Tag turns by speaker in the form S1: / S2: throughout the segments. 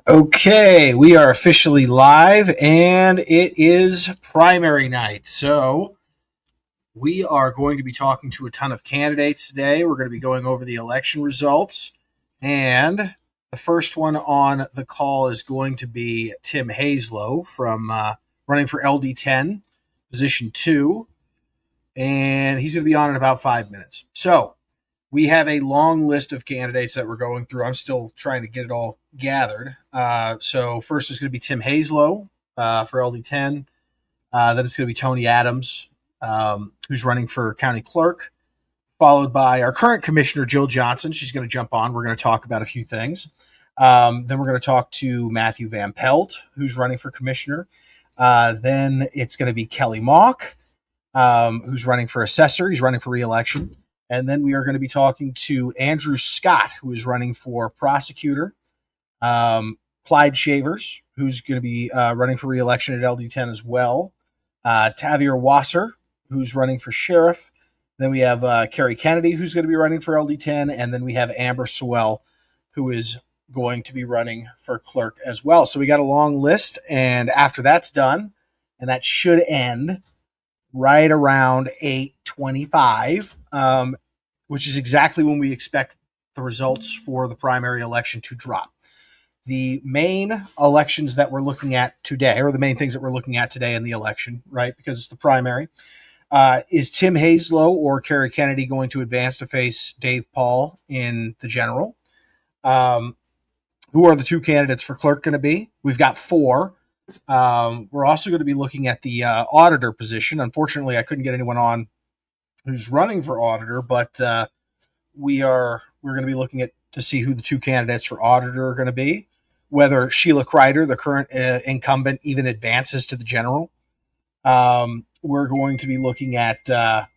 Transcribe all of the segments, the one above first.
S1: Okay, we are officially live and it is primary night. So we are going to be talking to a ton of candidates today. We're going to be going over the election results. And the first one on the call is going to be Tim Haslow from running for LD10, position 2. And he's going to be on in about 5 minutes. So we have a long list of candidates that we're going through. I'm still trying to get it all gathered. So first is going to be Tim Haslow for LD10. Then it's going to be Tony Adams, who's running for county clerk, followed by our current commissioner, Jill Johnson. She's going to jump on. We're going to talk about a few things. Then we're going to talk to Matthew Van Pelt, who's running for commissioner. Then it's going to be Kelly Mock, who's running for assessor. He's running for re-election. And then we are going to be talking to Andrew Scott, who is running for prosecutor. Clyde Shavers, who's going to be running for re-election at LD10 as well. Tavier Wasser, who's running for sheriff. Then we have Kerry Kennedy, who's going to be running for LD10. And then we have Amber Sewell, who is going to be running for clerk as well. So we got a long list. And after that's done, and that should end right around 8:25, which is exactly when we expect the results for the primary election to drop. The main elections that we're looking at today, or the main things that we're looking at today in the election, right, because it's the primary, is Tim Haslow or Kerry Kennedy going to advance to face Dave Paul in the general? Who are the two candidates for clerk going to be? We've got 4. We're also going to be looking at the auditor position. Unfortunately, I couldn't get anyone on who's running for auditor, but we're going to be looking at to see who the two candidates for auditor are going to be, whether Sheila Kreider, the current incumbent, even advances to the general. We're going to be looking at the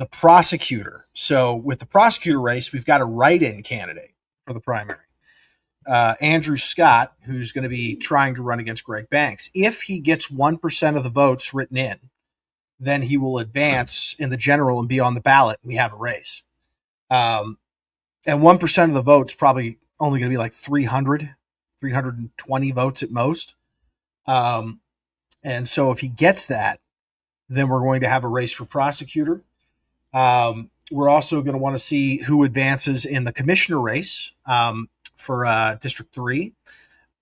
S1: prosecutor. So with the prosecutor race, we've got a write-in candidate for the primary. Andrew Scott, who's going to be trying to run against Greg Banks. If he gets 1% of the votes written in, then he will advance in the general and be on the ballot, and we have a race. And 1% of the votes probably only going to be like 320 votes at most. And so if he gets that, then we're going to have a race for prosecutor. We're also going to want to see who advances in the commissioner race for District 3.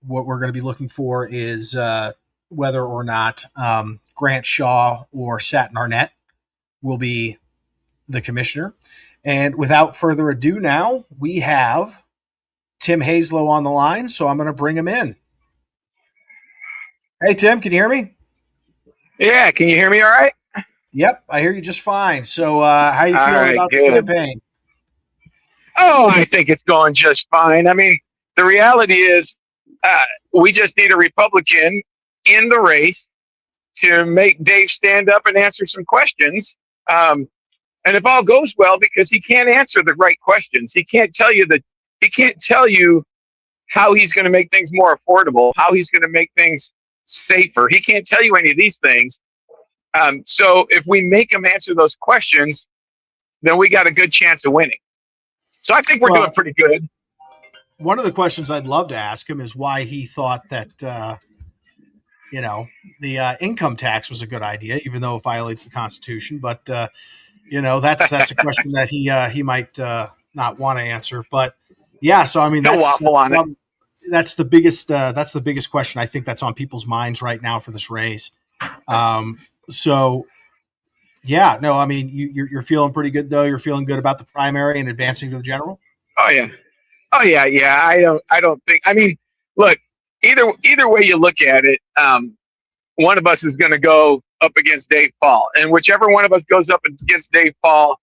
S1: What we're going to be looking for is whether or not Grant Shaw or Satin Arnett will be the commissioner. And without further ado now, we have Tim Haslow on the line, so I'm going to bring him in. Hey, Tim, can you hear me?
S2: Yeah, can you hear me all right?
S1: Yep, I hear you just fine. So how are you feeling about the campaign?
S2: Oh, I think it's going just fine. I mean, the reality is we just need a Republican in the race to make Dave stand up and answer some questions. And if all goes well, because he can't answer the right questions, he can't tell you how he's going to make things more affordable, how he's going to make things safer. He can't tell you any of these things. So if we make him answer those questions, then we got a good chance of winning. So I think we're doing pretty good.
S1: One of the questions I'd love to ask him is why he thought that, the income tax was a good idea, even though it violates the Constitution. But, that's a question that he might not want to answer. But, yeah, so, I mean, that's the biggest question I think that's on people's minds right now for this race. Yeah, no, I mean, you're feeling pretty good, though. You're feeling good about the primary and advancing to the general?
S2: Oh, yeah. I don't think, I mean, look, either way you look at it, one of us is going to go up against Dave Paul. And whichever one of us goes up against Dave Paul,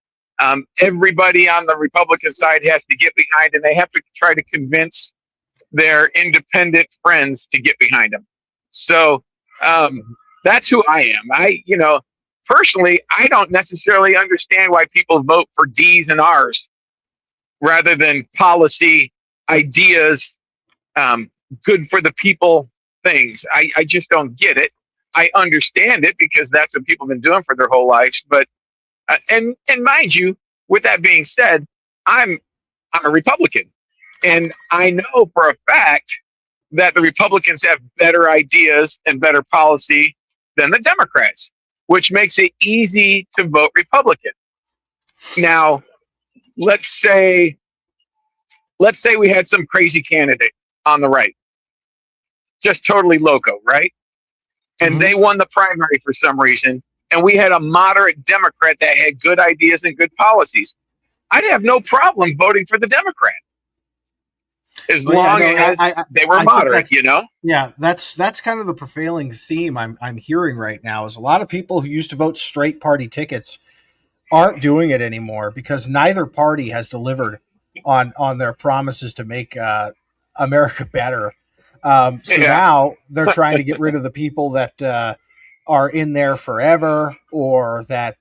S2: everybody on the Republican side has to get behind, and they have to try to convince their independent friends to get behind them. So that's who I am. Personally, I don't necessarily understand why people vote for D's and R's rather than policy ideas, good for the people things. I just don't get it. I understand it because that's what people have been doing for their whole lives. But and mind you, with that being said, I'm a Republican, And I know for a fact that the Republicans have better ideas and better policy than the Democrats, which makes it easy to vote Republican. Now, let's say we had some crazy candidate on the right, just totally loco, right? And they won the primary for some reason, and we had a moderate Democrat that had good ideas and good policies. I'd have no problem voting for the Democrat as long as they were moderate, you know?
S1: Yeah, that's kind of the prevailing theme I'm hearing right now is a lot of people who used to vote straight party tickets aren't doing it anymore because neither party has delivered on their promises to make America better. So now they're trying to get rid of the people that are in there forever or that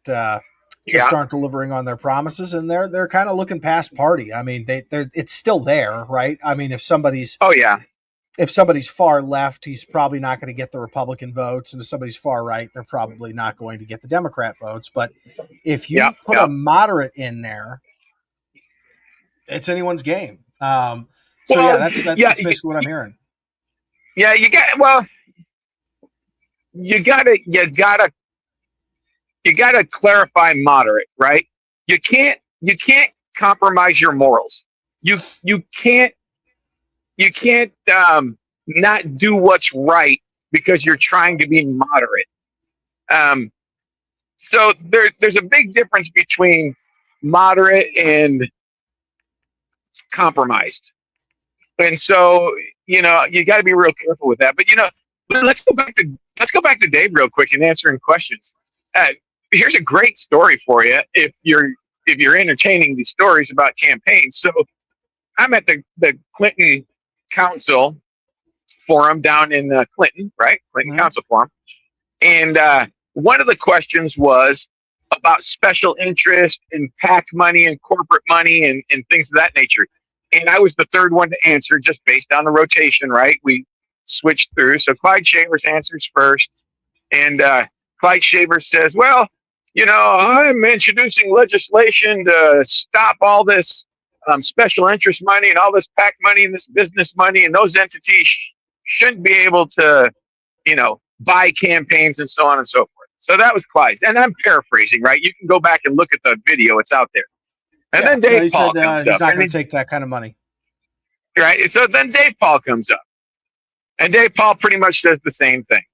S1: just aren't delivering on their promises, and they're kind of looking past party. I mean, it's still there, right? I mean, if somebody's far left, he's probably not going to get the Republican votes, and if somebody's far right, they're probably not going to get the Democrat votes. But if you put a moderate in there, it's anyone's game. That's basically what I'm hearing.
S2: Yeah, you gotta clarify moderate, right? You can't compromise your morals. You can't not do what's right because you're trying to be moderate. So there's a big difference between moderate and compromised. And so, you got to be real careful with that. But let's go back to Dave real quick and answering questions. Here's a great story for you if you're entertaining these stories about campaigns. So I'm at the Clinton Council Forum down in Clinton, right? Clinton Council Forum, and one of the questions was about special interest and PAC money and corporate money and things of that nature. And I was the third one to answer just based on the rotation, right? We switched through. So Clyde Shavers answers first. And Clyde Shavers says, well, I'm introducing legislation to stop all this special interest money and all this PAC money and this business money. And those entities shouldn't be able to, buy campaigns and so on and so forth. So that was Clyde's. And I'm paraphrasing, right? You can go back and look at the video. It's out there. And then Dave Paul comes up.
S1: He's not going to take that kind of money.
S2: Right. So then Dave Paul comes up. And Dave Paul pretty much says the same thing.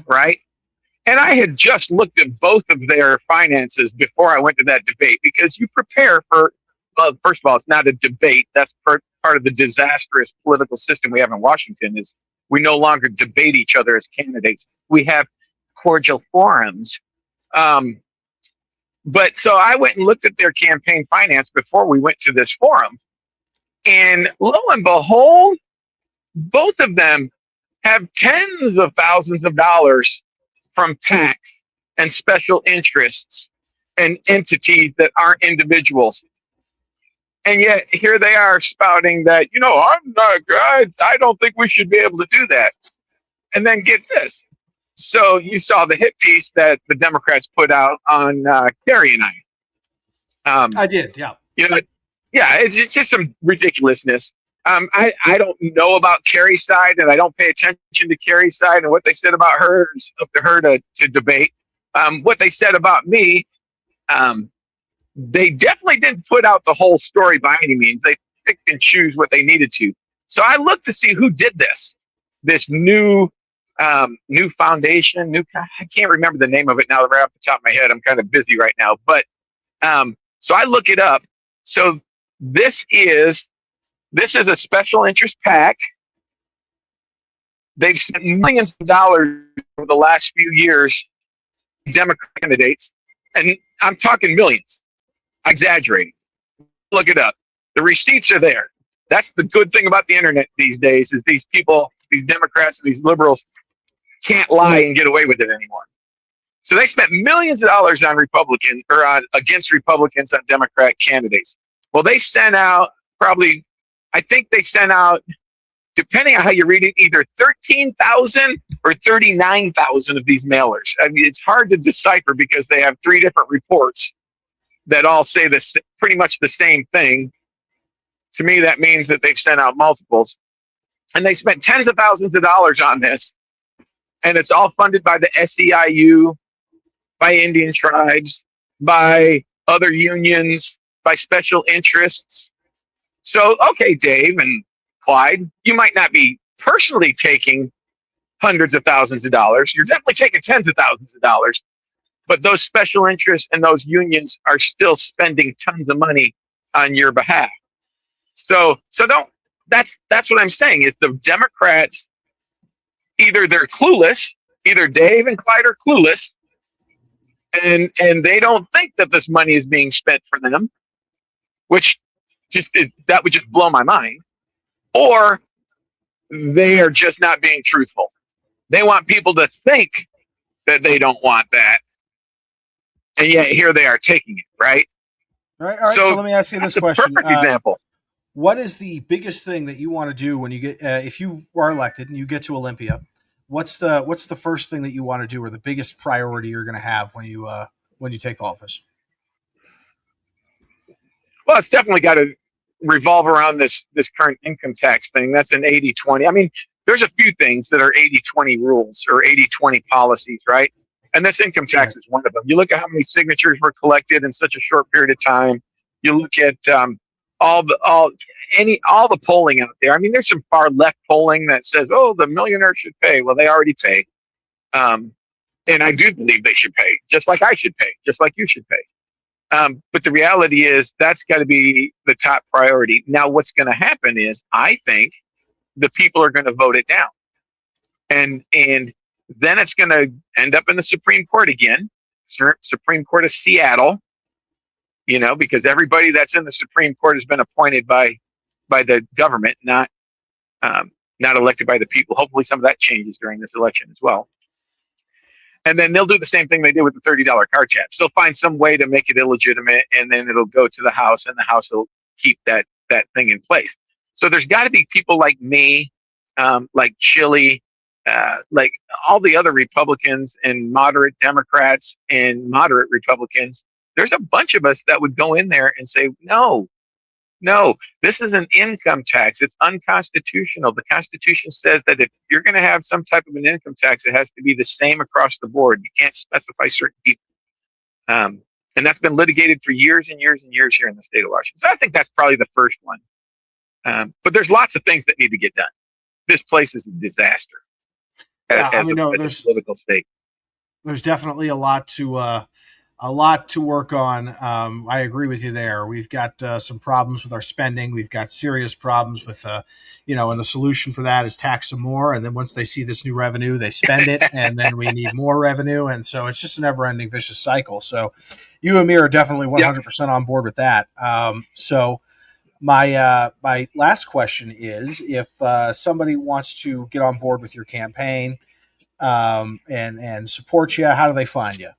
S2: Right. And I had just looked at both of their finances before I went to that debate because you prepare for, well, first of all, it's not a debate. That's part of the disastrous political system we have in Washington is we no longer debate each other as candidates. We have cordial forums. But so I went and looked at their campaign finance before we went to this forum. And lo and behold, both of them have tens of thousands of dollars from PACs and special interests and entities that aren't individuals. And yet here they are spouting that, I don't think we should be able to do that. And then get this. So you saw the hit piece that the Democrats put out on Kerry and I.
S1: I did, yeah.
S2: It's just some ridiculousness. I don't know about Kerry's side, and I don't pay attention to Kerry's side and what they said about her. It's up to her to debate. What they said about me, they definitely didn't put out the whole story by any means. They picked and choose what they needed to. So I looked to see who did this new foundation. I can't remember the name of it now right off the top of my head. I'm kind of busy right now, but so I look it up. So this is a special interest PAC. They've spent millions of dollars over the last few years, Democrat candidates, and I'm talking millions. I'm exaggerating. Look it up. The receipts are there. That's the good thing about the internet these days is these people, these Democrats and these liberals can't lie and get away with it anymore. So they spent millions of dollars on against Republicans on Democrat candidates. Well, they sent out depending on how you read it, either 13,000 or 39,000 of these mailers. I mean, it's hard to decipher because they have 3 different reports that all say this pretty much the same thing. To me, that means that they've sent out multiples, and they spent tens of thousands of dollars on this, and it's all funded by the SEIU, by Indian tribes, by other unions, by special interests. So, okay, Dave and Clyde, you might not be personally taking hundreds of thousands of dollars. You're definitely taking tens of thousands of dollars, but those special interests and those unions are still spending tons of money on your behalf. So don't. That's what I'm saying. Is the Democrats either they're clueless, either Dave and Clyde are clueless, and they don't think that this money is being spent for them, which that would just blow my mind, or they are just not being truthful. They want people to think that they don't want that, and yet here they are taking it, right?
S1: All right. So let me ask you this question.
S2: Perfect example.
S1: What is the biggest thing that you want to do when you get, if you are elected and you get to Olympia? What's the first thing that you want to do, or the biggest priority you're going to have when you take office?
S2: Well, it's definitely got to revolve around this current income tax thing. That's an 80-20. I mean, there's a few things that are 80-20 rules or 80-20 policies, right? And this income tax is one of them. You look at how many signatures were collected in such a short period of time. You look at all the polling out there. I mean, there's some far left polling that says, "Oh, the millionaires should pay." Well, they already pay, and I do believe they should pay, just like I should pay, just like you should pay. But the reality is that's got to be the top priority. Now, what's going to happen is I think the people are going to vote it down, and then it's going to end up in the Supreme Court again, Supreme Court of Seattle. You know, because everybody that's in the Supreme Court has been appointed by the government, not elected by the people. Hopefully, some of that changes during this election as well. And then they'll do the same thing they did with the $30 car tax. They'll find some way to make it illegitimate, and then it'll go to the House, and the House will keep that thing in place. So there's got to be people like me, like Chile, like all the other Republicans and moderate Democrats and moderate Republicans. There's a bunch of us that would go in there and say, no, this is an income tax. It's unconstitutional. The Constitution says that if you're going to have some type of an income tax, it has to be the same across the board. You can't specify certain people. And that's been litigated for years and years and years here in the state of Washington. So I think that's probably the first one. But there's lots of things that need to get done. This place is a disaster.
S1: Yeah,
S2: as a political state.
S1: There's definitely a lot to work on. I agree with you there. We've got some problems with our spending. We've got serious problems with, and the solution for that is tax some more. And then once they see this new revenue, they spend it, and then we need more revenue. And so it's just a never-ending vicious cycle. So you and me are definitely 100% on board with that. So my last question is, if somebody wants to get on board with your campaign and support you, how do they find you?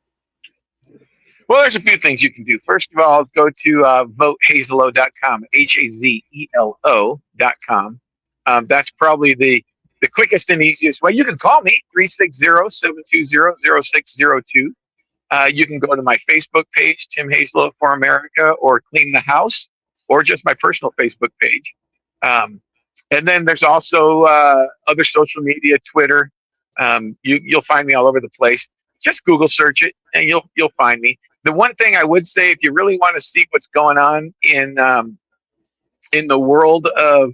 S2: Well, there's a few things you can do. First of all, go to votehazelo.com, HAZELO.com. That's probably the quickest and easiest way. You can call me, 360-720-0602. You can go to my Facebook page, Tim Hazelo for America, or Clean the House, or just my personal Facebook page. And then there's also other social media, Twitter. You'll find me all over the place. Just Google search it, and you'll find me. The one thing I would say, if you really want to see what's going on in the world of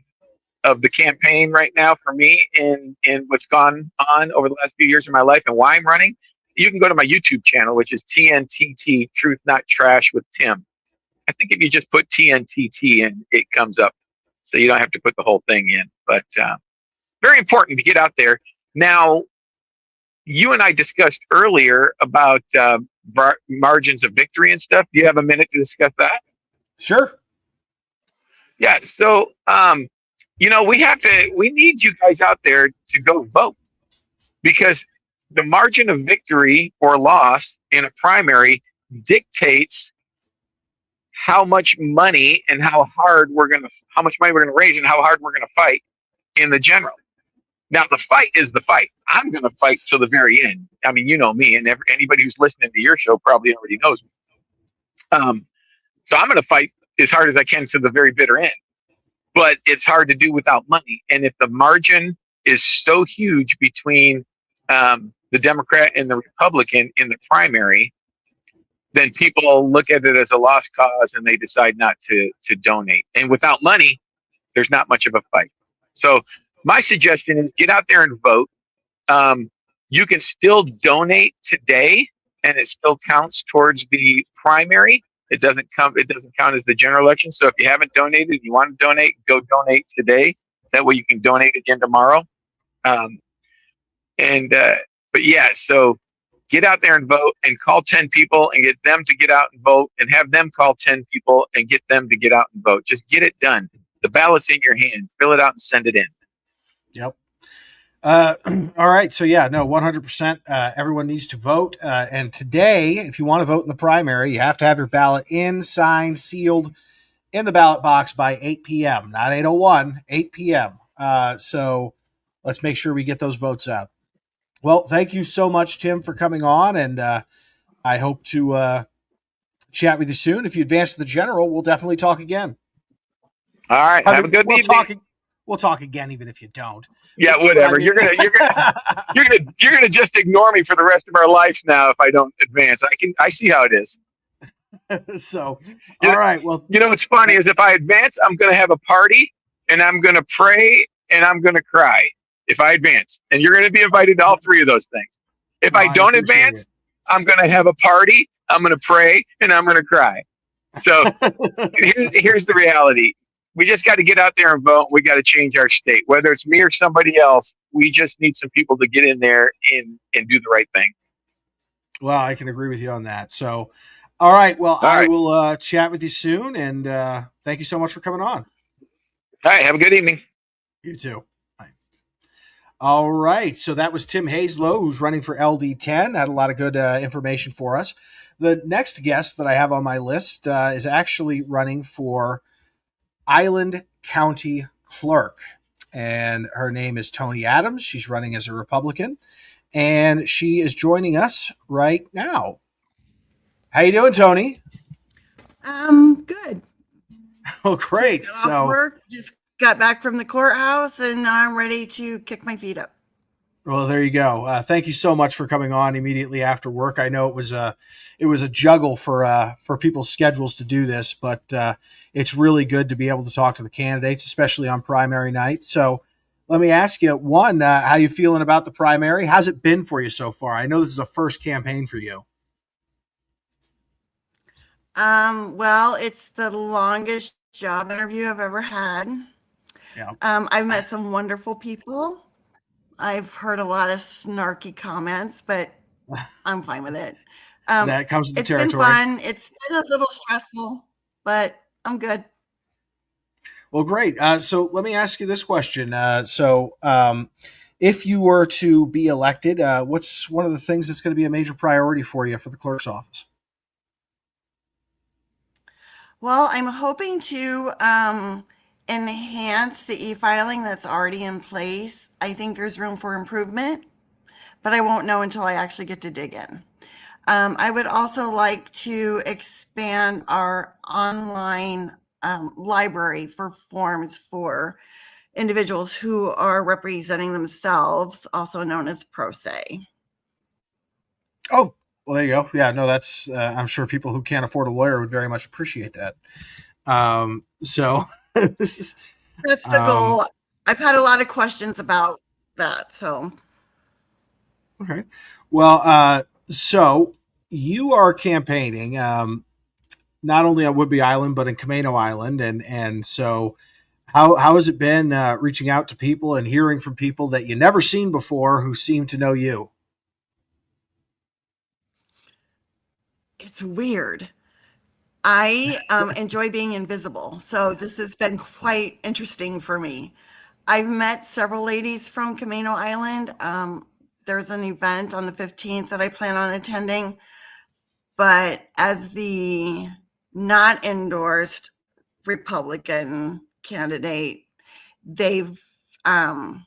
S2: the campaign right now for me, and what's gone on over the last few years of my life and why I'm running, you can go to my YouTube channel, which is TNTT, Truth Not Trash with Tim. I think if you just put TNTT in, it comes up, so you don't have to put the whole thing in. But very important to get out there. Now, you and I discussed earlier about margins of victory and stuff. Do you have a minute to discuss that?
S1: Sure.
S2: Yeah. So, we need you guys out there to go vote, because the margin of victory or loss in a primary dictates how much money and how much money we're going to raise and how hard we're going to fight in the general. Now, the fight is the fight. I'm going to fight till the very end. I mean, you know me, and anybody who's listening to your show probably already knows me. So I'm going to fight as hard as I can to the very bitter end. but it's hard to do without money. And if the margin is so huge between the Democrat and the Republican in the primary, then people look at it as a lost cause and they decide not to donate. And without money, there's not much of a fight. So my suggestion is get out there and vote. You can still donate today, and it still counts towards the primary. It doesn't count as the general election. So if you haven't donated, you want to donate, go donate today. That way you can donate again tomorrow. But yeah, so get out there and vote, and call 10 people and get them to get out and vote, and have them call 10 people and get them to get out and vote. Just get it done. The ballot's in your hand. Fill it out and send it in.
S1: Yep. All right. So yeah, no, 100%. Everyone needs to vote. And today, if you want to vote in the primary, you have to have your ballot in, signed, sealed in the ballot box by 8 p.m. Not 8:01, 8 p.m. So let's make sure we get those votes out. Well, thank you so much, Tim, for coming on, and I hope to chat with you soon. If you advance to the general, we'll definitely talk again.
S2: All right. Have a good evening.
S1: We'll talk again, even if you don't.
S2: Yeah, whatever. You're gonna just ignore me for the rest of our lives now if I don't advance. I see how it is.
S1: So, all right. Well,
S2: what's funny is if I advance, I'm gonna have a party and I'm gonna pray and I'm gonna cry if I advance. And you're gonna be invited to all three of those things. If I don't advance, I'm gonna have a party, I'm gonna pray, and I'm gonna cry. So here's the reality. We just got to get out there and vote. We got to change our state. Whether it's me or somebody else, we just need some people to get in there and do the right thing.
S1: Well, I can agree with you on that. So, all right. Well, I will chat with you soon. And thank you so much for coming on.
S2: All right. Have a good evening.
S1: You too. Bye. All right. So that was Tim Hazlow, who's running for LD10. Had a lot of good information for us. The next guest that I have on my list is actually running for Island County Clerk, and her name is Tony Adams. She's running as a Republican, and she is joining us right now. How you doing, Tony?
S3: Good.
S1: Oh, great.
S3: So work, just got back from the courthouse, and now I'm ready to kick my feet up.
S1: Well, there you go. Thank you so much for coming on immediately after work. I know it was a juggle for people's schedules to do this, but it's really good to be able to talk to the candidates, especially on primary night. So let me ask you, one, how you feeling about the primary? How's it been for you so far? I know this is a first campaign for you.
S3: Well, it's the longest job interview I've ever had.
S1: Yeah.
S3: I've met some wonderful people. I've heard a lot of snarky comments, but I'm fine with it.
S1: That comes with the territory.
S3: It's been fun. It's been a little stressful, but I'm good.
S1: Well, great. So let me ask you this question. If you were to be elected, what's one of the things that's going to be a major priority for you for the clerk's office?
S3: Well, I'm hoping to enhance the e-filing that's already in place. I think there's room for improvement, but I won't know until I actually get to dig in. I would also like to expand our online library for forms for individuals who are representing themselves, also known as pro se.
S1: Oh, well, there you go. Yeah, no, that's, I'm sure people who can't afford a lawyer would very much appreciate that.
S3: That's the goal. I've had a lot of questions about that. So,
S1: okay. Well, so you are campaigning, not only on Whidbey Island, but in Camano Island. And so how has it been reaching out to people and hearing from people that you never seen before who seem to know you?
S3: It's weird. I enjoy being invisible. So this has been quite interesting for me. I've met several ladies from Camano Island. There's an event on the 15th that I plan on attending. But as the not endorsed Republican candidate, they've been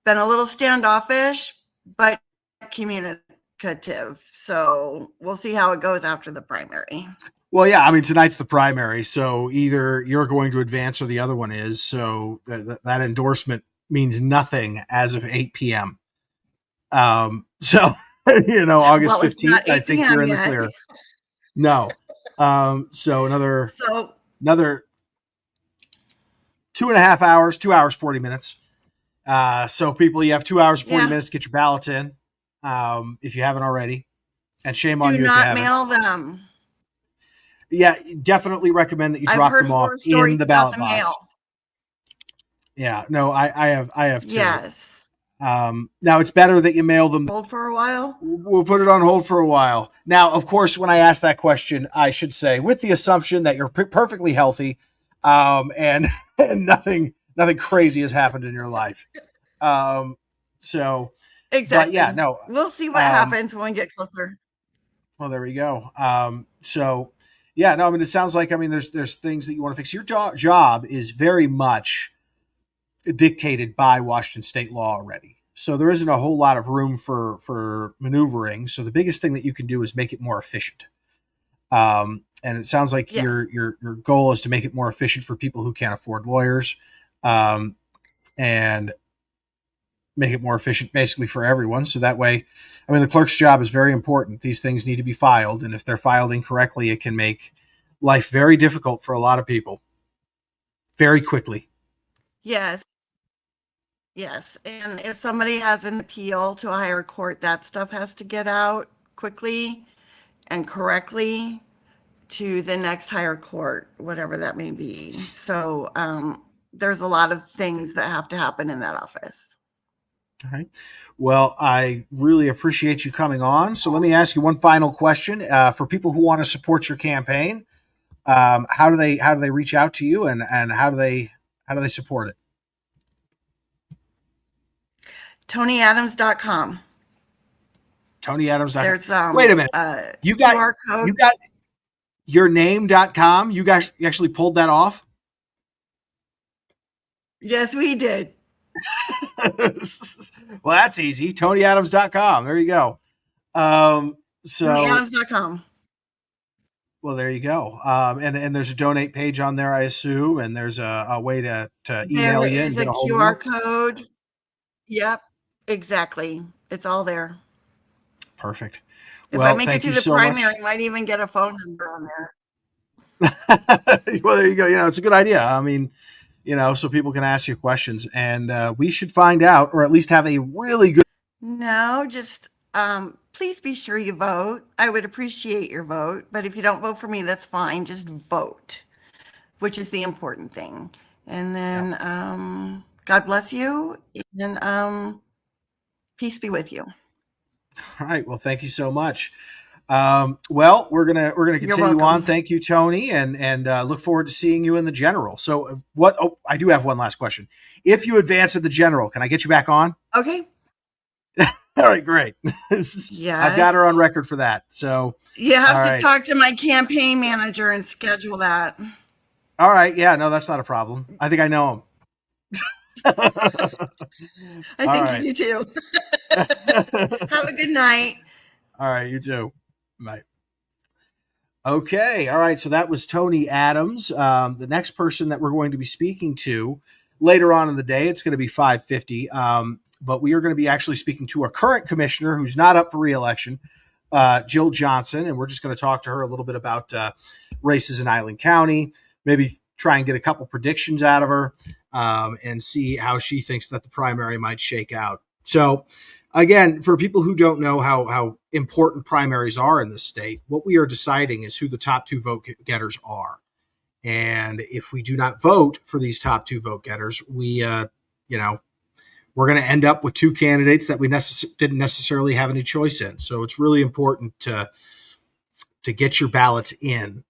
S3: a little standoffish, but communicative. So we'll see how it goes after the primary.
S1: Well, yeah, I mean, tonight's the primary, so either you're going to advance or the other one is. So that endorsement means nothing as of 8 p.m. So, August
S3: Well, it's not
S1: 15th, I
S3: 8
S1: think you're
S3: p.m.
S1: in the
S3: yet.
S1: clear. No. So
S3: So,
S1: another 2.5 hours, 2 hours, 40 minutes. So people, you have 2 hours, 40
S3: yeah,
S1: minutes to get your ballots in. If you haven't already, and shame on
S3: do
S1: you if you
S3: not
S1: haven't.
S3: mail them.
S1: Yeah, definitely recommend that you
S3: I've
S1: drop
S3: heard
S1: them off
S3: horror
S1: in
S3: stories
S1: the
S3: about
S1: ballot
S3: the mail.
S1: box. Yeah, no, I have too.
S3: Yes.
S1: Now it's better that you mail them.
S3: Hold for a while.
S1: We'll put it on hold for a while. Now, of course, when I ask that question, I should say with the assumption that you're perfectly healthy, and, and nothing crazy has happened in your life. Um, so, but yeah,
S3: Exactly.
S1: no.
S3: We'll see what
S1: Um,
S3: happens when we get closer.
S1: well, there we go. So, yeah, no. I mean, it sounds like there's things that you want to fix. Your job is very much dictated by Washington state law already. So there isn't a whole lot of room for maneuvering. So the biggest thing that you can do is make it more efficient. And it sounds like
S3: Yes.
S1: your goal is to make it more efficient for people who can't afford lawyers, and make it more efficient basically for everyone. So that way, the clerk's job is very important. These things need to be filed, and if they're filed incorrectly, it can make life very difficult for a lot of people very quickly.
S3: Yes. Yes. And if somebody has an appeal to a higher court, that stuff has to get out quickly and correctly to the next higher court, whatever that may be. So there's a lot of things that have to happen in that office.
S1: All right. Well, I really appreciate you coming on. So let me ask you one final question. For people who want to support your campaign, how do they reach out to you, and how do they support it?
S3: TonyAdams.com.
S1: TonyAdams.com.
S3: There's
S1: Wait a minute.
S3: a
S1: You got
S3: QR code.
S1: you got yourname.com. You guys actually pulled that off?
S3: Yes, we did.
S1: Well, that's easy. TonyAdams.com. There you go. So,
S3: TonyAdams.com.
S1: well, there you go. And there's a donate page on there, I assume, and there's a way to
S3: There
S1: email you and
S3: is
S1: get
S3: a
S1: a hold of you.
S3: QR code. Yep, exactly. It's all there.
S1: Perfect.
S3: If I
S1: Well,
S3: make it
S1: thank
S3: through
S1: you
S3: the
S1: so much.
S3: primary, I might even get a phone number on there.
S1: Well, there you go. It's a good idea. So people can ask you questions, and we should find out, or at least have a really good.
S3: No, just please be sure you vote. I would appreciate your vote, but if you don't vote for me, that's fine. Just vote, which is the important thing. And
S1: Yeah.
S3: then God bless you, and peace be with you.
S1: All right. Well, thank you so much. Well, we're gonna
S3: You're
S1: continue on.
S3: welcome.
S1: Thank you, Tony, and look forward to seeing you in the general. So, what? Oh, I do have one last question. If you advance at the general, can I get you back on?
S3: Okay.
S1: All right, great. I've got her on
S3: Yes.
S1: record for that. So,
S3: You
S1: all
S3: have to
S1: right,
S3: talk to my campaign manager and schedule that.
S1: all right. Yeah, no, that's not a problem. I think I know him.
S3: I
S1: All
S3: think you
S1: right.
S3: do too. Have a good night.
S1: All right, you too. Bye. Okay, all right. So that was Tony Adams. The next person that we're going to be speaking to later on in the day, it's going to be 5:50. But we are going to be actually speaking to a current commissioner who's not up for reelection, Jill Johnson, and we're just going to talk to her a little bit about races in Island County, maybe try and get a couple predictions out of her, and see how she thinks that the primary might shake out. So, again, for people who don't know how important primaries are in this state, what we are deciding is who the top two vote getters are. And if we do not vote for these top two vote getters, we're going to end up with two candidates that we didn't necessarily have any choice in. So it's really important to get your ballots in.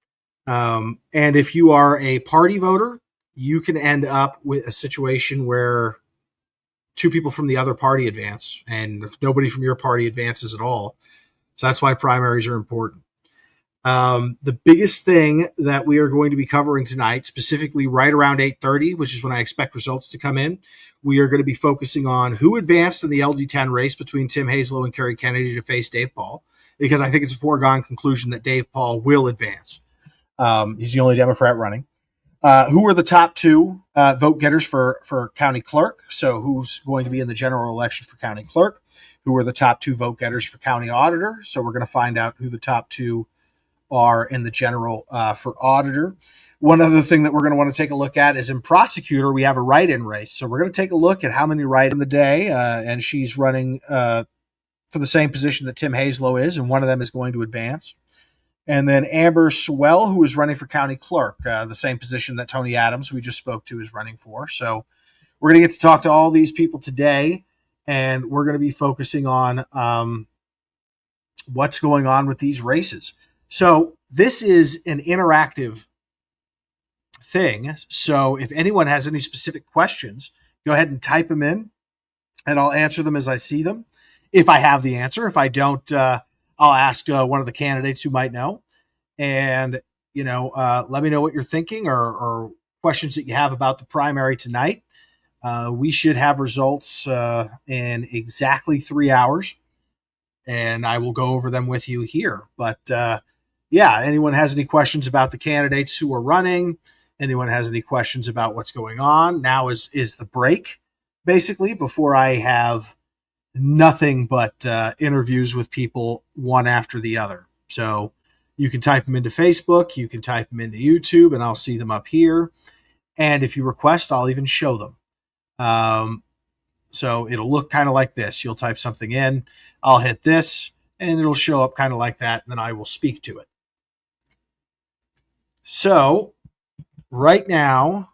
S1: And if you are a party voter, you can end up with a situation where two people from the other party advance, and nobody from your party advances at all. So that's why primaries are important. The biggest thing that we are going to be covering tonight, specifically right around 8:30, which is when I expect results to come in, we are going to be focusing on who advanced in the LD10 race between Tim Hazlow and Kerry Kennedy to face Dave Paul, because I think it's a foregone conclusion that Dave Paul will advance. He's the only Democrat running. Who are the top two vote getters for county clerk? So who's going to be in the general election for county clerk? Who are the top two vote getters for county auditor? So we're going to find out who the top two are in the general for auditor. One other thing that we're going to want to take a look at is in prosecutor, we have a write-in race. So we're going to take a look at how many write-in the day, and she's running for the same position that Tim Haslow is, and one of them is going to advance. And then Amber Swell, who is running for county clerk, the same position that Tony Adams, who we just spoke to, is running for. So we're going to get to talk to all these people today, and we're going to be focusing on what's going on with these races. So this is an interactive thing. So if anyone has any specific questions, go ahead and type them in, and I'll answer them as I see them. If I have the answer. If I don't, I'll ask one of the candidates who might know. And, let me know what you're thinking or questions that you have about the primary tonight. We should have results in exactly 3 hours, and I will go over them with you here. But, anyone has any questions about the candidates who are running, anyone has any questions about what's going on, now is the break, basically, before I have nothing but interviews with people one after the other. So you can type them into Facebook, you can type them into YouTube, and I'll see them up here. And if you request, I'll even show them. So it'll look kind of like this. You'll type something in, I'll hit this, and it'll show up kind of like that, and then I will speak to it. So right now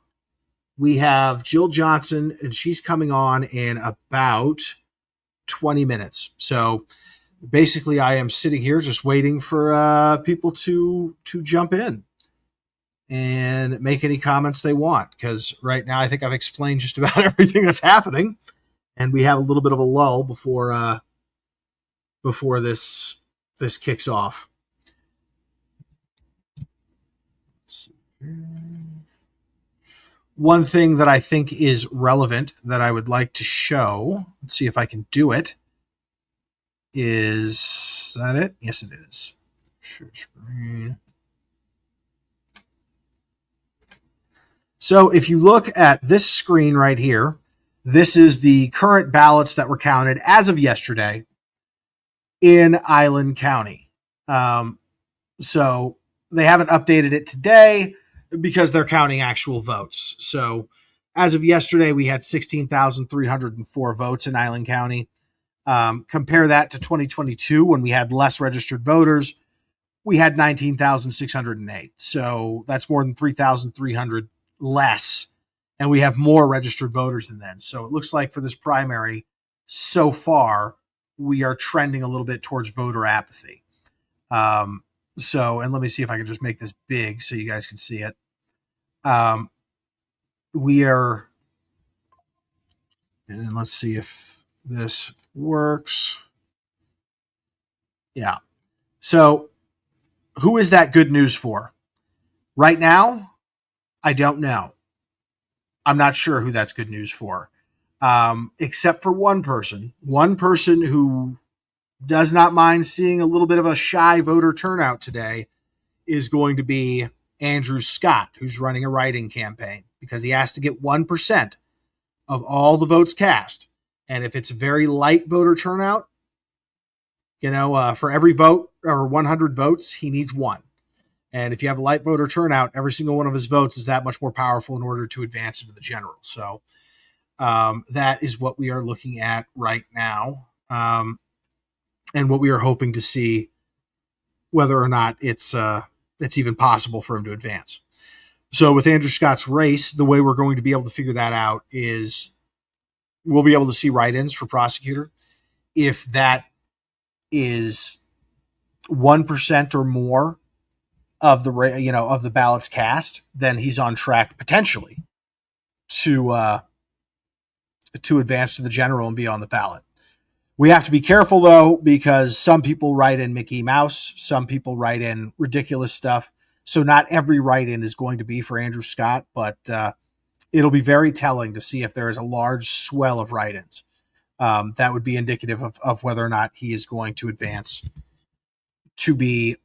S1: we have Jill Johnson, and she's coming on in about 20 minutes. So basically I am sitting here just waiting for people to jump in and make any comments they want, because right now I think I've explained just about everything that's happening, and we have a little bit of a lull before this kicks off. Let's see. One thing that I think is relevant that I would like to show, let's see if I can do it, is that it? Yes, it is. Share screen. So if you look at this screen right here, this is the current ballots that were counted as of yesterday in Island County. So they haven't updated it today because they're counting actual votes. So as of yesterday, we had 16,304 votes in Island County. Compare that to 2022 when we had less registered voters. We had 19,608. So that's more than 3,300 less. And we have more registered voters than then. So it looks like for this primary, so far, we are trending a little bit towards voter apathy. And let me see if I can just make this big so you guys can see it. And let's see if this works. Yeah. So who is that good news for? Right now, I don't know. I'm not sure who that's good news for, except for one person who does not mind seeing a little bit of a shy voter turnout today is going to be Andrew Scott, who's running a write-in campaign, because he has to get 1% of all the votes cast. And if it's a very light voter turnout, for every vote or 100 votes, he needs one. And if you have a light voter turnout, every single one of his votes is that much more powerful in order to advance into the general. So that is what we are looking at right now, and what we are hoping to see whether or not it's even possible for him to advance. So with Andrew Scott's race, the way we're going to be able to figure that out is we'll be able to see write-ins for prosecutor. If that is 1% or more of the ballots cast, then he's on track potentially to advance to the general and be on the ballot. We have to be careful though, because some people write in Mickey Mouse, some people write in ridiculous stuff. So not every write-in is going to be for Andrew Scott, but it'll be very telling to see if there is a large swell of write-ins. That would be indicative of whether or not he is going to advance to be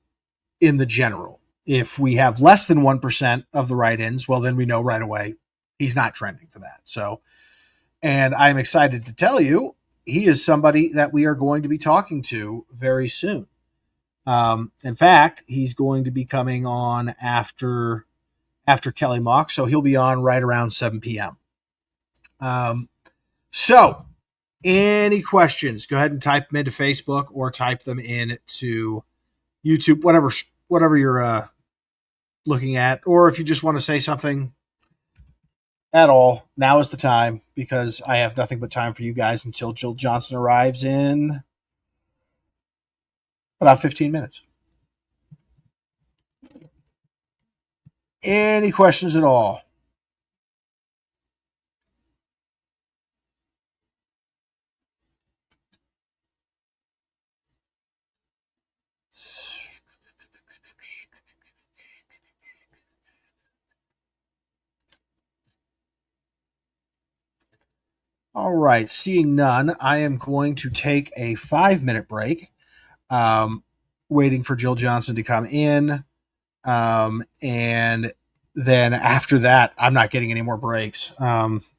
S1: in the general. If we have less than 1% of the write-ins, well, then we know right away he's not trending for that. So, and I'm excited to tell you, he is somebody that we are going to be talking to very soon. In fact, he's going to be coming on after Kelly Mock, so he'll be on right around 7 p.m. So, any questions? Go ahead and type them into Facebook or type them into YouTube, whatever you're looking at, or if you just want to say something at all, now is the time, because I have nothing but time for you guys until Jill Johnson arrives in about 15 minutes. Any questions at all? All right, seeing none, I am going to take a 5-minute break, um, waiting for Jill Johnson to come in. And then after that, I'm not getting any more breaks,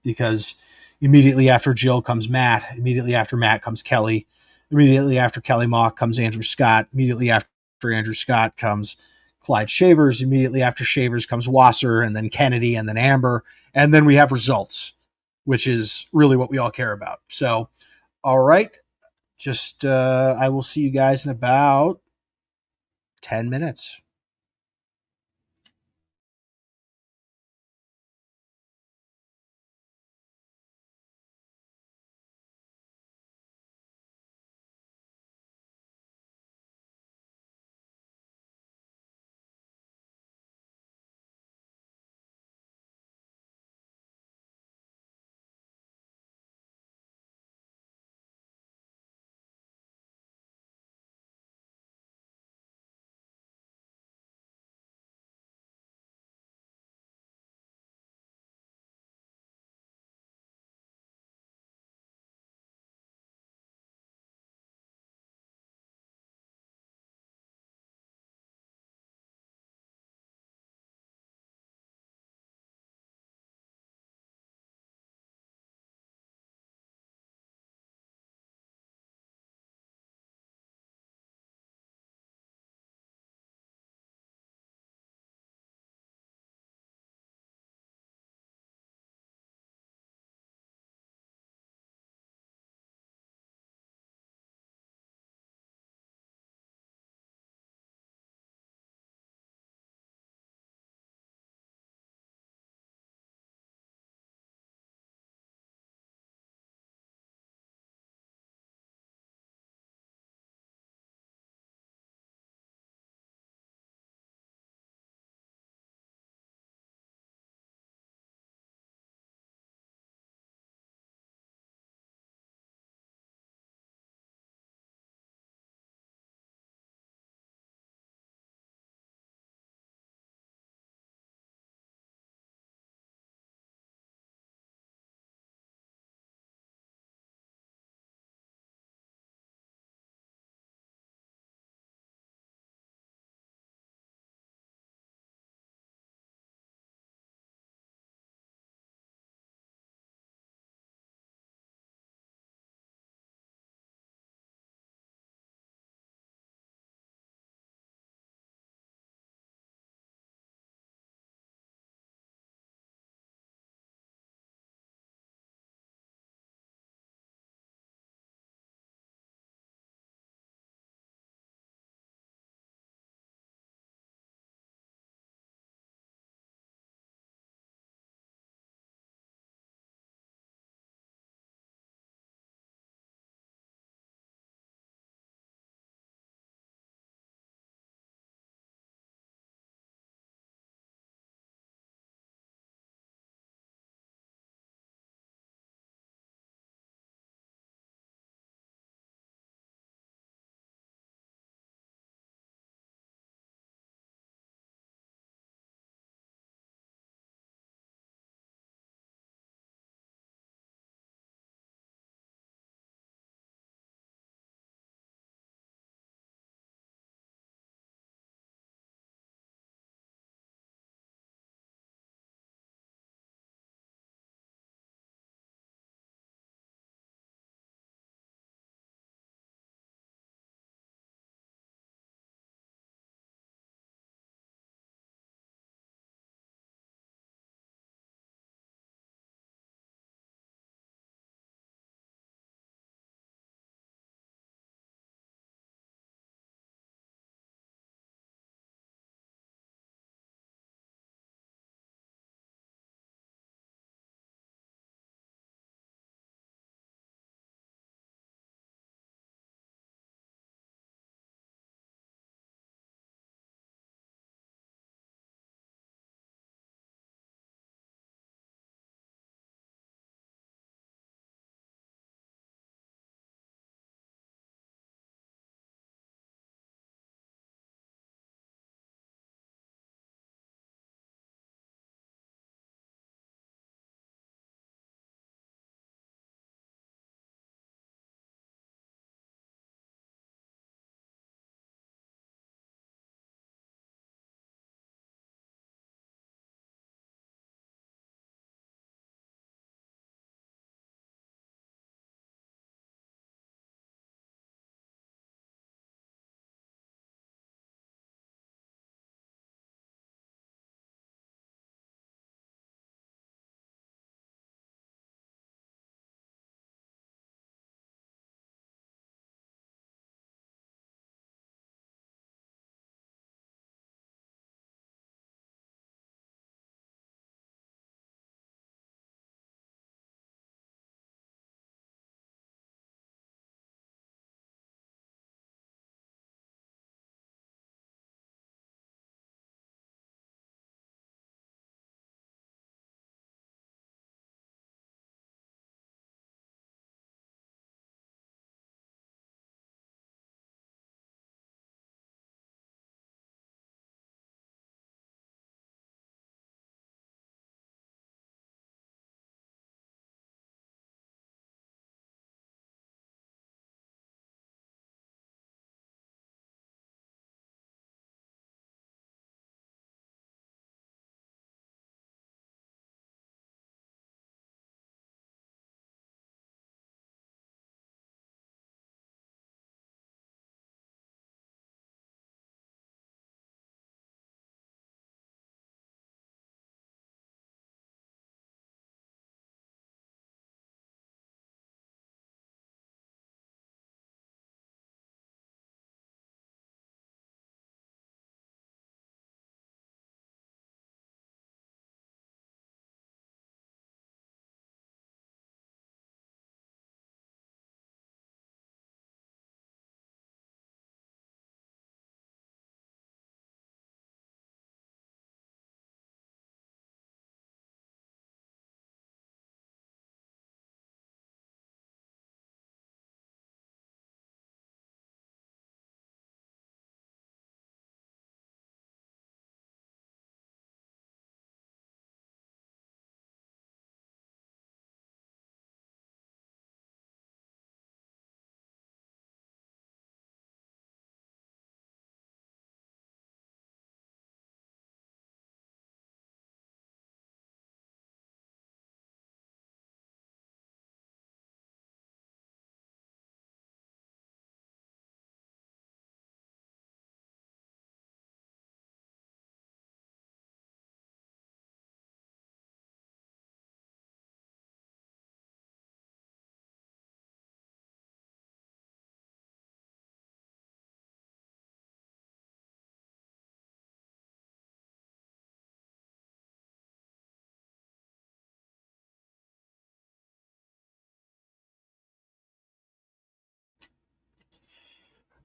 S1: because immediately after Jill comes Matt, immediately after Matt comes Kelly, immediately after Kelly Mock comes Andrew Scott, immediately after Andrew Scott comes Clyde Shavers, immediately after Shavers comes Wasser, and then Kennedy, and then Amber, and then we have results, which is really what we all care about. So, all right, just I will see you guys in about 10 minutes.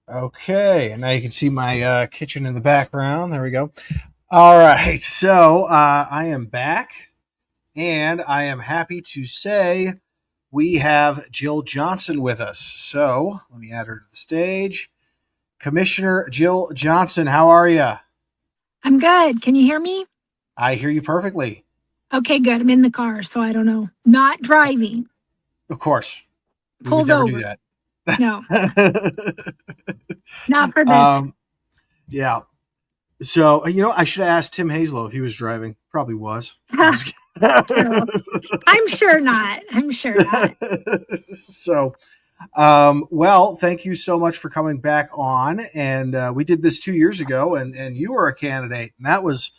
S1: Okay, and now you can see my kitchen in the background. There we go. All right, so I am back, and I am happy to say we have Jill Johnson with us. So let me add her to the stage. Commissioner Jill Johnson, how are you?
S4: I'm good. Can you hear me?
S1: I hear you perfectly.
S4: Okay, good. I'm in the car, so I don't know. Not driving.
S1: Of course, we would
S4: Pulled
S1: never do
S4: over.
S1: that.
S4: No, not for this.
S1: um, yeah. So I should have asked Tim Hazlow if he was driving. Probably was. I'm just
S4: True. I'm sure not. I'm sure not.
S1: so, well, thank you so much for coming back on. And we did this 2 years ago, and you were a candidate, and that was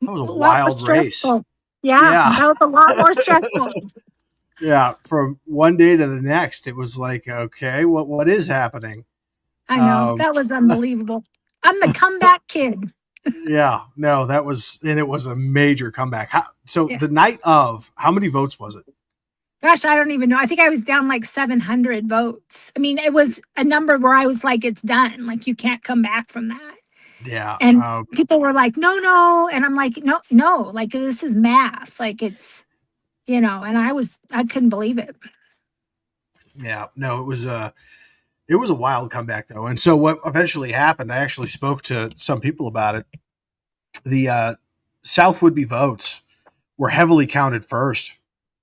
S1: a
S4: A lot more
S1: wild race.
S4: stressful. Yeah,
S1: Yeah,
S4: that was a lot more stressful.
S1: yeah. From one day to the next, it was like, okay, what is happening?
S4: I know.
S1: Um,
S4: That was unbelievable. I'm the comeback kid.
S1: yeah, no, that was, and it was a major comeback. So
S4: Yeah.
S1: the night of, how many votes was it?
S4: Gosh, I don't even know. I think I was down like 700 votes. I mean, it was a number where I was like, it's done. Like, you can't come back from that.
S1: Yeah.
S4: And people were like, no, no. And I'm like, no, no, like this is math. Like it's, and I couldn't believe it.
S1: Yeah. No, it was a wild comeback though. And so what eventually happened, I actually spoke to some people about it. The South Woodby votes were heavily counted first.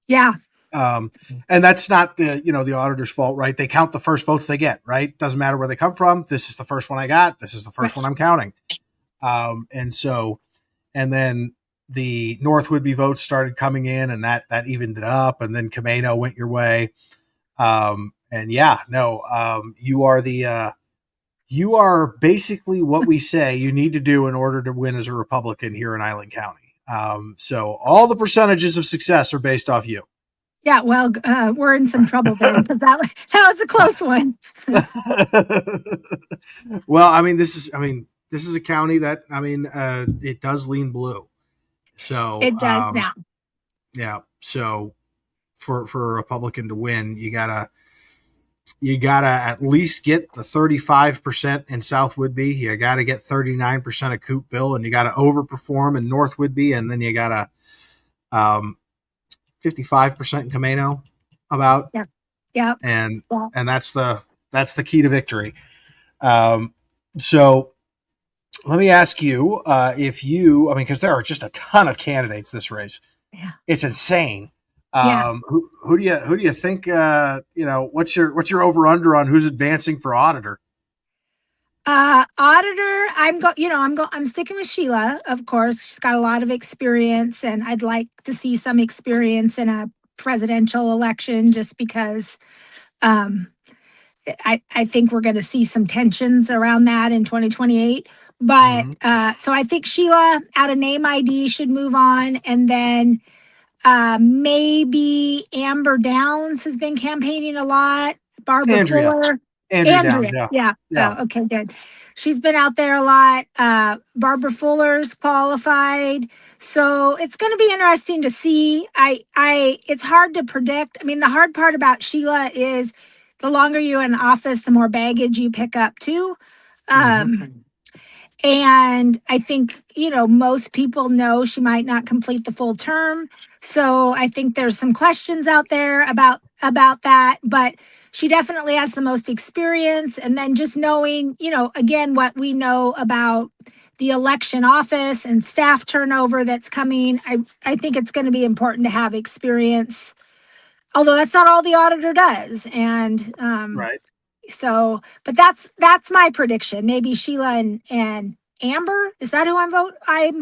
S4: Yeah.
S1: Um, and that's not the auditor's fault, right? They count the first votes they get, right? Doesn't matter where they come from. This is the first one I got. This is the first
S4: Right.
S1: one I'm counting. And then the North Woodby votes started coming in, and that evened it up. And then Camino went your way. And yeah, no, you are basically what we say you need to do in order to win as a Republican here in Island County. So all the percentages of success are based off you.
S4: Yeah. Well, we're in some trouble then because that was a close one.
S1: Well, this is a county that, it does lean blue. So,
S4: It does now.
S1: yeah. So for a Republican to win, you gotta at least get the 35% in South Woodby. You gotta get 39% of Coopville, and you gotta overperform in North Woodby, and then you gotta 55% in Camino about.
S4: Yeah. Yeah.
S1: And
S4: Yeah.
S1: and that's the key to victory. So let me ask you, because there are just a ton of candidates this race.
S4: Yeah.
S1: It's insane.
S4: Yeah.
S1: Who do you think? What's your over under on who's advancing for auditor?
S4: Auditor, I'm sticking with Sheila, of course. She's got a lot of experience, and I'd like to see some experience in a presidential election just because um, I think we're going to see some tensions around that in 2028. But so I think Sheila out of name ID should move on. And then maybe Amber Downs has been campaigning a lot. Barbara
S1: Andrea.
S4: Fuller.
S1: Andrea Downs, yeah.
S4: Yeah. Oh, okay, good. She's been out there a lot. Barbara Fuller's qualified. So it's going to be interesting to see. It's hard to predict. I mean, the hard part about Sheila is the longer you're in office, the more baggage you pick up too. And I think, most people know she might not complete the full term. So I think there's some questions out there about that, but she definitely has the most experience. And then just knowing, again, what we know about the election office and staff turnover that's coming, I think it's going to be important to have experience, although that's not all the auditor does. And
S1: Right.
S4: so, but that's my prediction. Maybe Sheila and Amber. Is that who I'm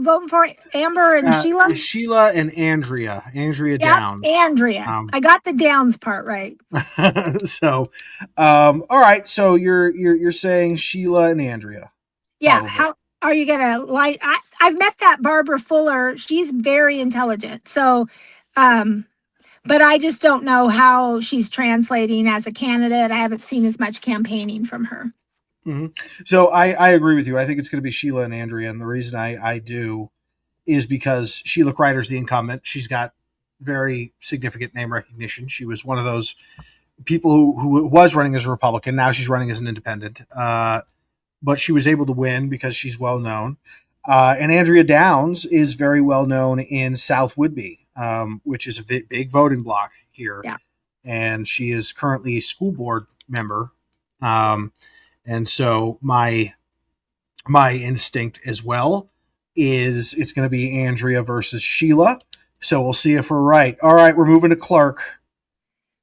S4: voting for? Amber and Sheila?
S1: Sheila and Andrea. Andrea
S4: Yep,
S1: Downs.
S4: Andrea. I got the Downs part right.
S1: So, all right. So you're saying Sheila and Andrea.
S4: Yeah.
S1: Probably.
S4: How are you gonna like? I've met that Barbara Fuller. She's very intelligent. So, but I just don't know how she's translating as a candidate. I haven't seen as much campaigning from her.
S1: So I agree with you. I think it's going to be Sheila and Andrea, and the reason I do is because Sheila Kreider's the incumbent. She's got very significant name recognition. She was one of those people who was running as a Republican. Now she's running as an independent. But she was able to win because she's well known. And Andrea Downs is very well known in South Whitby, which is a big voting block here.
S4: Yeah.
S1: And she is currently a school board member. And so my instinct as well is it's going to be Andrea versus Sheila. So we'll see if we're right. All right, we're moving to Clerk.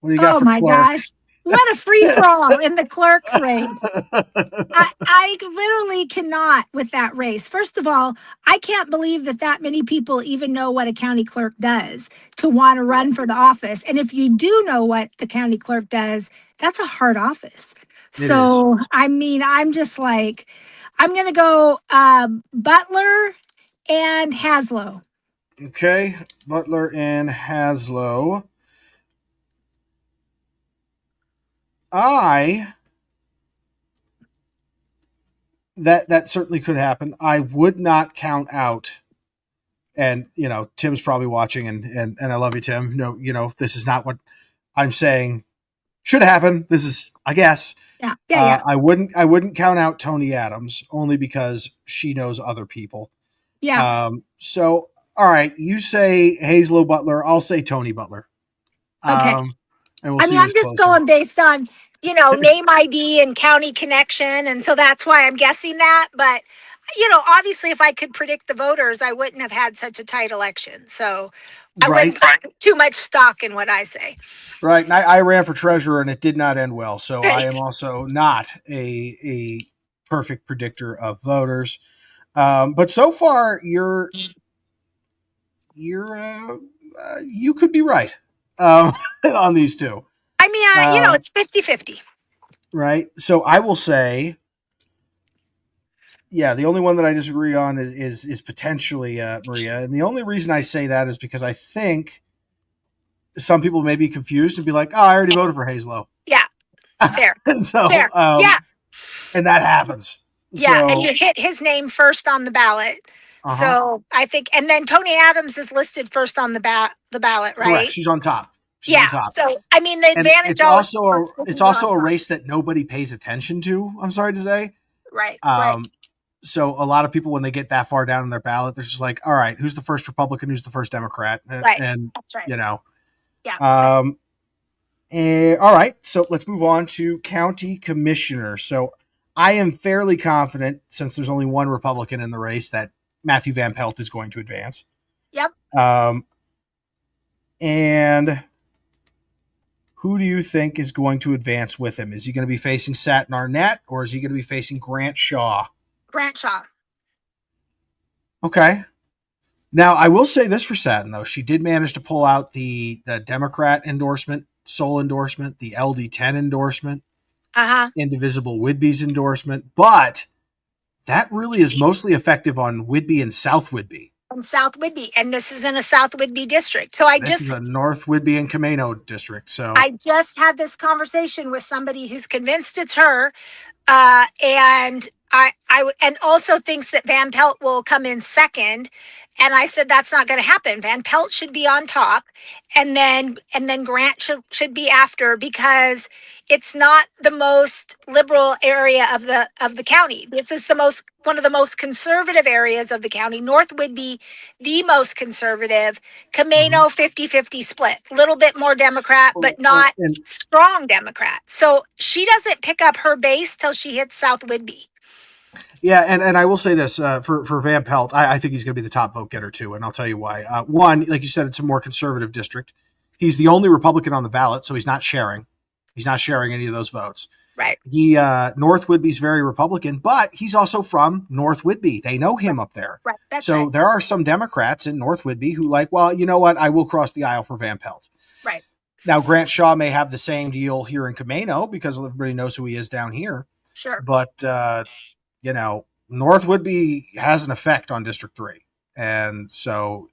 S1: What do you got
S4: Oh
S1: for
S4: my
S1: Clerk?
S4: gosh. What a free for all in the clerk's race. I literally cannot with that race. First of all, I can't believe that many people even know what a county clerk does to want to run for the office. And if you do know what the county clerk does, that's a hard office.
S1: It is.
S4: So, I mean, I'm just like, I'm going to go Butler and Haslow.
S1: Okay, Butler and Haslow. That certainly could happen. I would not count out, and Tim's probably watching, and I love you, Tim. No, this is not what I'm saying should happen. This is, I guess.
S4: Yeah.
S1: I wouldn't count out Tony Adams only because she knows other people.
S4: Yeah.
S1: So all right, you say Haslow Butler, I'll say Tony Butler.
S4: Okay.
S1: And we'll
S4: I
S1: see
S4: mean, I'm
S1: who's
S4: just
S1: closer.
S4: going based on, name ID and county connection. And so that's why I'm guessing that. But, obviously, if I could predict the voters, I wouldn't have had such a tight election. So I
S1: Right.
S4: wouldn't put too much stock in what I say.
S1: Right. And I ran for treasurer and it did not end well. So I am also not a perfect predictor of voters. But so far you could be right on these two.
S4: I mean, it's 50-50.
S1: Right. So I will say, yeah, the only one that I disagree on is potentially Maria. And the only reason I say that is because I think some people may be confused and be like, oh, I already voted for Haslow.
S4: Yeah. Fair.
S1: And so,
S4: Fair.
S1: and that happens.
S4: Yeah.
S1: So,
S4: And you hit his name first on the ballot. So I think, and then Tony Adams is listed first on the ballot, right?
S1: Correct. She's on top. She's on top.
S4: So I mean, the advantage
S1: it's also a race that nobody pays attention to. I'm sorry to say.
S4: Right.
S1: So a lot of people, when they get that far down in their ballot, they're just like, all right, who's the first Republican? Who's the first Democrat?
S4: Right.
S1: And
S4: that's right.
S1: Yeah. All right. So let's move on to county commissioner. So I am fairly confident, since there's only one Republican in the race, that Matthew Van Pelt is going to advance.
S4: Yep.
S1: And who do you think is going to advance with him? Is he going to be facing Satin Arnett, or is he going to be facing Grant Shaw?
S4: Grant Shaw.
S1: Okay. Now, I will say this for Satin, though. She did manage to pull out the Democrat endorsement, sole endorsement, the LD10 endorsement, Indivisible Whitby's endorsement, but that really is mostly effective on Whitby and South Whitby.
S4: And South Whitby, and this is in a South Whitby district. So
S1: this is a North Whitby and Camino district. So
S4: I just had this conversation with somebody who's convinced it's her, and I and also thinks that Van Pelt will come in second. And I said that's not going to happen. Van Pelt should be on top, and then Grant should be after, because it's not the most liberal area of the county. This is one of the most conservative areas of the county. North Whitby, the most conservative. Camino, 50-50 split. A little bit more Democrat, but not strong Democrat. So she doesn't pick up her base till she hits South Whitby.
S1: Yeah, and I will say this for Van Pelt, I think he's going to be the top vote getter too, and I'll tell you why. One, like you said, it's a more conservative district. He's the only Republican on the ballot, so he's not sharing. He's not sharing any of those votes.
S4: Right.
S1: North Whitby's very Republican, but he's also from North Whitby. They know him up there.
S4: Right. That's
S1: so
S4: right.
S1: There are some Democrats in North Whitby who like, well, you know what? I will cross the aisle for Van Pelt.
S4: Right.
S1: Now, Grant Shaw may have the same deal here in Camino because everybody knows who he is down here.
S4: Sure.
S1: But North Whitby has an effect on District 3. And so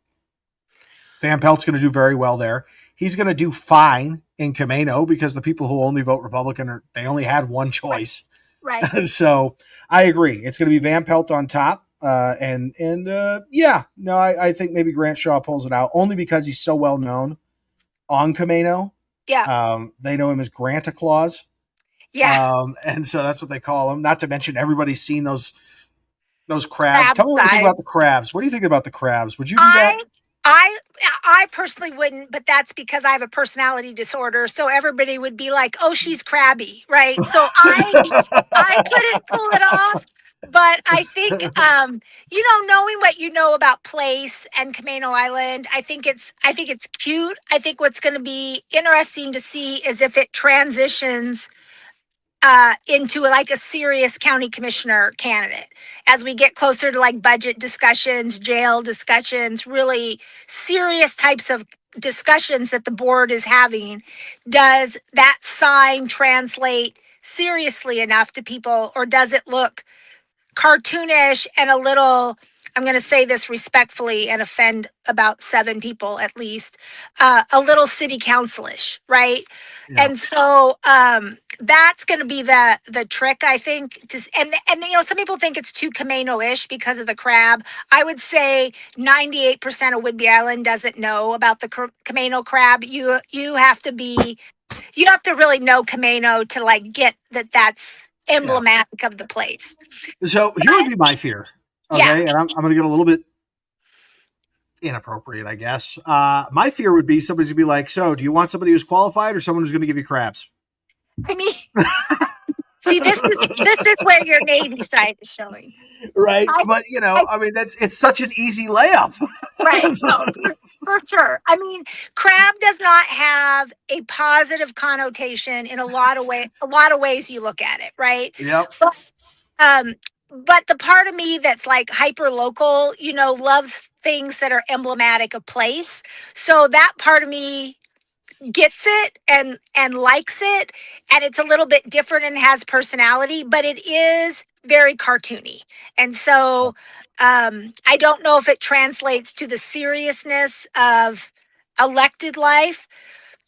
S1: Van Pelt's going to do very well there. He's going to do fine in Camino because the people who only vote Republican, they only had one choice.
S4: Right.
S1: So I agree. It's going to be Van Pelt on top. I think maybe Grant Shaw pulls it out only because he's so well known on Camino.
S4: Yeah.
S1: They know him as Granta Claus.
S4: Yeah.
S1: And so that's what they call him. Not to mention everybody's seen those crabs.
S4: Crab
S1: Tell me what you think about the
S4: size.
S1: crabs. What do you think about the crabs? Would you do that?
S4: I I I personally wouldn't, but that's because I have a personality disorder. So everybody would be like, "Oh, she's crabby," right? So I couldn't pull it off. But I think, knowing what you know about Place and Camano Island, I think it's cute. I think what's going to be interesting to see is if it transitions into like a serious county commissioner candidate as we get closer to like budget discussions, jail discussions, really serious types of discussions that the board is having. Does that sign translate seriously enough to people, or does it look cartoonish and a little, I'm going to say this respectfully and offend about 7 people at least, a little city councilish, right?
S1: Yeah.
S4: And so that's going to be the trick, I think. And some people think it's too Camano-ish because of the crab. I would say 98% of Whidbey Island doesn't know about the Camano crab. You have to really know Camano to like get that that's
S1: Yeah.
S4: emblematic of the place.
S1: So here would be my fear.
S4: Yeah.
S1: Okay. And I'm going to get a little bit inappropriate, I guess. My fear would be somebody's going to be like, so do you want somebody who's qualified or someone who's going to give you crabs?
S4: I mean, see, this is where your Navy side is showing.
S1: Right. But, it's such an easy layup.
S4: Right. No, for sure. I mean, crab does not have a positive connotation in a lot of ways you look at it, right?
S1: Yep.
S4: But the part of me that's like hyper local, loves things that are emblematic of place. So that part of me gets it and likes it, and it's a little bit different and has personality, but it is very cartoony. And so I don't know if it translates to the seriousness of elected life,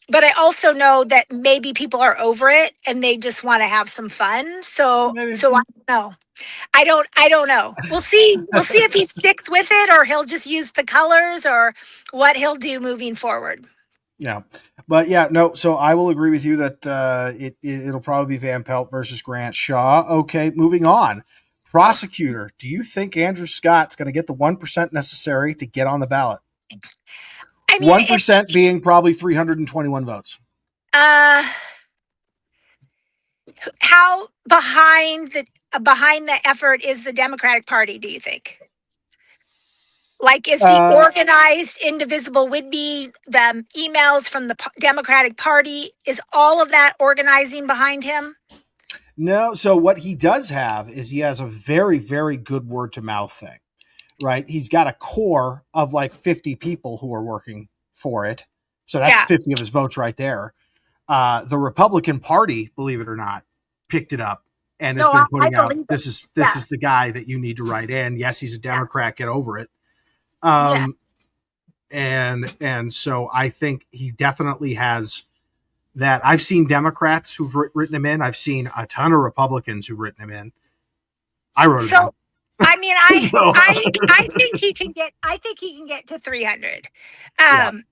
S4: but I also know that maybe people are over it and they just want to have some fun. So
S1: Maybe.
S4: I don't know. I don't know. We'll see. We'll see if he sticks with it or he'll just use the colors or what he'll do moving forward.
S1: Yeah. But yeah, no, so I will agree with you that it'll probably be Van Pelt versus Grant Shaw. Okay, moving on. Prosecutor, do you think Andrew Scott's going to get the 1% necessary to get on the ballot?
S4: I mean,
S1: 1% being probably 321 votes.
S4: How behind the effort is the Democratic Party, do you think? Like, is the organized, indivisible Whidbey, the emails from the Democratic Party, is all of that organizing behind him?
S1: No. So what he does have is he has a very, very good word to mouth thing, right? He's got a core of like 50 people who are working for it. So that's 50 of his votes right there. The Republican Party, believe it or not, picked it up and has been putting out, this is the guy that you need to write in. Yes, he's a Democrat. Get over it. And so I think he definitely has that. I've seen Democrats who've written him in. I've seen a ton of Republicans who've written him in. I wrote it in.
S4: I mean, I think he can get to 300. I'm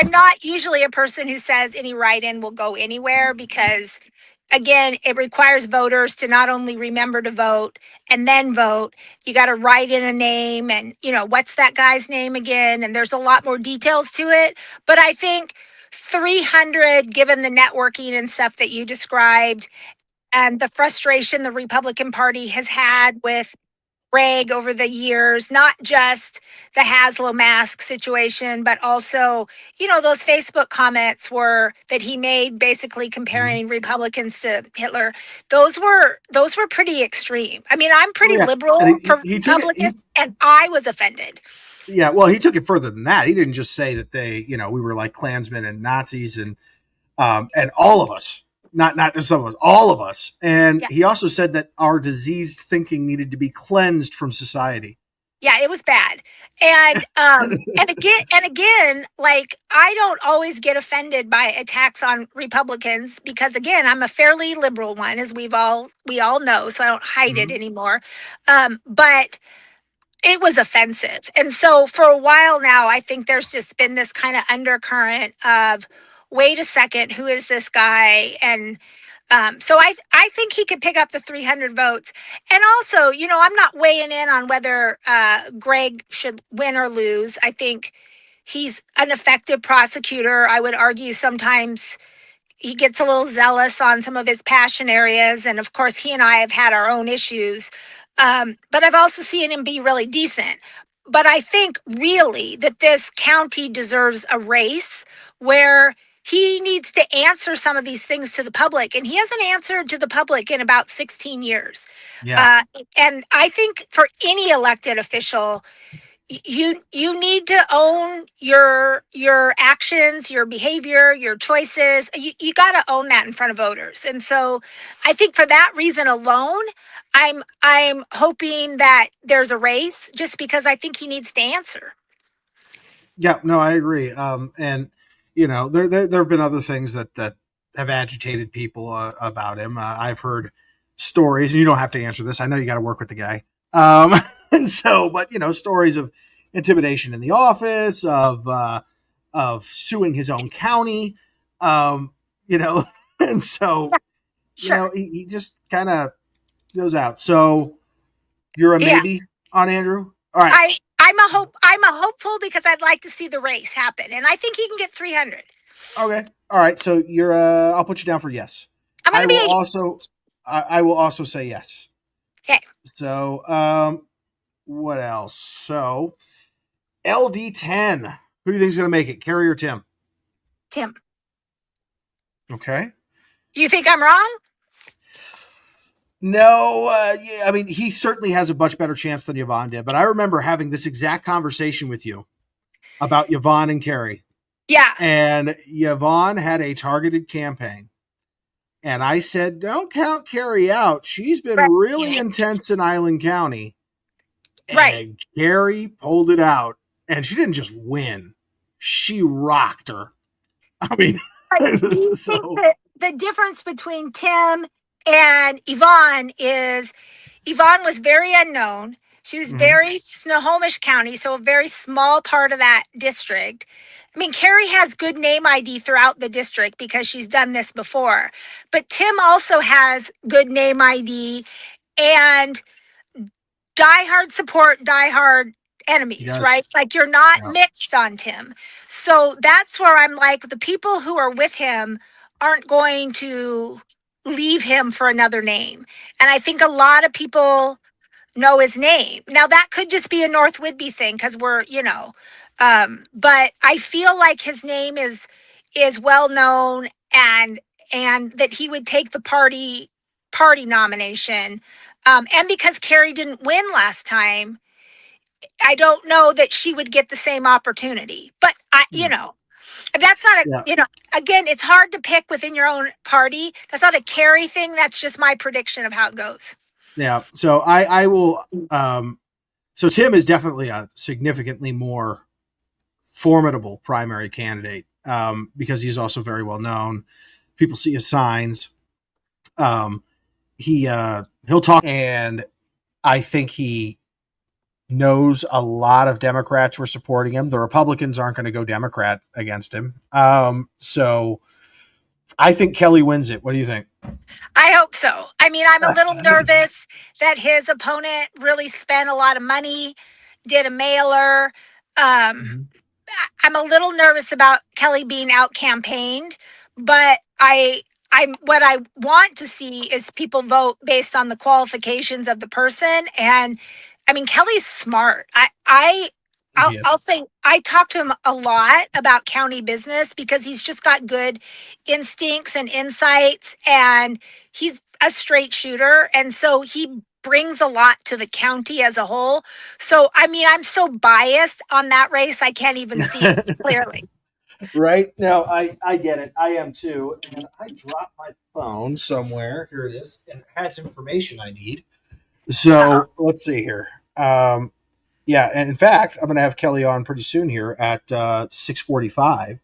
S4: not usually a person who says any write-in will go anywhere because, again, it requires voters to not only remember to vote and then vote. You got to write in a name and, what's that guy's name again? And there's a lot more details to it. But I think 300, given the networking and stuff that you described and the frustration the Republican Party has had with Greg over the years, not just the Haslow mask situation, but also, those Facebook comments that he made basically comparing Republicans to Hitler. Those were pretty extreme. I mean, I'm pretty liberal for Republicans, and I was offended.
S1: Yeah, well, he took it further than that. He didn't just say that we were like Klansmen and Nazis and all of us. Not just some of us, all of us. And he also said that our diseased thinking needed to be cleansed from society.
S4: Yeah, it was bad. And again, like, I don't always get offended by attacks on Republicans because, again, I'm a fairly liberal one, as we all know, so I don't hide it anymore. But it was offensive. And so for a while now, I think there's just been this kind of undercurrent of, wait a second, who is this guy? And so I think he could pick up the 300 votes. And also, I'm not weighing in on whether Greg should win or lose. I think he's an effective prosecutor. I would argue sometimes he gets a little zealous on some of his passion areas. And of course, he and I have had our own issues. But I've also seen him be really decent. But I think really that this county deserves a race where he needs to answer some of these things to the public. And he hasn't answered to the public in about 16 years.
S1: Yeah.
S4: And I think for any elected official, you need to own your actions, your behavior, your choices. You got to own that in front of voters. And so I think for that reason alone, I'm hoping that there's a race, just because I think he needs to answer.
S1: Yeah, no, I agree. And there have been other things that have agitated people about him. I've heard stories, and you don't have to answer this. I know you got to work with the guy. And so, but stories of intimidation in the office, of suing his own county, and so
S4: Sure.
S1: he just kind of goes out. So you're a
S4: Yeah.
S1: maybe on Andrew. All right.
S4: I'm a hopeful because I'd like to see the race happen, and I think he can get 300.
S1: Okay. All right. So you're. I'll put you down for yes.
S4: I'm gonna
S1: I
S4: be
S1: will
S4: a yes.
S1: also. I will also say yes.
S4: Okay.
S1: So, what else? So, LD10. Who do you think is going to make it? Carrie or Tim?
S4: Tim.
S1: Okay.
S4: Do you think I'm wrong?
S1: No, yeah, I mean, he certainly has a much better chance than Yvonne did. But I remember having this exact conversation with you about Yvonne and Carrie.
S4: Yeah.
S1: And Yvonne had a targeted campaign. And I said, don't count Carrie out. She's been really intense in Island County. And
S4: right.
S1: Carrie pulled it out. And she didn't just win. She rocked her. I mean,
S4: do you think that the difference between Tim and Yvonne is Yvonne was very unknown. She was very Snohomish County, so a very small part of that district. I mean, Carrie has good name ID throughout the district because she's done this before. But Tim also has good name ID and diehard support, diehard enemies, right? Like you're not mixed on Tim. So that's where I'm like, the people who are with him aren't going to leave him for another name. And I think a lot of people know his name. Now that could just be a North Whidbey thing because we're, but I feel like his name is well known and that he would take the party nomination. And because Carrie didn't win last time, I don't know that she would get the same opportunity. But that's not again, it's hard to pick within your own party. That's not a Carrie thing. That's just my prediction of how it goes.
S1: Yeah. So I will. So Tim is definitely a significantly more formidable primary candidate because he's also very well known. People see his signs. He'll talk, and I think he knows a lot of Democrats were supporting him. The Republicans aren't going to go Democrat against him. So I think Kelly wins it. What do you think?
S4: I hope so. I mean, I'm a little nervous that his opponent really spent a lot of money, did a mailer. I'm a little nervous about Kelly being out campaigned, but what I want to see is people vote based on the qualifications of the person. And I mean, Kelly's smart. I'll say I talk to him a lot about county business because he's just got good instincts and insights, and he's a straight shooter. And so he brings a lot to the county as a whole. So, I mean, I'm so biased on that race, I can't even see it clearly.
S1: Right? No, I get it. I am too. And I dropped my phone somewhere. Here it is. And it has information I need. So let's see here. Yeah, and in fact, I'm going to have Kelly on pretty soon here at 6:45.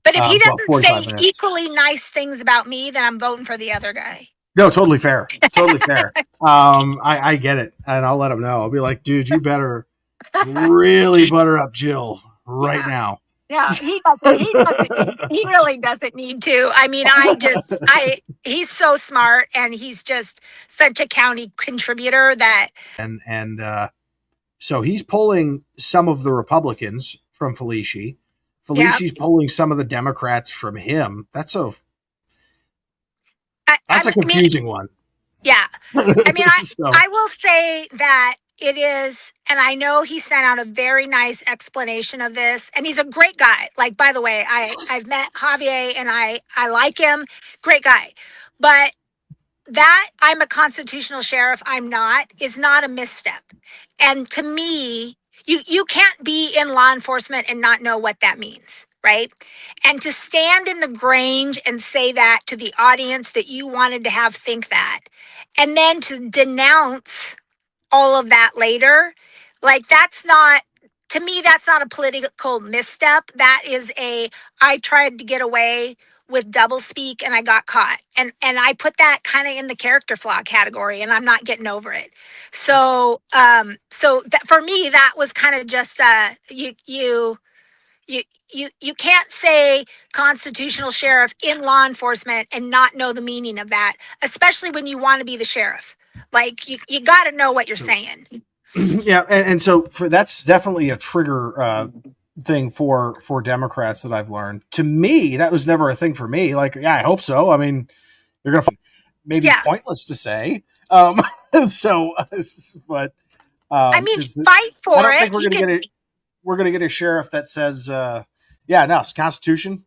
S4: But if he doesn't say equally nice things about me, then I'm voting for the other guy.
S1: No, totally fair. Totally fair. I get it, and I'll let him know. I'll be like, dude, you better really butter up Jill right now.
S4: No, he doesn't. He doesn't. He really doesn't need to. I mean, he's so smart, and he's just such a county contributor that.
S1: And so he's pulling some of the Republicans from Felici.
S4: Yeah,
S1: Felici's pulling some of the Democrats from him. That's a
S4: I
S1: confusing one.
S4: Yeah. I mean,
S1: So,
S4: I will say that it is, and I know he sent out a very nice explanation of this, and he's a great guy. Like, by the way, I've met Javier and I like him. Great guy. But that I'm a constitutional sheriff, I'm not, is not a misstep. And to me, you can't be in law enforcement and not know what that means, right? And to stand in the Grange and say that to the audience that you wanted to have think that, and then to denounce all of that later, like that's not, to me, that's not a political misstep. That is I tried to get away with double speak and I got caught. And I put that kind of in the character flaw category, and I'm not getting over it. So so that for me, that was kind of just you can't say constitutional sheriff in law enforcement and not know the meaning of that, especially when you want to be the sheriff. Like you got to know what you're saying.
S1: Yeah, and so that's definitely a trigger thing for Democrats that I've learned. To me, that was never a thing for me. Like, yeah, I hope so. I mean, you're gonna maybe pointless to say. So, but
S4: I mean, fight for it.
S1: I don't think we're gonna get it. We're gonna get a sheriff that says, "Yeah, no, it's Constitution.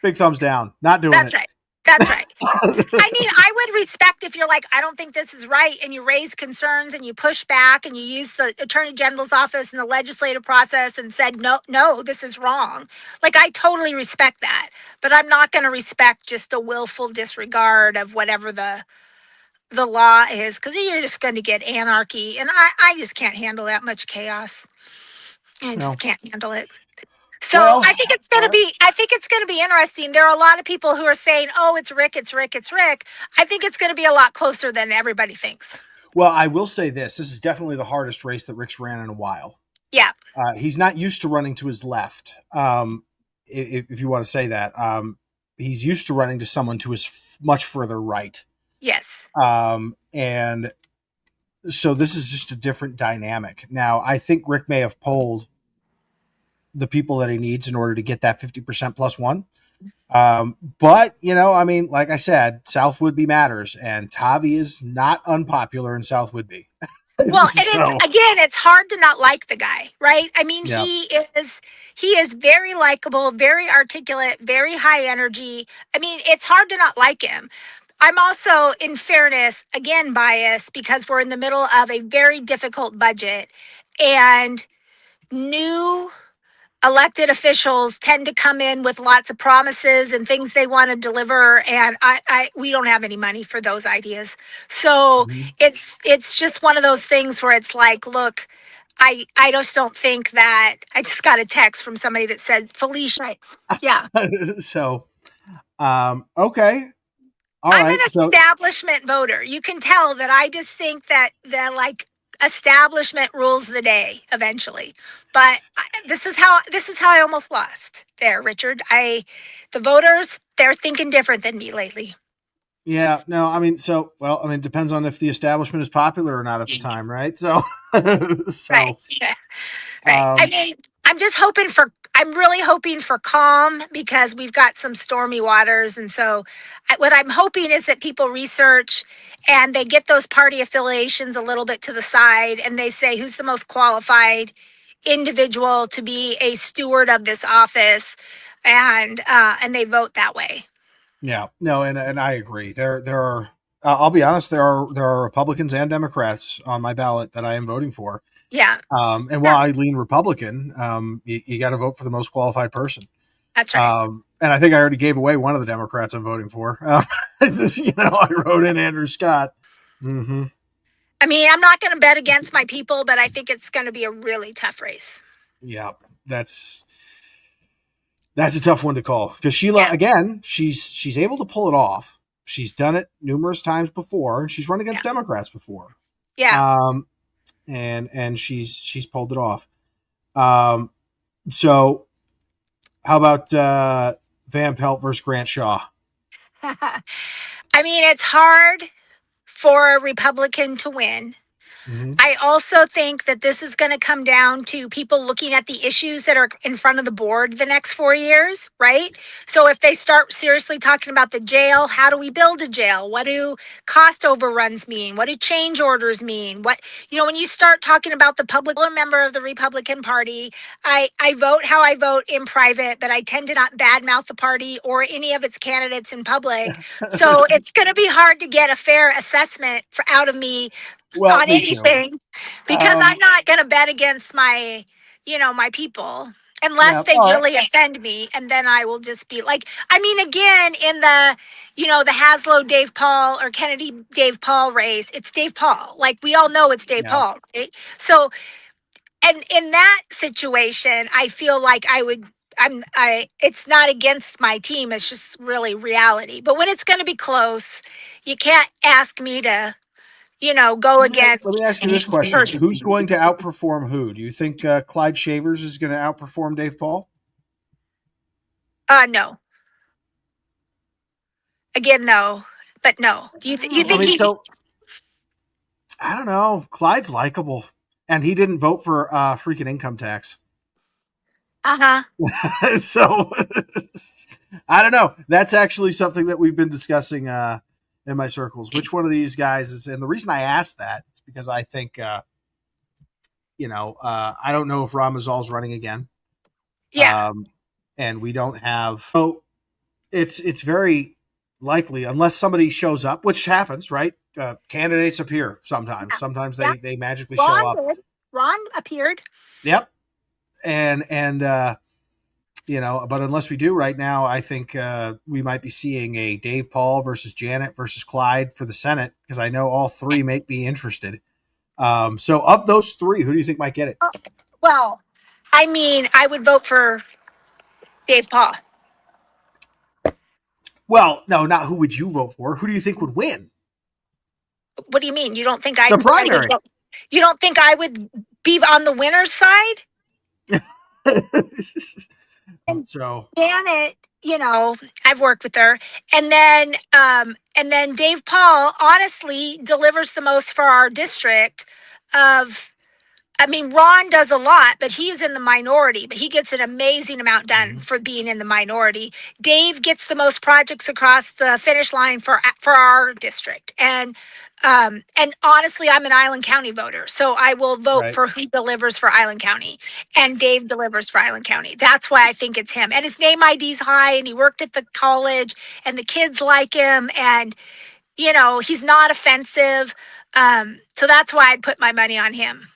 S1: Big thumbs down. Not doing
S4: That's
S1: it."
S4: right. That's right. I mean, I would respect if you're like, I don't think this is right, and you raise concerns and you push back and you use the Attorney General's office and the legislative process and said, no, this is wrong. Like, I totally respect that, but I'm not going to respect just a willful disregard of whatever the law is, because you're just going to get anarchy, and I just can't handle that much chaos. I just can't handle it. So I think it's going to be. I think it's going to be interesting. There are a lot of people who are saying, "Oh, it's Rick, it's Rick, it's Rick." I think it's going to be a lot closer than everybody thinks.
S1: Well, I will say this: this is definitely the hardest race that Rick's ran in a while.
S4: Yeah,
S1: he's not used to running to his left. If you want to say that, he's used to running to someone to his much further right.
S4: Yes.
S1: And so this is just a different dynamic. Now, I think Rick may have polled the people that he needs in order to get that 50% plus one. But, I mean, like I said, South Woodby matters, and Tavi is not unpopular in South Woodby.
S4: Well, and it's hard to not like the guy, right? I mean, he is very likable, very articulate, very high energy. I mean, it's hard to not like him. I'm also, in fairness, again, biased because we're in the middle of a very difficult budget, and new elected officials tend to come in with lots of promises and things they want to deliver, and we don't have any money for those ideas. So it's just one of those things where it's like, look, I just don't think that. I just got a text from somebody that said Felicia. Right. Yeah.
S1: So, okay. All
S4: I'm
S1: right.
S4: an establishment voter. You can tell that I just think that the establishment rules the day eventually. But this is how I almost lost there, Richard. The voters, they're thinking different than me lately.
S1: Yeah, no, I mean, it depends on if the establishment is popular or not at the time, right? So,
S4: right. I mean, I'm really hoping for calm, because we've got some stormy waters. And so what I'm hoping is that people research and they get those party affiliations a little bit to the side, and they say, who's the most qualified individual to be a steward of this office, and they vote that way.
S1: Yeah, no, and I agree. There are. I'll be honest. There are Republicans and Democrats on my ballot that I am voting for.
S4: Yeah.
S1: And while I lean Republican, you got to vote for the most qualified person.
S4: That's right.
S1: And I think I already gave away one of the Democrats I'm voting for. I wrote in Andrew Scott. Mm-hmm.
S4: I mean, I'm not going to bet against my people, but I think it's going to be a really tough race.
S1: Yeah, that's a tough one to call, because Sheila, again, she's able to pull it off. She's done it numerous times before, and she's run against Democrats before.
S4: Yeah.
S1: And she's pulled it off. So How about Van Pelt versus Grant Shaw?
S4: I mean, it's hard for a Republican to win.
S1: Mm-hmm.
S4: I also think that this is going to come down to people looking at the issues that are in front of the board the next 4 years, right? So if they start seriously talking about the jail, how do we build a jail? What do cost overruns mean? What do change orders mean? What, when you start talking about the public, I'm a member of the Republican Party, I vote how I vote in private, but I tend to not badmouth the party or any of its candidates in public. So it's going to be hard to get a fair assessment out of me
S1: Well,
S4: on
S1: me too.
S4: anything because I'm not going to bet against my people unless they really offend me. And then I will just be like, I mean, again, in the Haslow Dave Paul or Kennedy Dave Paul race, it's Dave Paul. Like we all know it's Dave Paul. Right? So, and in that situation, I feel like it's not against my team. It's just really reality. But when it's going to be close, you can't ask me to go against.
S1: Let me ask you this question. Who's going to outperform who? Do you think Clyde Shavers is going to outperform Dave Paul?
S4: No. Again, no. But no. Do you think
S1: I don't know. Clyde's likable. And he didn't vote for freaking income tax. So, I don't know. That's actually something that we've been discussing in my circles. Which one of these guys is, and the reason I asked that is because I think, I don't know if Ramazal's running again.
S4: Yeah.
S1: And we don't have, so it's very likely, unless somebody shows up, which happens, right? Candidates appear sometimes. Yeah. Sometimes they magically show up.
S4: Ron appeared.
S1: Yep. And but unless we do right now, I think we might be seeing a Dave Paul versus Janet versus Clyde for the Senate, because I know all three may be interested. So of those three, who do you think might get it?
S4: Well, I mean, I would vote for Dave Paul.
S1: Well, no, not who would you vote for? Who do you think would win?
S4: What do you mean? You don't think I?
S1: The primary.
S4: You don't think I would be on the winner's side?
S1: So
S4: Janet, I've worked with her, and then Dave Paul honestly delivers the most for our district. Ron does a lot, but he is in the minority, but he gets an amazing amount done for being in the minority. Dave gets the most projects across the finish line for our district. And honestly, I'm an Island County voter, so I will vote for who delivers for Island County, and Dave delivers for Island County. That's why I think it's him. And his name ID's high, and he worked at the college, and the kids like him, and he's not offensive. So that's why I'd put my money on him.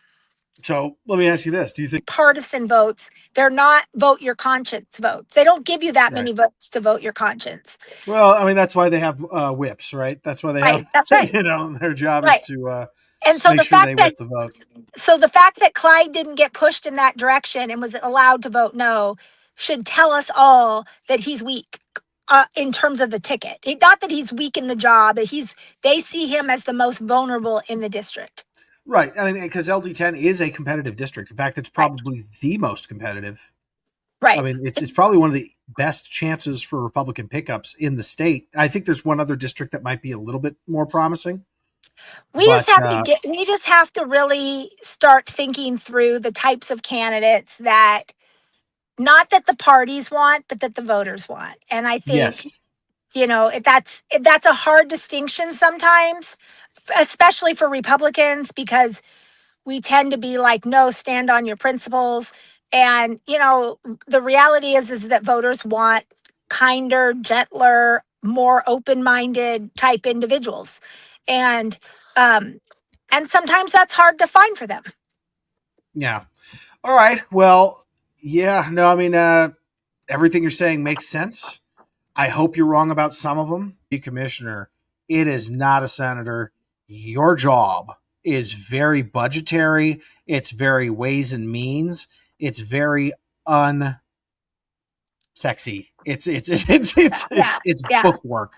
S1: So let me ask you this. Do you think
S4: partisan votes, they're not vote your conscience votes. They don't give you that many votes to vote your conscience.
S1: Well, that's why they have whips, right? That's why they have,
S4: that's right.
S1: Their job is to
S4: and so
S1: make sure they whip the vote.
S4: So the fact that Clyde didn't get pushed in that direction and was allowed to vote no should tell us all that he's weak in terms of the ticket. Not that he's weak in the job, but they see him as the most vulnerable in the district.
S1: Right. Because LD10 is a competitive district. In fact, it's probably the most competitive.
S4: Right.
S1: It's probably one of the best chances for Republican pickups in the state. I think there's one other district that might be a little bit more promising.
S4: We just have to really start thinking through the types of candidates that, not that the parties want, but that the voters want. And I think, that's a hard distinction sometimes, especially for Republicans, because we tend to be like, no, stand on your principles. And, the reality is that voters want kinder, gentler, more open-minded type individuals. And sometimes that's hard to find for them.
S1: Yeah. All right. Well, yeah, no, everything you're saying makes sense. I hope you're wrong about some of them. Commissioner, it is not a senator. Your job is very budgetary. It's very ways and means. It's very unsexy. It's book work.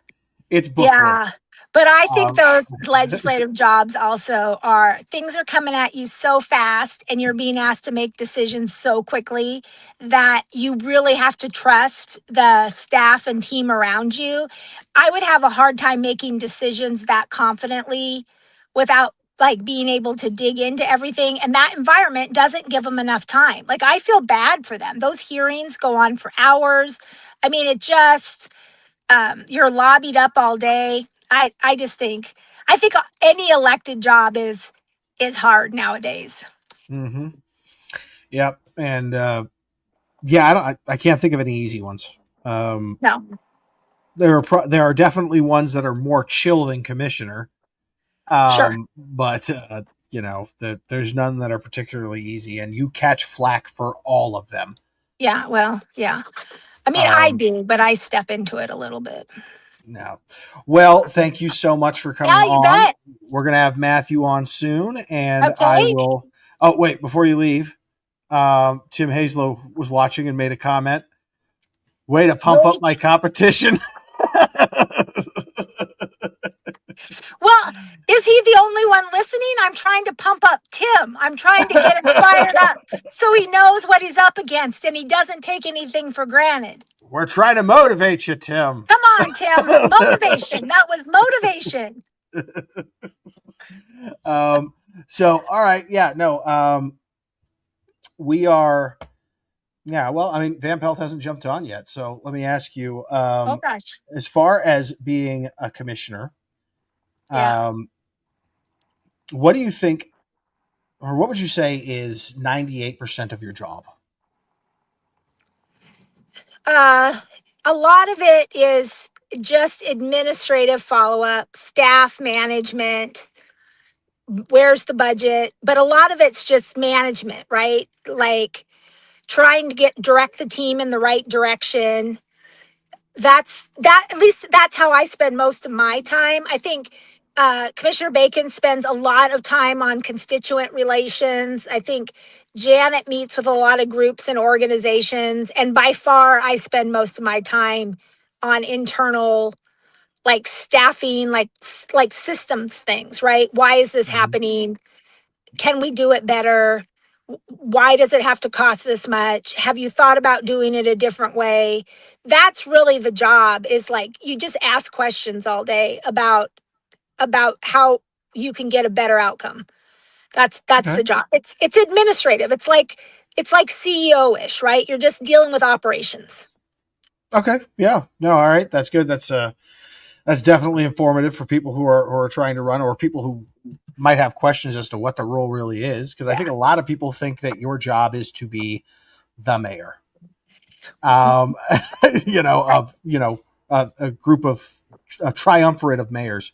S1: It's book work.
S4: But I think
S1: Um,
S4: those legislative jobs also are things are coming at you so fast and you're being asked to make decisions so quickly that you really have to trust the staff and team around you. I would have a hard time making decisions that confidently without like being able to dig into everything, and that environment doesn't give them enough time. Like I feel bad for them. Those hearings go on for hours. I mean, it just you're lobbied up all day. I just think I think any elected job is hard nowadays.
S1: hmm Yep. And yeah, I can't think of any easy ones.
S4: No,
S1: There are definitely ones that are more chill than commissioner.
S4: sure.
S1: But there's none that are particularly easy, and you catch flack for all of them.
S4: Yeah, well, yeah. I mean, I
S1: Um,
S4: do, but I step into it a little bit.
S1: no. Well, thank you so much for coming
S4: Yeah, you
S1: on.
S4: bet.
S1: We're gonna have Matthew on soon, and I
S4: Okay.
S1: will. Oh, wait! Before you leave, Tim Hazlow was watching and made a comment. Way to pump up
S4: Wait.
S1: my competition.
S4: Well, is he the only one listening? I'm trying to pump up Tim. I'm trying to get him fired up so he knows what he's up against and he doesn't take anything for granted.
S1: We're trying to motivate you, Tim.
S4: Come on, Tim. Motivation. That was motivation.
S1: So, all right. Yeah, no. We are. Yeah, well, I mean, Van Pelt hasn't jumped on yet. So let me ask you,
S4: Oh, gosh.
S1: as far as being a commissioner,
S4: Yeah.
S1: what do you think, or what would you say is 98% of your job?
S4: A lot of it is just administrative follow up, staff management. Where's the budget? But a lot of it's just management, right? Like trying to direct the team in the right direction. At least that's how I spend most of my time. I think Commissioner Bacon spends a lot of time on constituent relations. I think Janet meets with a lot of groups and organizations, and by far I spend most of my time on internal like staffing, like systems things, right? Why is this
S1: Mhm.
S4: happening? Can we do it better? Why does it have to cost this much? Have you thought about doing it a different way? That's really the job, is like you just ask questions all day about how you can get a better outcome. That's
S1: Okay.
S4: the job. It's administrative. It's like CEO-ish, right? You're just dealing with operations.
S1: Okay. Yeah. No. All right. That's good. That's definitely informative for people who are trying to run, or people who might have questions as to what the role really is. Because I
S4: Yeah.
S1: think a lot of people think that your job is to be the mayor.
S4: Right.
S1: A group of a triumvirate of mayors,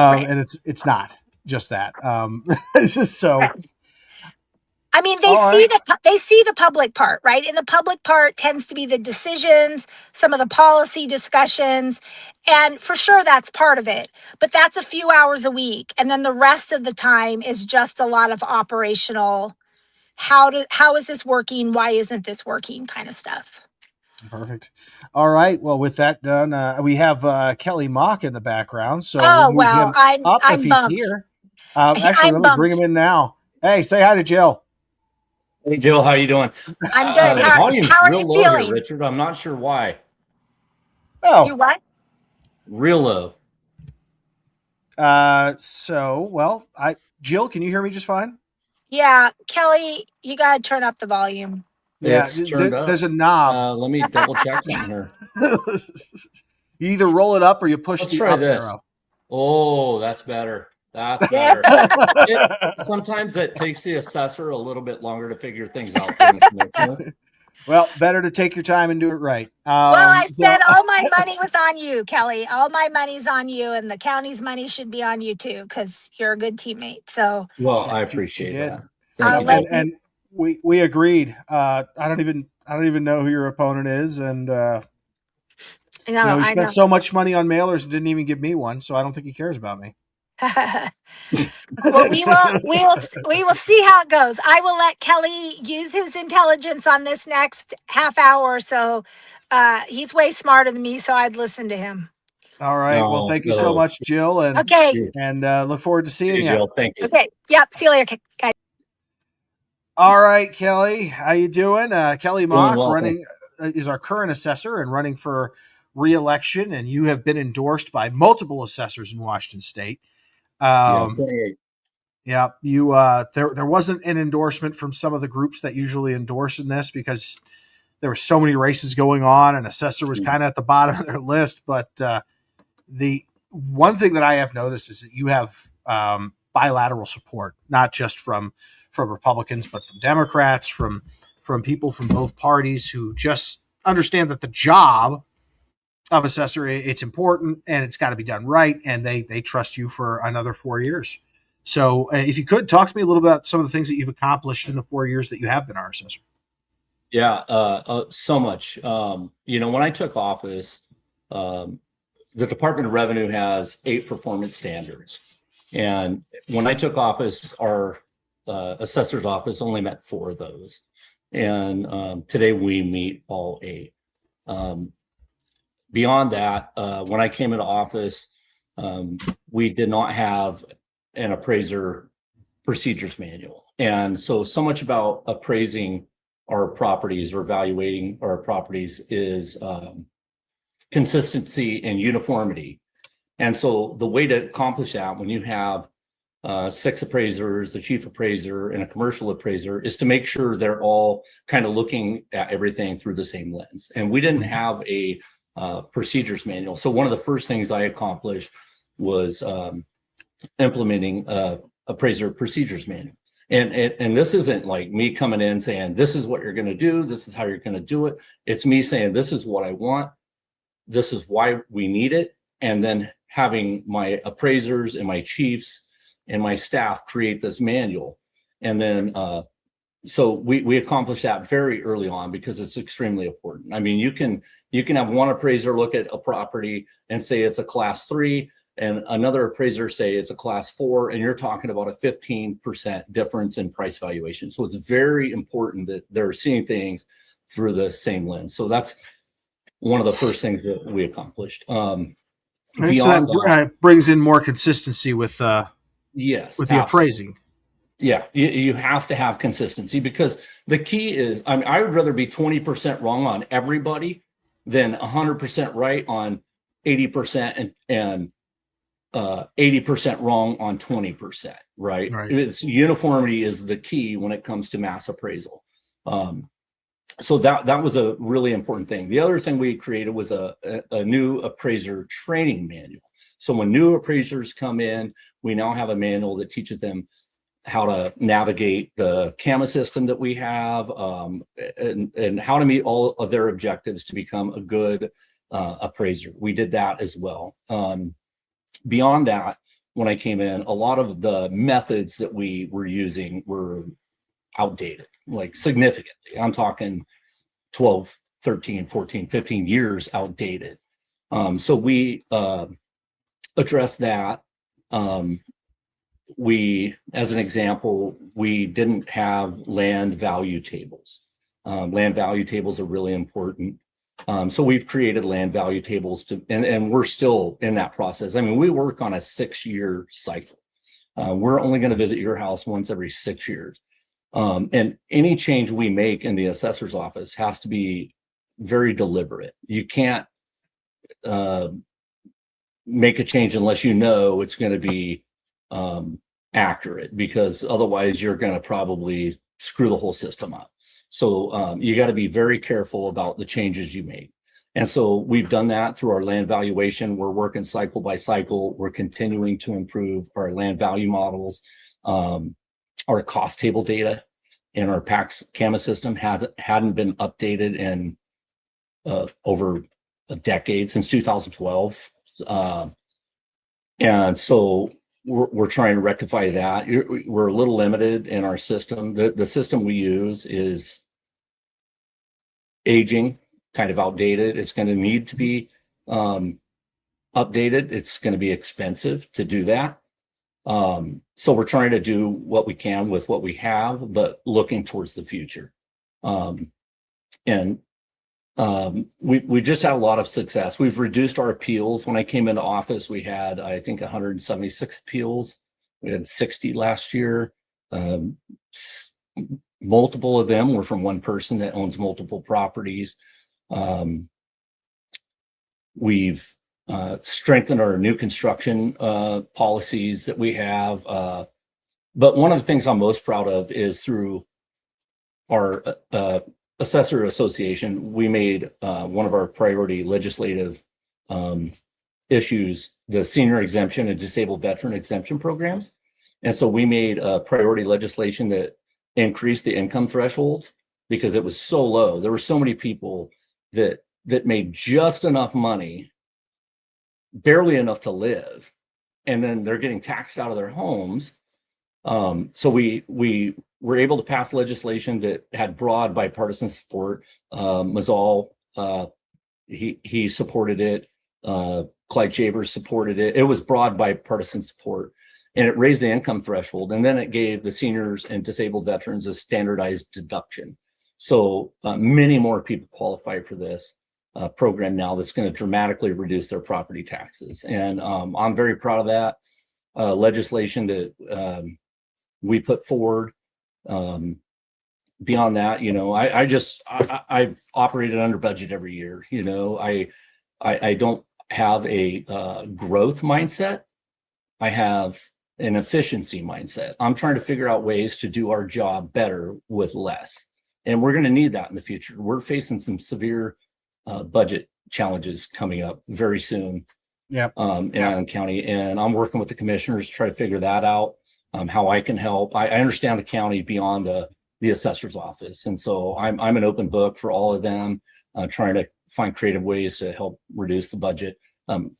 S4: Right.
S1: and it's not just that. It's just so.
S4: Right. I mean,
S1: All right.
S4: they see the public part, right? And the public part tends to be the decisions, some of the policy discussions, and for sure that's part of it. But that's a few hours a week, and then the rest of the time is just a lot of operational. How is this working? Why isn't this working? Kind of stuff.
S1: Perfect. All right. Well, with that done, we have Kelly Mock in the background, so we'll
S4: Oh
S1: move
S4: well,
S1: him
S4: I'm
S1: up if
S4: I'm
S1: he's
S4: bumped.
S1: here. Actually,
S4: I'm
S1: let me bring him
S4: bumped.
S1: in now. Hey, say hi to Jill.
S5: Hey, Jill, how you doing?
S4: I'm good.
S5: The
S4: How
S5: volume's
S4: how are
S5: real
S4: you
S5: low here,
S4: feeling?
S5: Richard. I'm not sure why.
S4: You
S1: Oh,
S4: what?
S5: Real low.
S1: well, Jill, can you hear me just fine?
S4: Yeah, Kelly, you gotta turn up the volume.
S1: Yeah,
S5: It's turned
S1: there's
S5: up.
S1: a knob.
S5: Let me double check something here.
S1: You either roll it up or you push
S5: Let's
S1: the
S5: try
S1: up
S5: this.
S1: arrow.
S5: Oh, that's better. That's
S4: Yeah.
S5: better. Sometimes it takes the assessor a little bit longer to figure things out than the commissioner.
S1: Well, better to take your time and do it right.
S4: Well, I said
S1: So,
S4: all my money was on you, Kelly. All my money's on you, and the county's money should be on you too, because you're a good teammate. So
S5: Well, I
S1: she
S5: appreciate
S1: did.
S5: that. Thank
S4: I'll
S5: you,
S4: let
S5: Jill.
S1: And we agreed. I don't even know who your opponent is, and
S4: no,
S1: he
S4: I
S1: spent
S4: know.
S1: so much money on mailers and didn't even give me one, so I don't think he cares about me.
S4: Well, we will see how it goes. I will let Kelly use his intelligence on this next half hour or so. He's way smarter than me, so I'd listen to him.
S1: All right. Well, thank you so much, Jill, and
S4: Okay.
S1: look forward to seeing you.
S5: Jill, thank you.
S4: Okay. Yep. See you later, guys.
S1: All right, Kelly, how you doing? Kelly Mock
S5: well,
S1: running is our current assessor and running for re-election, and you have been endorsed by multiple assessors in Washington State.
S5: Yeah, 28.
S1: Yeah, you there wasn't an endorsement from some of the groups that usually endorse in this because there were so many races going on, and assessor was kind of at the bottom of their list. But the one thing that I have noticed is that you have bilateral support, not just from Republicans, but from Democrats, from people from both parties who just understand that the job of assessor, it's important and it's got to be done right, and they trust you for another 4 years. So if you could talk to me a little about some of the things that you've accomplished in the 4 years that you have been our assessor.
S5: Yeah, so much. When I took office, the Department of Revenue has 8 performance standards. And when I took office, our assessor's office only met 4 of those. And today we meet all 8. Beyond that, when I came into office, we did not have an appraiser procedures manual. And so much about appraising our properties or evaluating our properties is consistency and uniformity. And so the way to accomplish that when you have 6 appraisers, the chief appraiser, and a commercial appraiser is to make sure they're all kind of looking at everything through the same lens. And we didn't have a procedures manual. So one of the first things I accomplished was implementing appraiser procedures manual. And this isn't like me coming in saying, this is what you're going to do. This is how you're going to do it. It's me saying, this is what I want. This is why we need it. And then having my appraisers and my chiefs and my staff create this manual. And then, so we accomplished that very early on because it's extremely important. I mean, you can have one appraiser look at a property and say it's a class 3, and another appraiser say it's a class 4, and you're talking about a 15% difference in price valuation. So it's very important that they're seeing things through the same lens. So that's one of the first things that we accomplished.
S1: Beyond so that brings in more consistency with the appraising.
S5: Yeah, you have to have consistency because the key is, I mean, I would rather be 20% wrong on everybody than 100% right on 80% and 80% wrong on 20%, right? It's uniformity is the key when it comes to mass appraisal. So that was a really important thing. The other thing we created was a new appraiser training manual. So when new appraisers come in, we now have a manual that teaches them how to navigate the CAMA system that we have, and how to meet all of their objectives to become a good appraiser. We did that as well. Beyond that, when I came in, a lot of the methods that we were using were outdated, like significantly. I'm talking 12, 13, 14, 15 years outdated. So we addressed that. As an example, we didn't have land value tables. Land value tables are really important. So we've created land value tables and we're still in that process. I mean, we work on a 6-year cycle. We're only going to visit your house once every 6 years. And any change we make in the assessor's office has to be very deliberate. You can't make a change unless you know it's going to be accurate, because otherwise you're going to probably screw the whole system up. So you got to be very careful about the changes you make. And so we've done that through our land valuation. We're working cycle by cycle. We're continuing to improve our land value models. Our cost table data in our PAX CAMA system hadn't been updated in over a decade, since 2012. And so we're trying to rectify that. We're a little limited in our system. The system we use is aging, kind of outdated. It's going to need to be updated. It's going to be expensive to do that. So we're trying to do what we can with what we have, but looking towards the future. And We just had a lot of success. We've reduced our appeals. When I came into office, we had, I think, 176 appeals. We had 60 last year. Multiple of them were from one person that owns multiple properties. We've strengthened our new construction policies that we have. But one of the things I'm most proud of is through our Assessor Association, we made one of our priority legislative issues the senior exemption and disabled veteran exemption programs. And so we made priority legislation that increased the income thresholds because it was so low. There were so many people that made just enough money, barely enough to live, and then they're getting taxed out of their homes. So we were able to pass legislation that had broad bipartisan support. Mazal, he supported it. Clyde Chambers supported it. It was broad bipartisan support, and it raised the income threshold. And then it gave the seniors and disabled veterans a standardized deduction. So many more people qualify for this program now that's going to dramatically reduce their property taxes. And I'm very proud of that legislation that we put forward. Beyond that, I've operated under budget every year. I don't have a growth mindset. I have an efficiency mindset. I'm trying to figure out ways to do our job better with less. And we're going to need that in the future. We're facing some severe budget challenges coming up very soon. In Island County. And I'm working with the commissioners to try to figure that out, how I can help. I understand the county beyond the assessor's office. And so I'm an open book for all of them, trying to find creative ways to help reduce the budget.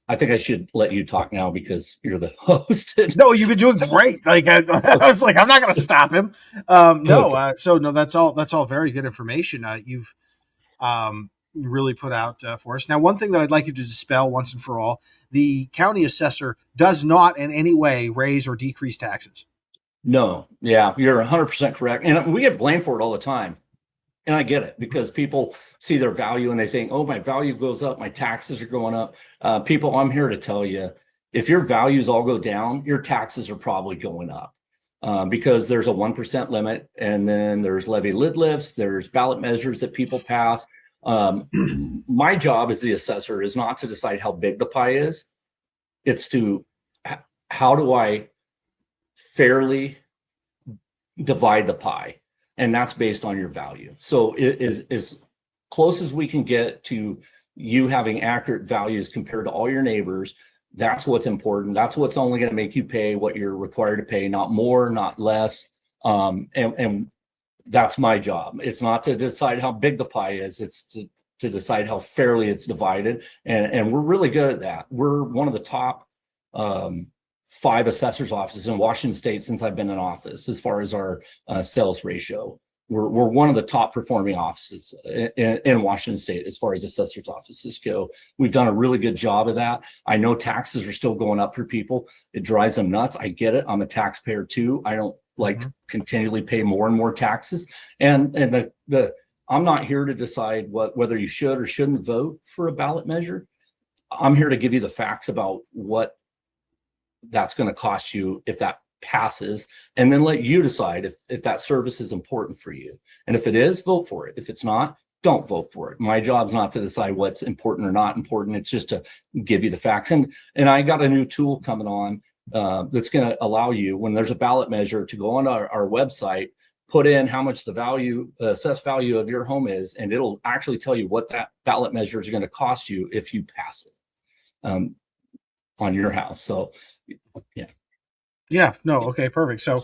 S5: I think I should let you talk now because you're the host.
S1: No, you've been doing great. Like I was like, I'm not going to stop him. So that's all very good information. You've really put out for us. Now, one thing that I'd like you to dispel once and for all: the county assessor does not in any way raise or decrease taxes.
S5: No, yeah, you're 100% correct, and we get blamed for it all the time. And I get it because people see their value and they think, oh, my value goes up, my taxes are going up. People, I'm here to tell you, if your values all go down, your taxes are probably going up because there's a 1% limit. And then there's levy lid lifts, there's ballot measures that people pass. My job as the assessor is not to decide how big the pie is. It's to, how do I fairly divide the pie? And that's based on your value. So it is as close as we can get to you having accurate values compared to all your neighbors. That's what's important. That's what's only going to make you pay what you're required to pay, not more, not less. And that's my job. It's not to decide how big the pie is. It's to decide how fairly it's divided. And we're really good at that. We're one of the top 5 assessors' offices in Washington State since I've been in office, as far as our sales ratio. We're one of the top performing offices in Washington State as far as assessors' offices go. We've done a really good job of that. I know taxes are still going up for people. It drives them nuts. I get it. I'm a taxpayer too. I don't like to continually pay more and more taxes. And I'm not here to decide whether you should or shouldn't vote for a ballot measure. I'm here to give you the facts about what that's going to cost you if that passes, and then let you decide if that service is important for you. And if it is, vote for it. If it's not, don't vote for it. My job's not to decide what's important or not important. It's just to give you the facts. And I got a new tool coming on that's going to allow you, when there's a ballot measure, to go on our website, put in how much the value, assessed value of your home is, and it'll actually tell you what that ballot measure is going to cost you if you pass it on your house. So
S1: okay, perfect. So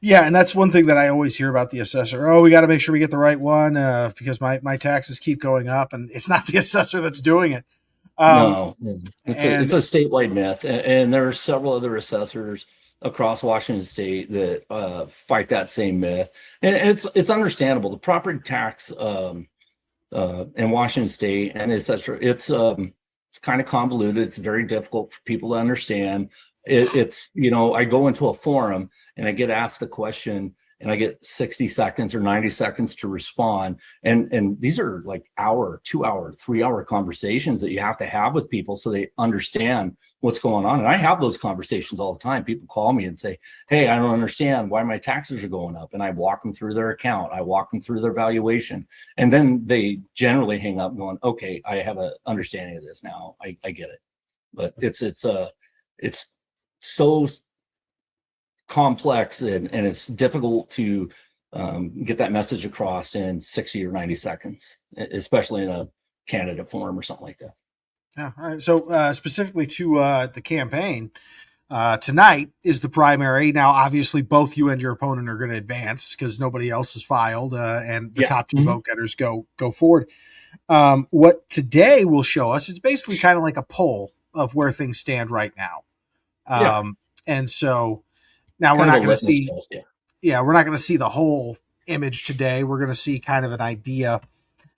S1: and that's one ththing that I always hear about the assessor. Oh, we got to make sure we get the right one because my taxes keep going up, and it's not the assessor that's doing it.
S5: No, it's a statewide myth, and there are several other assessors across Washington State that fight that same myth, and it's understandable. The property tax in Washington State and assessor, it's kind of convoluted. It's very difficult for people to understand. It's I go into a forum and I get asked a question, and I get 60 seconds or 90 seconds to respond. And these are like hour, 2 hour, 3 hour conversations that you have to have with people so they understand what's going on. And I have those conversations all the time. People call me and say, hey, I don't understand why my taxes are going up. And I walk them through their account. I walk them through their valuation. And then they generally hang up going, okay, I have an understanding of this now. I get it. But it's so complex and it's difficult to get that message across in 60 or 90 seconds, especially in a candidate form or something like that.
S1: Yeah. All right. So specifically to the campaign, tonight is the primary. Now, obviously, both you and your opponent are going to advance because nobody else has filed, and the top two vote getters go forward. What today will show us, it's basically kind of like a poll of where things stand right now. And so now we're not going to see, we're not going to see the whole image today. We're going to see kind of an idea.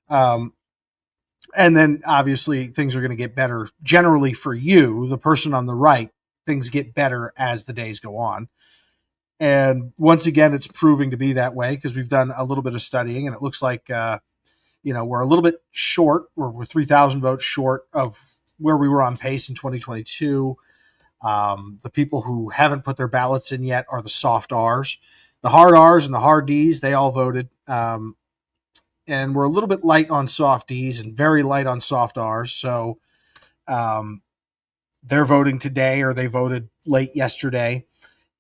S1: And then obviously things are going to get better generally for you, the person on the right. Things get better as the days go on. And once again, it's proving to be that way because we've done a little bit of studying and it looks like, we're a little bit short. We're 3,000 votes short of where we were on pace in 2022. The people who haven't put their ballots in yet are the soft R's. The hard R's and the hard D's, they all voted. And we're a little bit light on soft D's and very light on soft R's. So they're voting today or they voted late yesterday.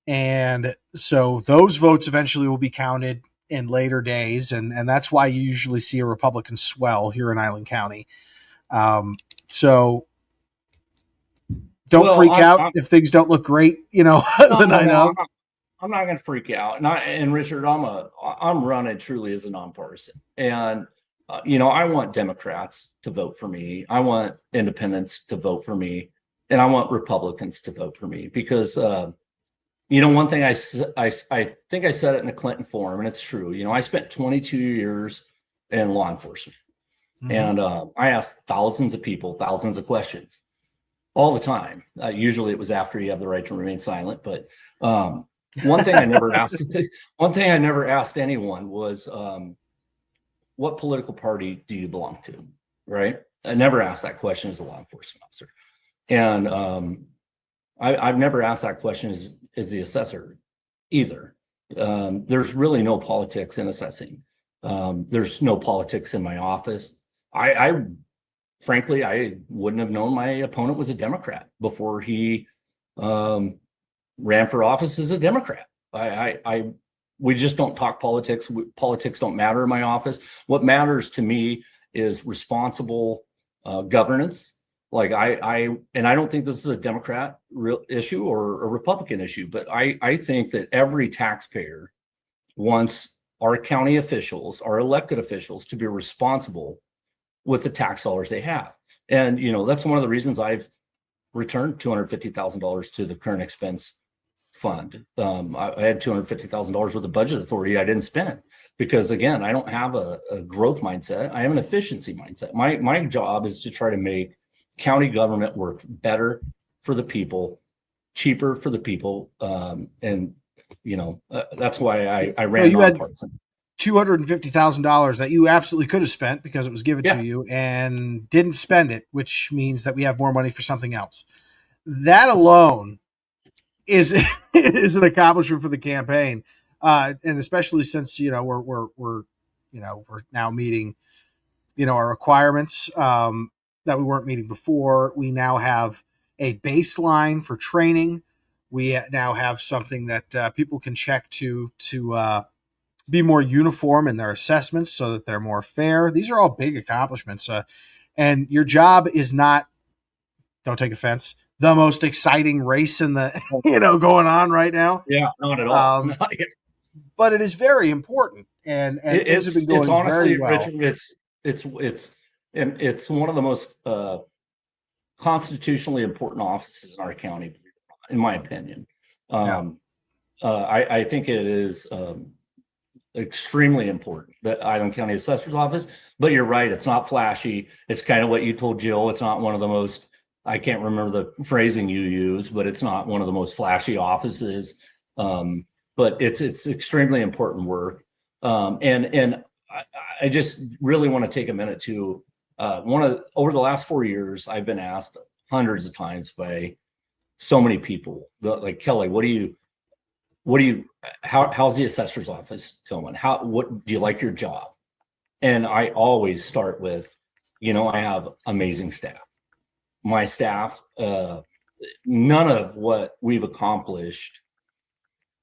S1: And so those votes eventually will be counted in later days. And that's why you usually see a Republican swell here in Island County. So don't freak out if things don't look great, the night of.
S5: I'm not going to freak out. And Richard, I'm running truly as a nonpartisan. And, I want Democrats to vote for me. I want independents to vote for me. And I want Republicans to vote for me because, one thing I think I said it in the Clinton forum, and it's true. I spent 22 years in law enforcement. And I asked thousands of people, thousands of questions all the time. Usually it was after you have the right to remain silent. But one thing I never asked anyone was, what political party do you belong to? Right? I never asked that question as a law enforcement officer. And I've never asked that question as the assessor either. There's really no politics in assessing. There's no politics in my office. Frankly, I wouldn't have known my opponent was a Democrat before he ran for office as a Democrat. We just don't talk politics. Politics don't matter in my office. What matters to me is responsible governance. Like I don't think this is a Democrat real issue or a Republican issue, but I think that every taxpayer wants our county officials, our elected officials, to be responsible with the tax dollars they have. And, that's one of the reasons I've returned $250,000 to the current expense fund. I had $250,000 with the budget authority I didn't spend because, again, I don't have a growth mindset. I have an efficiency mindset. My job is to try to make county government work better for the people, cheaper for the people. That's why I ran nonpartisan.
S1: $250,000 that you absolutely could have spent because it was given to you and didn't spend it, which means that we have more money for something else. That alone is an accomplishment for the campaign. And especially since, we're now meeting, our requirements that we weren't meeting before. We now have a baseline for training. We now have something that people can check to be more uniform in their assessments so that they're more fair. These are all big accomplishments. And your job is not, don't take offense, the most exciting race in the, going on right now.
S5: Yeah, not at all.
S1: But it is very important. And things have been going
S5: it's honestly,
S1: very well.
S5: Richard, it's one of the most constitutionally important offices in our county, in my opinion. I think it is extremely important, the Island County Assessor's Office. But you're right, it's not flashy. It's kind of what you told Jill. It's not one of the most, I can't remember the phrasing you use, but it's not one of the most flashy offices. but it's extremely important work. And I just really want to take a minute to over the last 4 years, I've been asked hundreds of times by so many people, like, Kelly, how's the assessor's office going? What do you like your job? And I always start with, I have amazing staff. My staff, none of what we've accomplished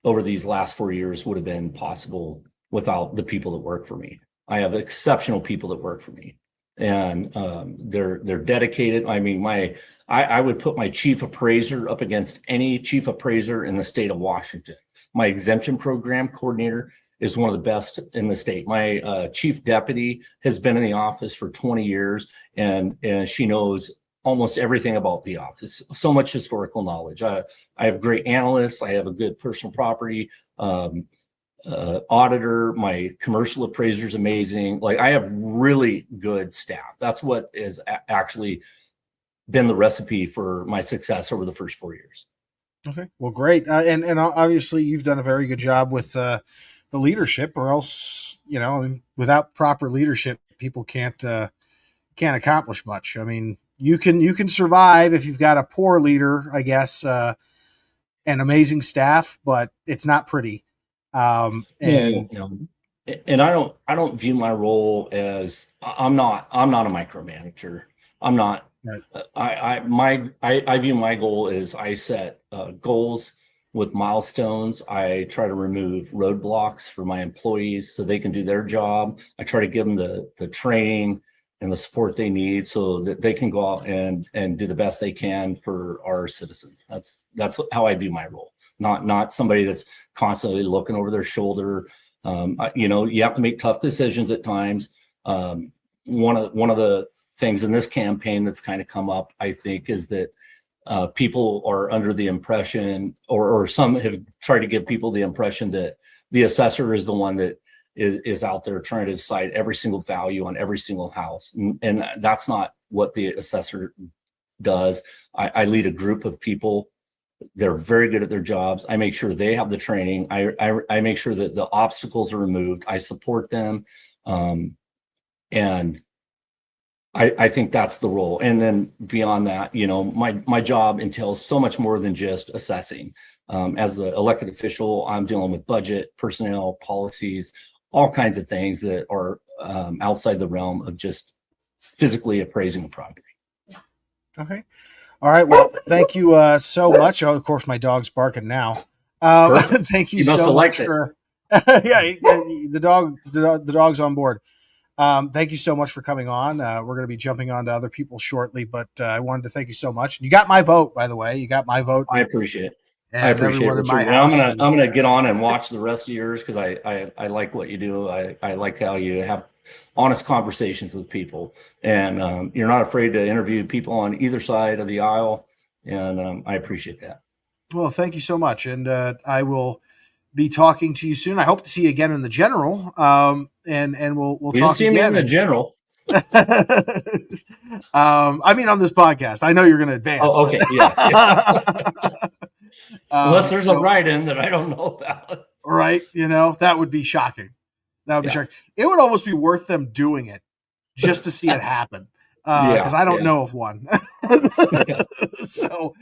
S5: over these last 4 years would have been possible without the people that work for me. I have exceptional people that work for me, and they're dedicated. I mean, I would put my chief appraiser up against any chief appraiser in the state of Washington. My exemption program coordinator is one of the best in the state. My chief deputy has been in the office for 20 years, and she knows almost everything about the office. So much historical knowledge. I have great analysts. I have a good personal property auditor. My commercial appraiser is amazing. Like, I have really good staff. That's what has actually been the recipe for my success over the first 4 years.
S1: Okay, well, great. And obviously you've done a very good job with the leadership, or else, without proper leadership, people can't accomplish much. I mean, you can survive if you've got a poor leader, I guess, and amazing staff, but it's not pretty. And
S5: And I don't view my role as, I'm not a micromanager. I'm not. Right. I view my goal as, I set goals with milestones. I try to remove roadblocks for my employees so they can do their job. I try to give them the training and the support they need so that they can go out and do the best they can for our citizens. That's how I view my role. Not somebody that's constantly looking over their shoulder. You have to make tough decisions at times. One of the things in this campaign that's kind of come up, I think, is that people are under the impression, or some have tried to give people the impression, that the assessor is the one that is out there trying to decide every single value on every single house. And that's not what the assessor does. I lead a group of people. They're very good at their jobs. I make sure they have the training. I make sure that the obstacles are removed. I support them. And I think that's the role. And then beyond that, my job entails so much more than just assessing. As the elected official, I'm dealing with budget, personnel, policies, all kinds of things that are outside the realm of just physically appraising a property.
S1: Okay. All right. Well, thank you so much. Oh, of course, my dog's barking now. Thank you so much for. The dog's on board. Thank you so much for coming on. We're going to be jumping on to other people shortly, but I wanted to thank you so much. You got my vote, by the way. You got my vote.
S5: I appreciate it.
S1: I appreciate it. I'm
S5: gonna get on and watch the rest of yours, because I like what you do. I like how you have honest conversations with people, and you're not afraid to interview people on either side of the aisle, and I appreciate that.
S1: Well, thank you so much, and I will be talking to you soon. I hope to see you again in the general, and we'll talk again.
S5: See me in the general.
S1: I mean, on this podcast. I know you're going to advance.
S5: Oh, okay. Yeah. Unless there's a write-in that I don't know about.
S1: Right. That would be shocking. That would be shocking. It would almost be worth them doing it just to see it happen. Because I don't know of one. So,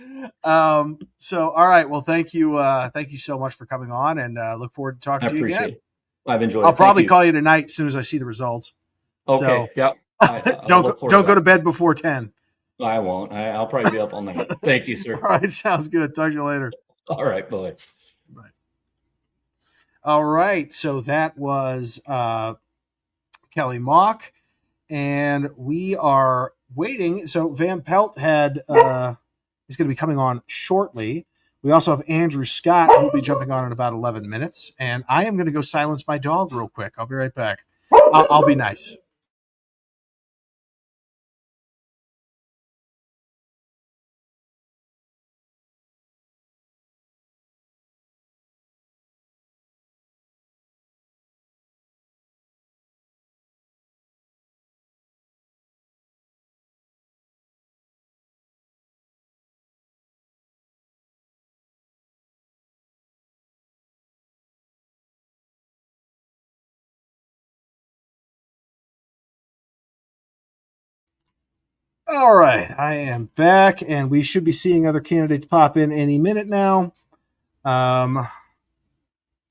S1: all right. Well, thank you. Thank you so much for coming on, and look forward to talking to you again.
S5: I've enjoyed it.
S1: I'll probably call you tonight as soon as I see the results.
S5: Okay. So,
S1: don't go to bed before 10.
S5: I won't. I'll probably be up all night. Thank you, sir.
S1: All right. Sounds good. Talk to you later.
S5: All right. Bye.
S1: Bye. All right. So that was Kelly Mock, and we are waiting. So Van Pelt is going to be coming on shortly. We also have Andrew Scott, who will be jumping on in about 11 minutes. And I am going to go silence my dog real quick. I'll be right back. I'll be nice. All right, I am back, and we should be seeing other candidates pop in any minute now.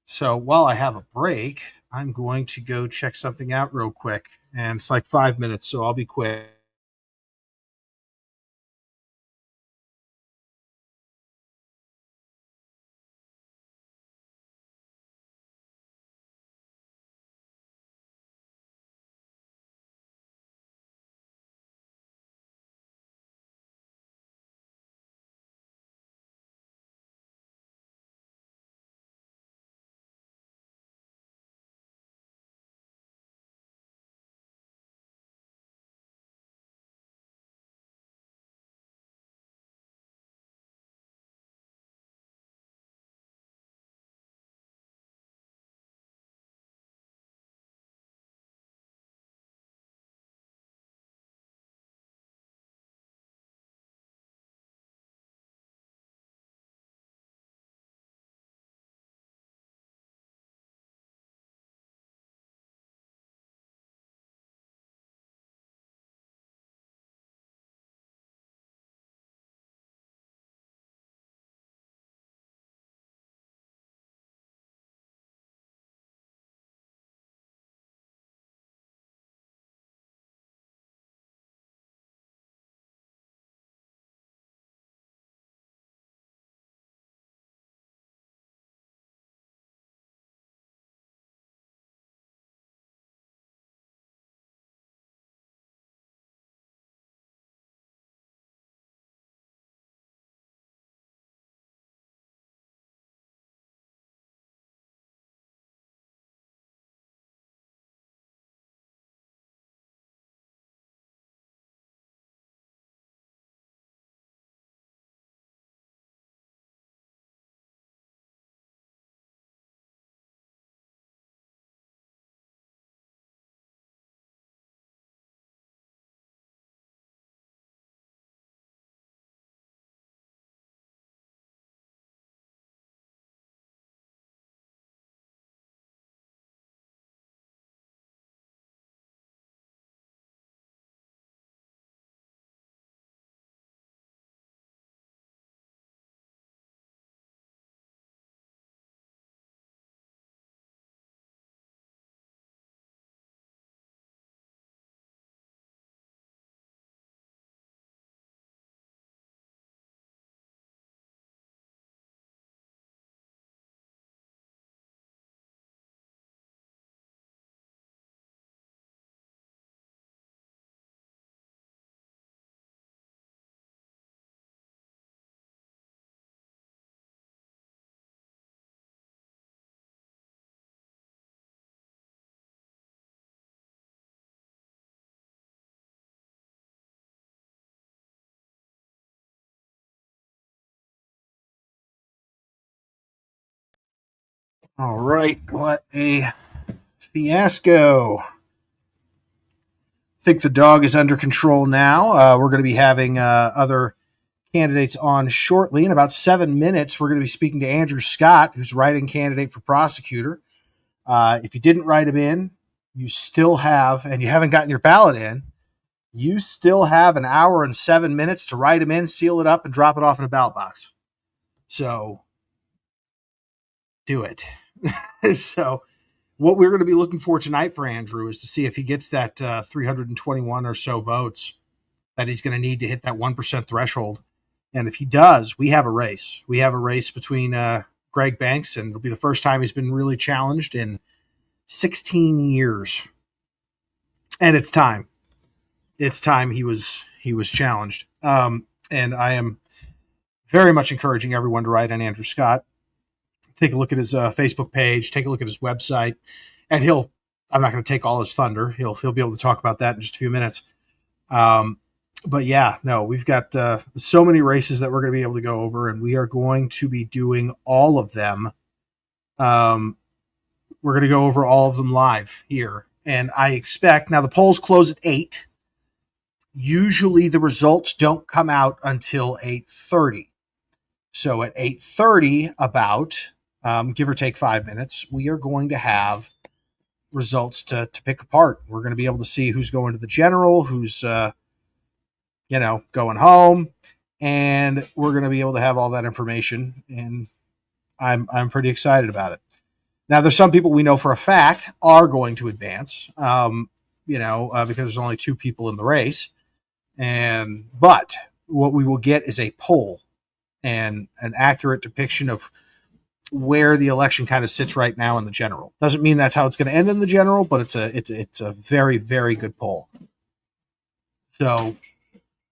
S1: So while I have a break, I'm going to go check something out real quick, and it's like 5 minutes, so I'll be quick. All right, what a fiasco. I think the dog is under control now. We're going to be having other candidates on shortly. In about 7 minutes, we're going to be speaking to Andrew Scott, who's writing candidate for prosecutor. If you didn't write him in, you still have, and you haven't gotten your ballot in, you still have an hour and 7 minutes to write him in, seal it up, and drop it off in a ballot box. So do it. So what we're going to be looking for tonight for Andrew is to see if he gets that 321 or so votes that he's going to need to hit that 1% threshold. And if he does, we have a race. We have a race between Greg Banks, and it'll be the first time he's been really challenged in 16 years. And it's time. It's time he was challenged. And I am very much encouraging everyone to write on Andrew Scott. Take a look at his Facebook page, take a look at his website, and I'm not going to take all his thunder. He'll be able to talk about that in just a few minutes. But yeah, no, we've got so many races that we're going to be able to go over, and we are going to be doing all of them. We're going to go over all of them live here. And I expect, now the polls close at 8. Usually the results don't come out until 8:30. So at 8:30, about give or take 5 minutes, we are going to have results to pick apart. We're going to be able to see who's going to the general, who's going home, and we're going to be able to have all that information, and I'm pretty excited about it. Now, there's some people we know for a fact are going to advance, because there's only 2 people in the race, but what we will get is a poll and an accurate depiction of where the election kind of sits right now in the general. Doesn't mean that's how it's going to end in the general, but it's a very, very good poll. So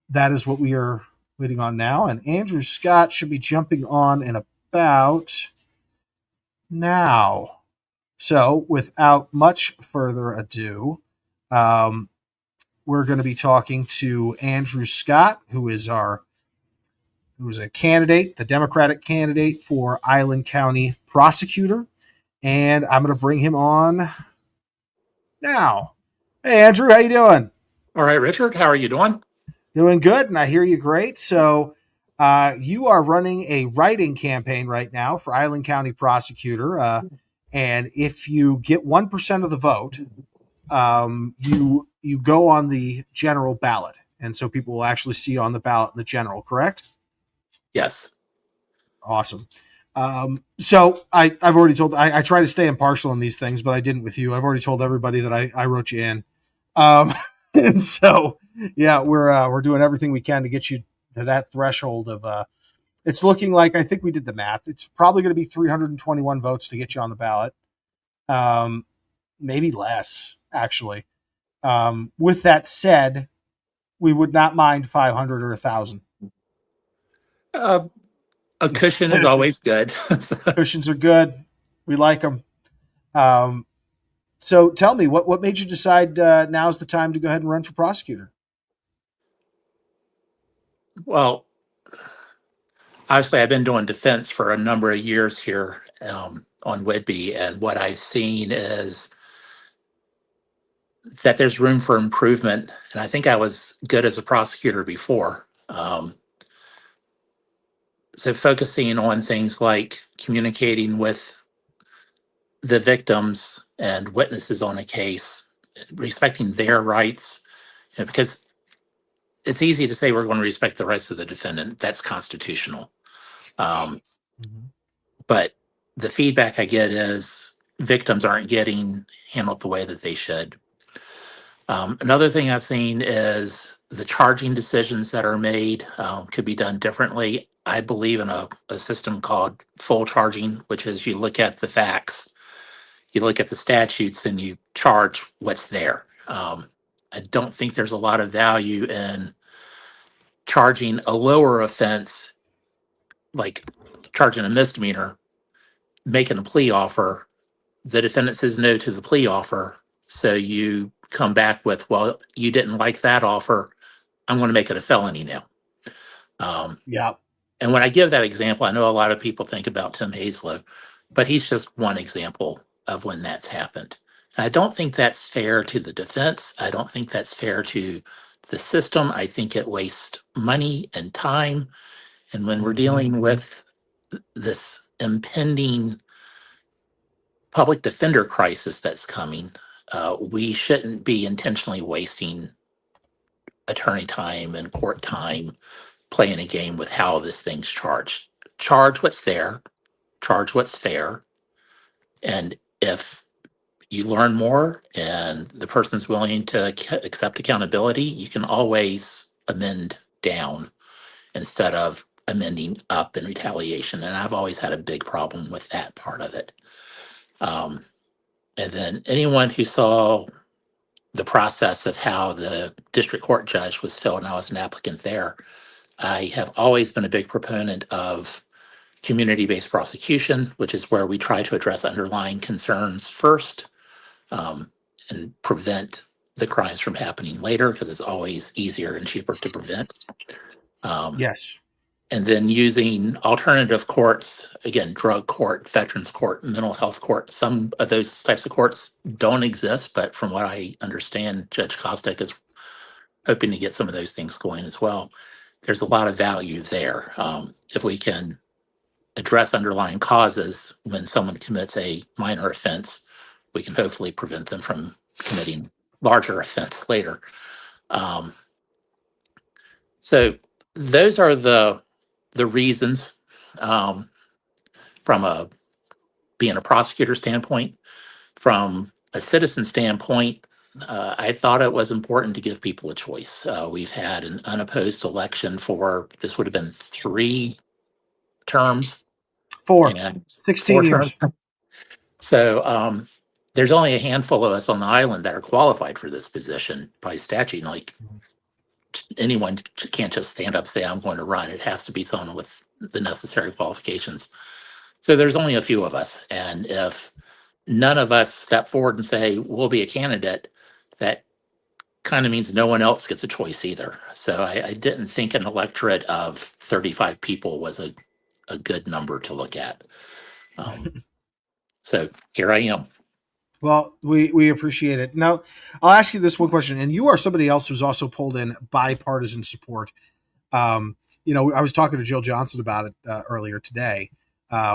S1: that is what we are waiting on now. And Andrew Scott should be jumping on in about now. So without much further ado, we're going to be talking to Andrew Scott, who is a candidate, the Democratic candidate for Island County Prosecutor. And I'm going to bring him on now. Hey, Andrew, how you doing?
S6: All right, Richard, how are you doing?
S1: Doing good, and I hear you great. So you are running a write-in campaign right now for Island County Prosecutor. And if you get 1% of the vote, you go on the general ballot. And so people will actually see you on the ballot in the general, correct?
S6: Yes.
S1: Awesome. So I've already told, I try to stay impartial in these things, but I didn't with you. I've already told everybody that I wrote you in. And so, yeah, we're doing everything we can to get you to that threshold of, it's looking like, I think we did the math. It's probably going to be 321 votes to get you on the ballot. Maybe less, actually. With that said, we would not mind 500 or 1,000.
S6: A cushion is always good.
S1: Cushions are good. We like them. So tell me, what made you decide now's the time to go ahead and run for prosecutor?
S6: Well, obviously, I've been doing defense for a number of years here on Whidbey, and what I've seen is that there's room for improvement. And I think I was good as a prosecutor before. So focusing on things like communicating with the victims and witnesses on a case, respecting their rights, because it's easy to say we're going to respect the rights of the defendant. That's constitutional. But the feedback I get is victims aren't getting handled the way that they should. Another thing I've seen is the charging decisions that are made could be done differently. I believe in a system called full charging, which is you look at the facts, you look at the statutes, and you charge what's there. I don't think there's a lot of value in charging a lower offense, like charging a misdemeanor, making a plea offer. The defendant says no to the plea offer. So you come back with, well, you didn't like that offer. I'm going to make it a felony now.
S1: Yeah.
S6: And when I give that example, I know a lot of people think about Tim Hazlow, but he's just one example of when that's happened. And I don't think that's fair to the defense. I don't think that's fair to the system. I think it wastes money and time. And when we're dealing with this impending public defender crisis that's coming, we shouldn't be intentionally wasting attorney time and court time playing a game with how this thing's charged. Charge what's there, charge what's fair. And if you learn more and the person's willing to accept accountability, you can always amend down instead of amending up in retaliation. And I've always had a big problem with that part of it. And then anyone who saw the process of how the district court judge was filled, and I was an applicant there, I have always been a big proponent of community-based prosecution, which is where we try to address underlying concerns first and prevent the crimes from happening later, because it's always easier and cheaper to prevent.
S1: Yes.
S6: And then using alternative courts, again, drug court, veterans court, mental health court. Some of those types of courts don't exist, but from what I understand, Judge Kostek is hoping to get some of those things going as well. There's a lot of value there. If we can address underlying causes when someone commits a minor offense, we can hopefully prevent them from committing larger offense later. So those are the reasons, from a being a prosecutor standpoint. From a citizen standpoint, I thought it was important to give people a choice. We've had an unopposed election for, this would have been 3 terms
S1: Four.
S6: and
S1: 16
S6: 4 terms.
S1: years.
S6: So there's only a handful of us on the island that are qualified for this position by statute. Like, anyone can't just stand up and say, I'm going to run. It has to be someone with the necessary qualifications. So there's only a few of us. And if none of us step forward and say, we'll be a candidate, that kind of means no one else gets a choice either. So I didn't think an electorate of 35 people was a good number to look at. So here I am.
S1: Well, we appreciate it. Now, I'll ask you this one question, and you are somebody else who's also pulled in bipartisan support. You know, I was talking to Jill Johnson about it earlier today.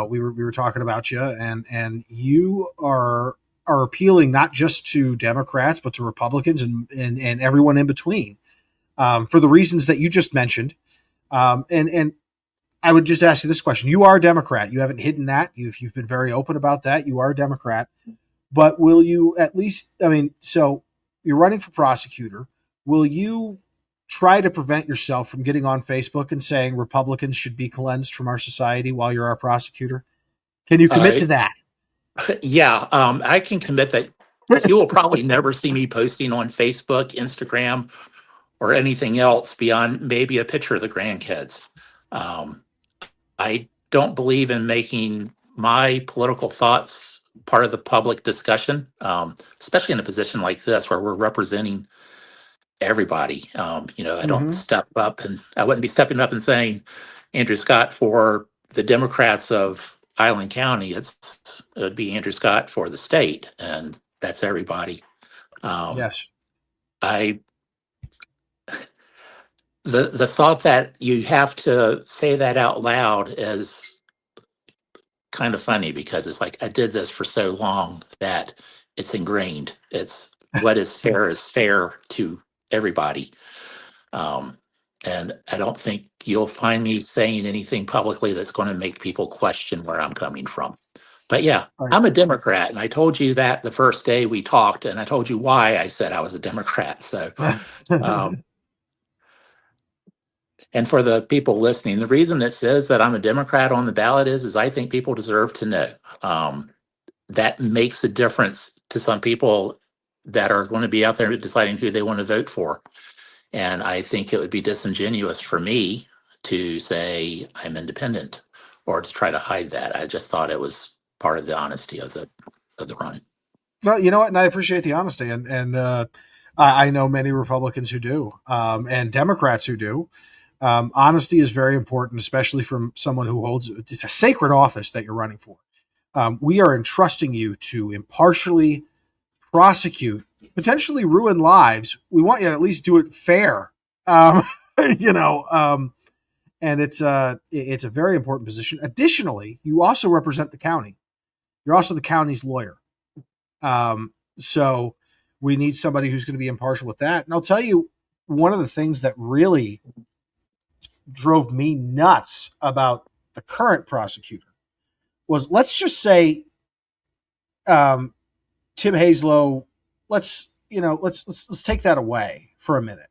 S1: We were talking about you, and you are appealing not just to Democrats but to Republicans and everyone in between, for the reasons that you just mentioned. And I would just ask you this question: you are a Democrat. You haven't hidden that. You've been very open about that. You are a Democrat. But will you at least, I mean, so you're running for prosecutor. Will you try to prevent yourself from getting on Facebook and saying Republicans should be cleansed from our society while you're our prosecutor? Can you commit to that?
S6: Yeah, I can commit that. You will probably never see me posting on Facebook, Instagram, or anything else beyond maybe a picture of the grandkids. I don't believe in making my political thoughts part of the public discussion, especially in a position like this where we're representing everybody. I don't step up, and I wouldn't be stepping up and saying Andrew Scott for the Democrats of Island County. It would be Andrew Scott for the state, and that's everybody.
S1: Yes.
S6: The thought that you have to say that out loud is kind of funny, because it's like, I did this for so long that it's ingrained. It's what is fair to everybody. And I don't think you'll find me saying anything publicly that's going to make people question where I'm coming from. But yeah, I'm a Democrat, and I told you that the first day we talked, and I told you why I said I was a Democrat. So, and for the people listening, the reason it says that I'm a Democrat on the ballot is I think people deserve to know. That makes a difference to some people that are going to be out there deciding who they want to vote for. And I think it would be disingenuous for me to say I'm independent or to try to hide that. I just thought it was part of the honesty of the run.
S1: Well, you know what? And I appreciate the honesty. And I know many Republicans who do, and Democrats who do. Honesty is very important, especially from someone who holds, it's a sacred office that you're running for. We are entrusting you to impartially prosecute, potentially ruin lives. We want you to at least do it fair. And it's a very important position. Additionally, you also represent the county. You're also the county's lawyer. So we need somebody who's going to be impartial with that. And I'll tell you, one of the things that really drove me nuts about the current prosecutor was, let's just say, Tim Hazlow, let's take that away for a minute.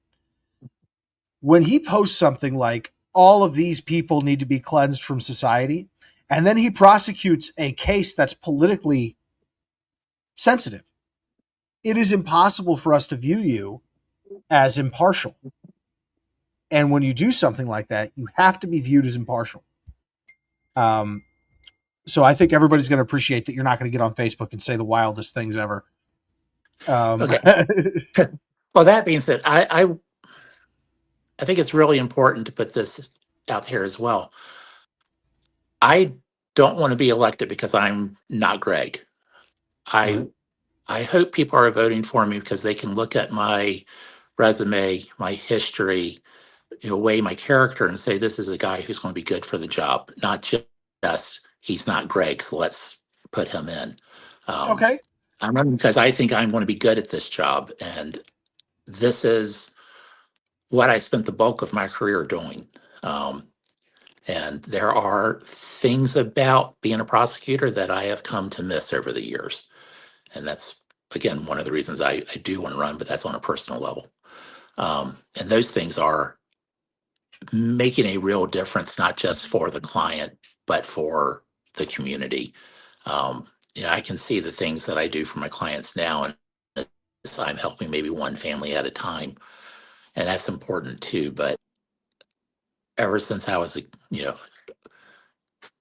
S1: When he posts something like, all of these people need to be cleansed from society, and then he prosecutes a case that's politically sensitive, it is impossible for us to view you as impartial. And when you do something like that, you have to be viewed as impartial. So I think everybody's going to appreciate that you're not going to get on Facebook and say the wildest things ever.
S6: Okay. Well, that being said, I think it's really important to put this out here as well. I don't want to be elected because I'm not Greg. I hope people are voting for me because they can look at my resume, my history, weigh my character and say, this is a guy who's going to be good for the job, not just he's not Greg, so let's put him in.
S1: Okay.
S6: I'm running because I think I'm going to be good at this job, and this is what I spent the bulk of my career doing. And there are things about being a prosecutor that I have come to miss over the years. And that's, again, one of the reasons I do want to run, but that's on a personal level. And those things are making a real difference, not just for the client, but for the community. I can see the things that I do for my clients now, and I'm helping maybe one family at a time. And that's important too. But ever since I was a,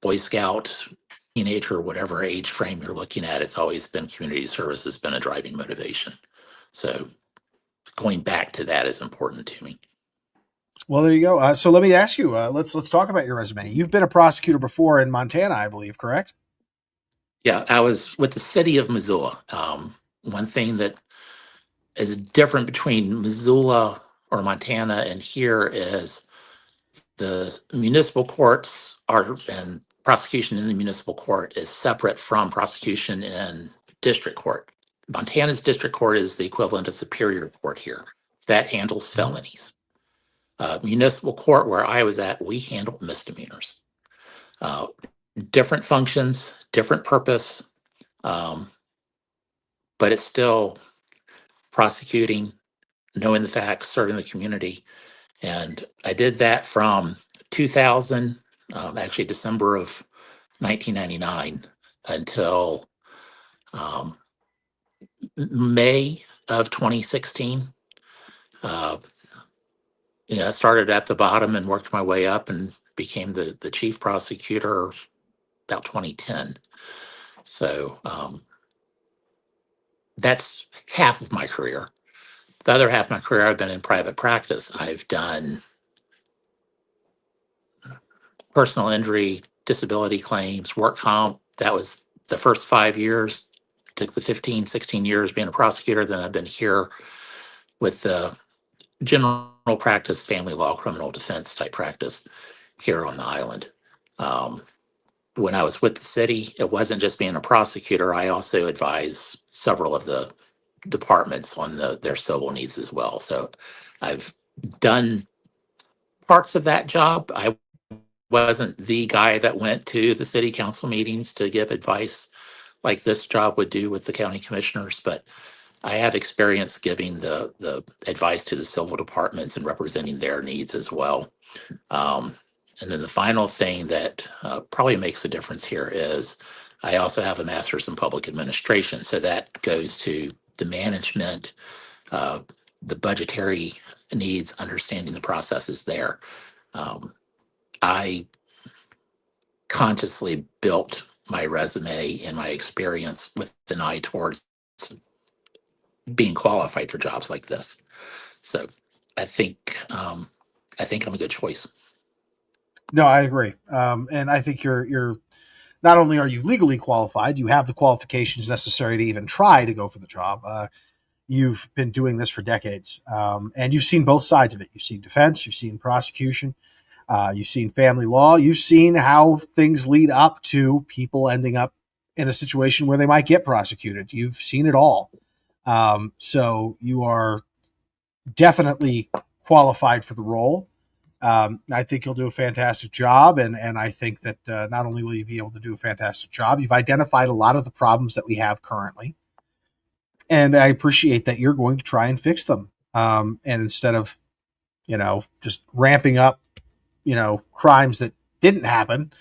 S6: Boy Scout, teenager, whatever age frame you're looking at, it's always been community service has been a driving motivation. So going back to that is important to me.
S1: Well, there you go. So let me ask you. Let's talk about your resume. You've been a prosecutor before in Montana, I believe, correct?
S6: Yeah, I was with the city of Missoula. One thing that is different between Missoula or Montana and here is the municipal courts are, and prosecution in the municipal court is separate from prosecution in district court. Montana's district court is the equivalent of superior court here. That handles felonies. Municipal court, where I was at, we handled misdemeanors. Different functions, different purpose, but it's still prosecuting, knowing the facts, serving the community. And I did that from 2000, actually December of 1999 until May of 2016. I started at the bottom and worked my way up and became the chief prosecutor about 2010. So that's half of my career. The other half of my career, I've been in private practice. I've done personal injury, disability claims, work comp. That was the first 5 years. Took the 15, 16 years being a prosecutor. Then I've been here with the general practice, family law, criminal defense type practice here on the island. When I was with the city, it wasn't just being a prosecutor. I also advise several of the departments on their civil needs as well. So I've done parts of that job. I wasn't the guy that went to the city council meetings to give advice like this job would do with the county commissioners, but I have experience giving the advice to the civil departments and representing their needs as well. And then the final thing that probably makes a difference here is I also have a master's in public administration. So that goes to the management, the budgetary needs, understanding the processes there. I consciously built my resume and my experience with an eye towards being qualified for jobs like this. So I think I'm a good choice.
S1: No, I agree. And I think you're not only are you legally qualified, you have the qualifications necessary to even try to go for the job. You've been doing this for decades, and you've seen both sides of it. You've seen defense, you've seen prosecution, you've seen family law, you've seen how things lead up to people ending up in a situation where they might get prosecuted. You've seen it all. So you are definitely qualified for the role. I think you'll do a fantastic job, and I think that not only will you be able to do a fantastic job, you've identified a lot of the problems that we have currently, and I appreciate that you're going to try and fix them. And instead of, just ramping up, crimes that didn't happen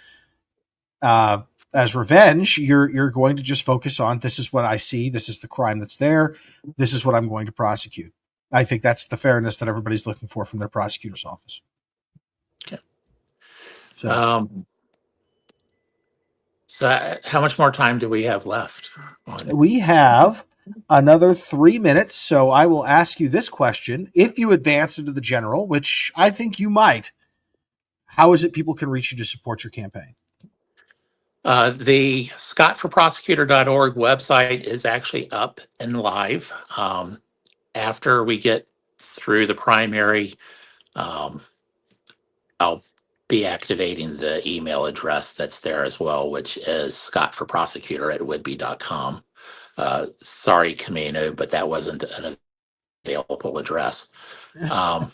S1: as revenge, you're going to just focus on, this is what I see, this is the crime that's there, this is what I'm going to prosecute. I think that's the fairness that everybody's looking for from their prosecutor's office.
S6: Okay.
S1: So,
S6: So how much more time do we have left?
S1: we have another 3 minutes. So I will ask you this question. If you advance into the general, which I think you might, how is it people can reach you to support your campaign?
S6: The scottforprosecutor.org website is actually up and live. After we get through the primary, I'll be activating the email address that's there as well, which is scottforprosecutor@whidbey.com. Sorry, Camino, but that wasn't an available address. Um,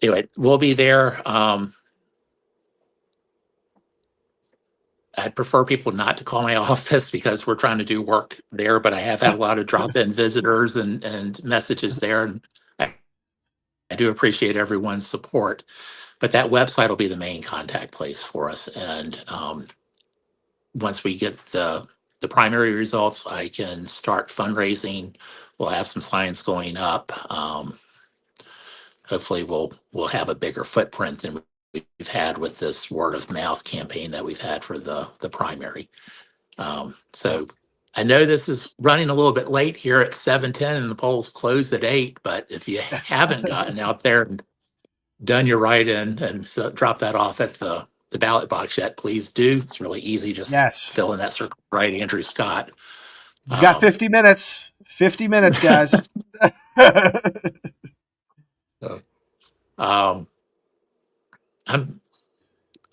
S6: anyway, we'll be there. I'd prefer people not to call my office because we're trying to do work there, but I have had a lot of drop-in visitors and messages there. And I do appreciate everyone's support, but that website will be the main contact place for us. And once we get the primary results, I can start fundraising. We'll have some signs going up. Hopefully we'll have a bigger footprint than we've had with this word of mouth campaign that we've had for the primary. So I know this is running a little bit late here at 7:10 and the polls closed at 8, but if you haven't gotten out there and done your write-in and so drop that off at the ballot box yet, please do. It's really easy. Just
S1: Yes.
S6: fill in that circle, right, Andrew Scott.
S1: You've got 50 minutes. 50 minutes, guys.
S6: So, I'm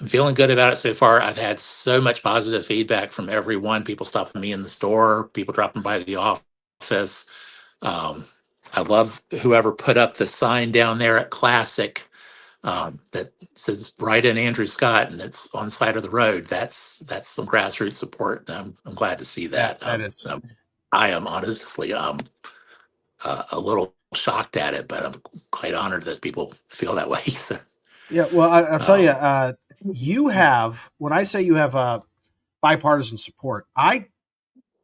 S6: feeling good about it so far. I've had so much positive feedback from everyone. People stopping me in the store, people dropping by the office. I love whoever put up the sign down there at Classic that says "Write in Andrew Scott" and it's on the side of the road. That's some grassroots support. And I'm glad to see that.
S1: That is.
S6: I am honestly a little shocked at it, but I'm quite honored that people feel that way. So.
S1: Yeah, well, I'll tell you, you have, when I say you have bipartisan support, I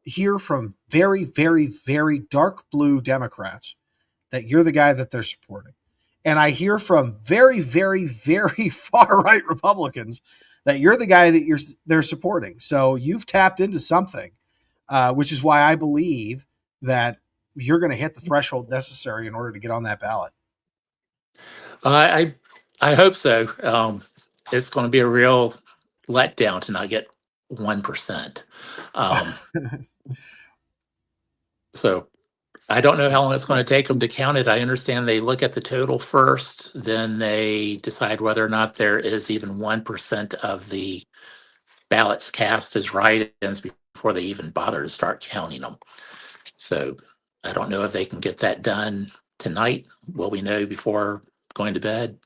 S1: hear from very, very, very dark blue Democrats that you're the guy that they're supporting. And I hear from very, very, very far right Republicans that you're the guy that they're supporting. So you've tapped into something, which is why I believe that you're going to hit the threshold necessary in order to get on that ballot.
S6: I hope so. It's going to be a real letdown to not get 1%. So I don't know how long it's going to take them to count it. I understand they look at the total first, then they decide whether or not there is even 1% of the ballots cast as write-ins before they even bother to start counting them. So I don't know if they can get that done tonight. Will we know before going to bed?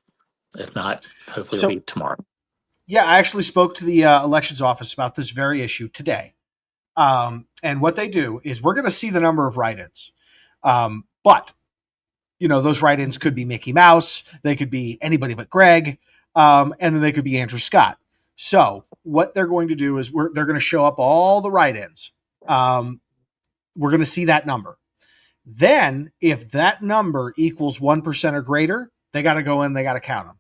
S6: If not, hopefully it'll be tomorrow.
S1: Yeah, I actually spoke to the elections office about this very issue today. And what they do is we're going to see the number of write-ins. But, you know, those write-ins could be Mickey Mouse. They could be anybody but Greg. And then they could be Andrew Scott. So what they're going to do is they're going to show up all the write-ins. We're going to see that number. Then if that number equals 1% or greater, they got to go in, they got to count them.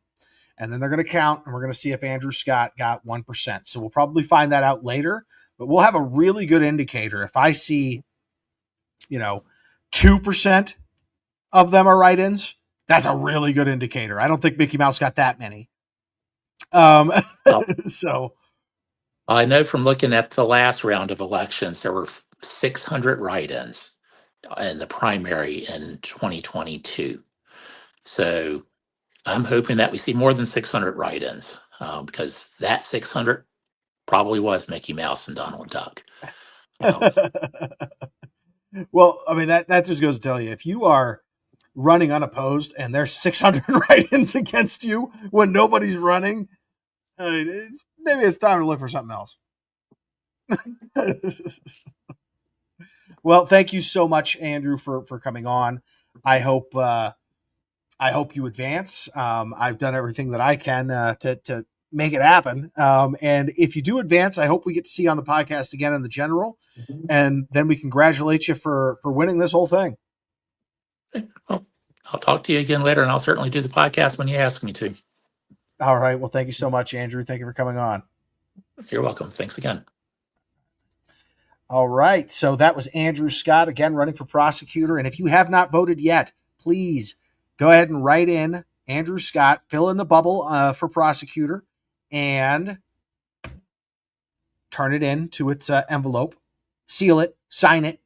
S1: And then they're going to count, and we're going to see if Andrew Scott got 1%. So we'll probably find that out later, but we'll have a really good indicator. If I see, 2% of them are write-ins, that's a really good indicator. I don't think Mickey Mouse got that many. So
S6: I know from looking at the last round of elections, there were 600 write-ins in the primary in 2022. So I'm hoping that we see more than 600 write-ins because that 600 probably was Mickey Mouse and Donald Duck.
S1: Well, I mean, that just goes to tell you, if you are running unopposed and there's 600 write-ins against you when nobody's running, I mean, maybe it's time to look for something else. Well, thank you so much, Andrew, for coming on. I hope you advance. I've done everything that I can to make it happen. And if you do advance, I hope we get to see you on the podcast again in the general, and then we congratulate you for winning this whole thing.
S6: Well, I'll talk to you again later, and I'll certainly do the podcast when you ask me to.
S1: All right. Well, thank you so much, Andrew. Thank you for coming on.
S6: You're welcome. Thanks again.
S1: All right. So that was Andrew Scott, again, running for prosecutor. And if you have not voted yet, please go ahead and write in Andrew Scott, fill in the bubble for prosecutor, and turn it in to its envelope, seal it, sign it,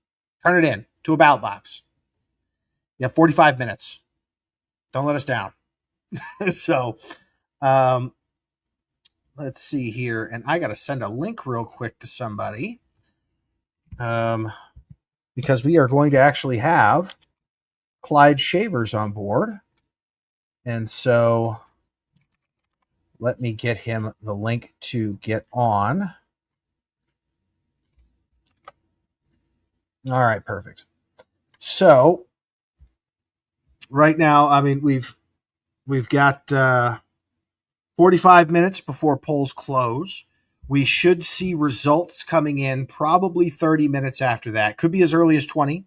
S1: turn it in to a ballot box. You have 45 minutes. Don't let us down. So let's see here. And I got to send a link real quick to somebody because we are going to actually have Clyde Shavers on board. And so let me get him the link to get on. All right, perfect. So right now, I mean, we've got 45 minutes before polls close. We should see results coming in probably 30 minutes after that. Could be as early as 20.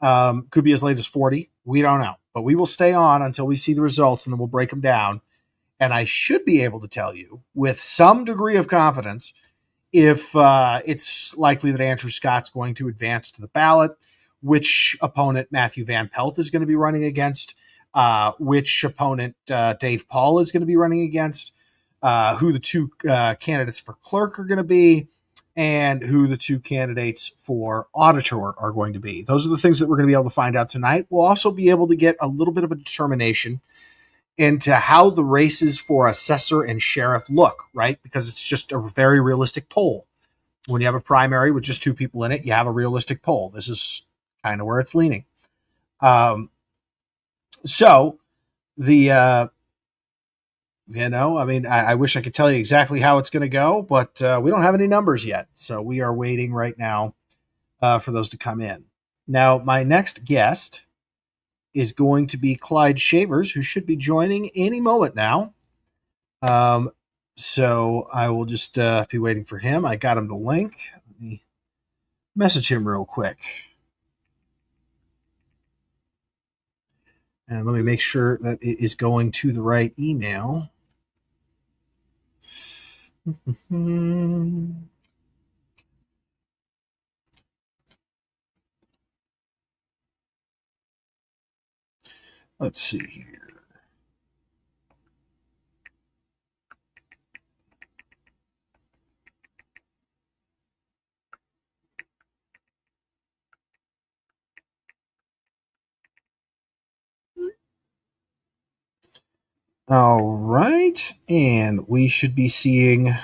S1: Could be as late as 40. We don't know. But we will stay on until we see the results, and then we'll break them down. And I should be able to tell you with some degree of confidence if it's likely that Andrew Scott's going to advance to the ballot, which opponent Matthew Van Pelt is going to be running against, which opponent Dave Paul is going to be running against, who the two candidates for clerk are going to be, and who the two candidates for auditor are going to be. Those are the things that we're going to be able to find out tonight. We'll also be able to get a little bit of a determination into how the races for assessor and sheriff look, right? Because it's just a very realistic poll. When you have a primary with just two people in it, you have a realistic poll. This is kind of where it's leaning. So the, I mean, I wish I could tell you exactly how it's going to go, but we don't have any numbers yet. So we are waiting right now for those to come in. Now, my next guest is going to be Clyde Shavers, who should be joining any moment now. So I will just be waiting for him. I got him the link. Let me message him real quick. And let me make sure that it is going to the right email. Let's see here. All right. And we should be seeing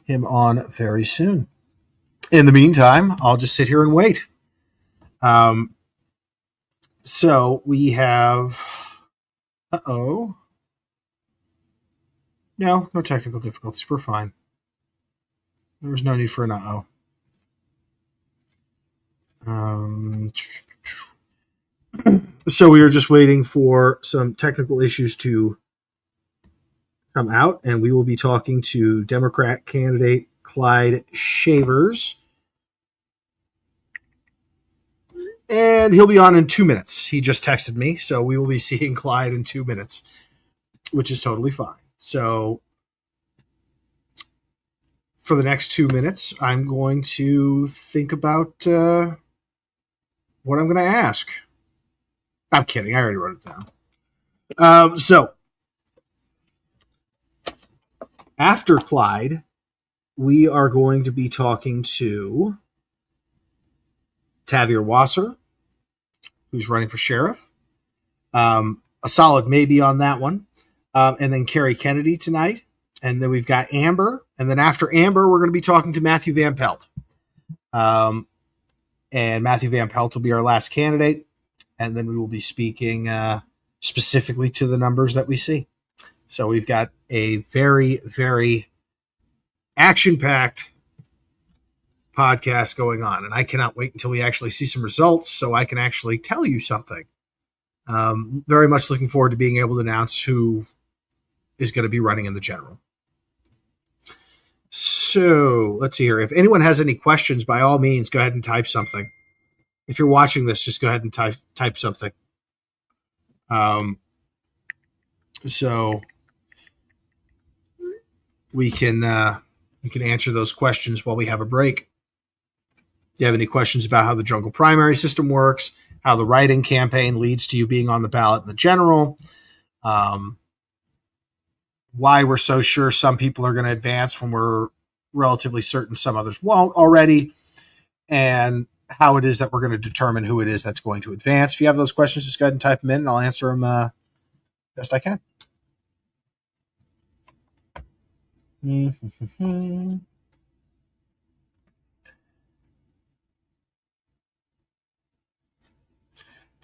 S1: him on very soon. In the meantime, I'll just sit here and wait. So we have... No technical difficulties. We're fine. There was no need for an so we are just waiting for some technical issues to come out, and we will be talking to Democrat candidate Clyde Shavers. And he'll be on in 2 minutes. He just texted me, so we will be seeing Clyde in 2 minutes, which is totally fine. So for the next 2 minutes, I'm going to think about what I'm going to ask. I'm kidding. I already wrote it down. So after Clyde, we are going to be talking to Tavier Wasser, who's running for sheriff. A solid maybe on that one. And then Carrie Kennedy tonight. And then we've got Amber. And then after Amber, we're going to be talking to Matthew Van Pelt. And Matthew Van Pelt will be our last candidate. And then we will be speaking specifically to the numbers that we see. So we've got a very, very action-packed podcast going on. And I cannot wait until we actually see some results so I can actually tell you something. Very much looking forward to being able to announce who is going to be running in the general. So let's see here. If anyone has any questions, by all means, go ahead and type something. If you're watching this, just go ahead and type something. So we can answer those questions while we have a break. Do you have any questions about how the jungle primary system works, how the write-in campaign leads to you being on the ballot in the general, why we're so sure some people are going to advance when we're relatively certain some others won't already, and how it is that we're going to determine who it is that's going to advance. If you have those questions, just go ahead and type them in, and I'll answer them best I can.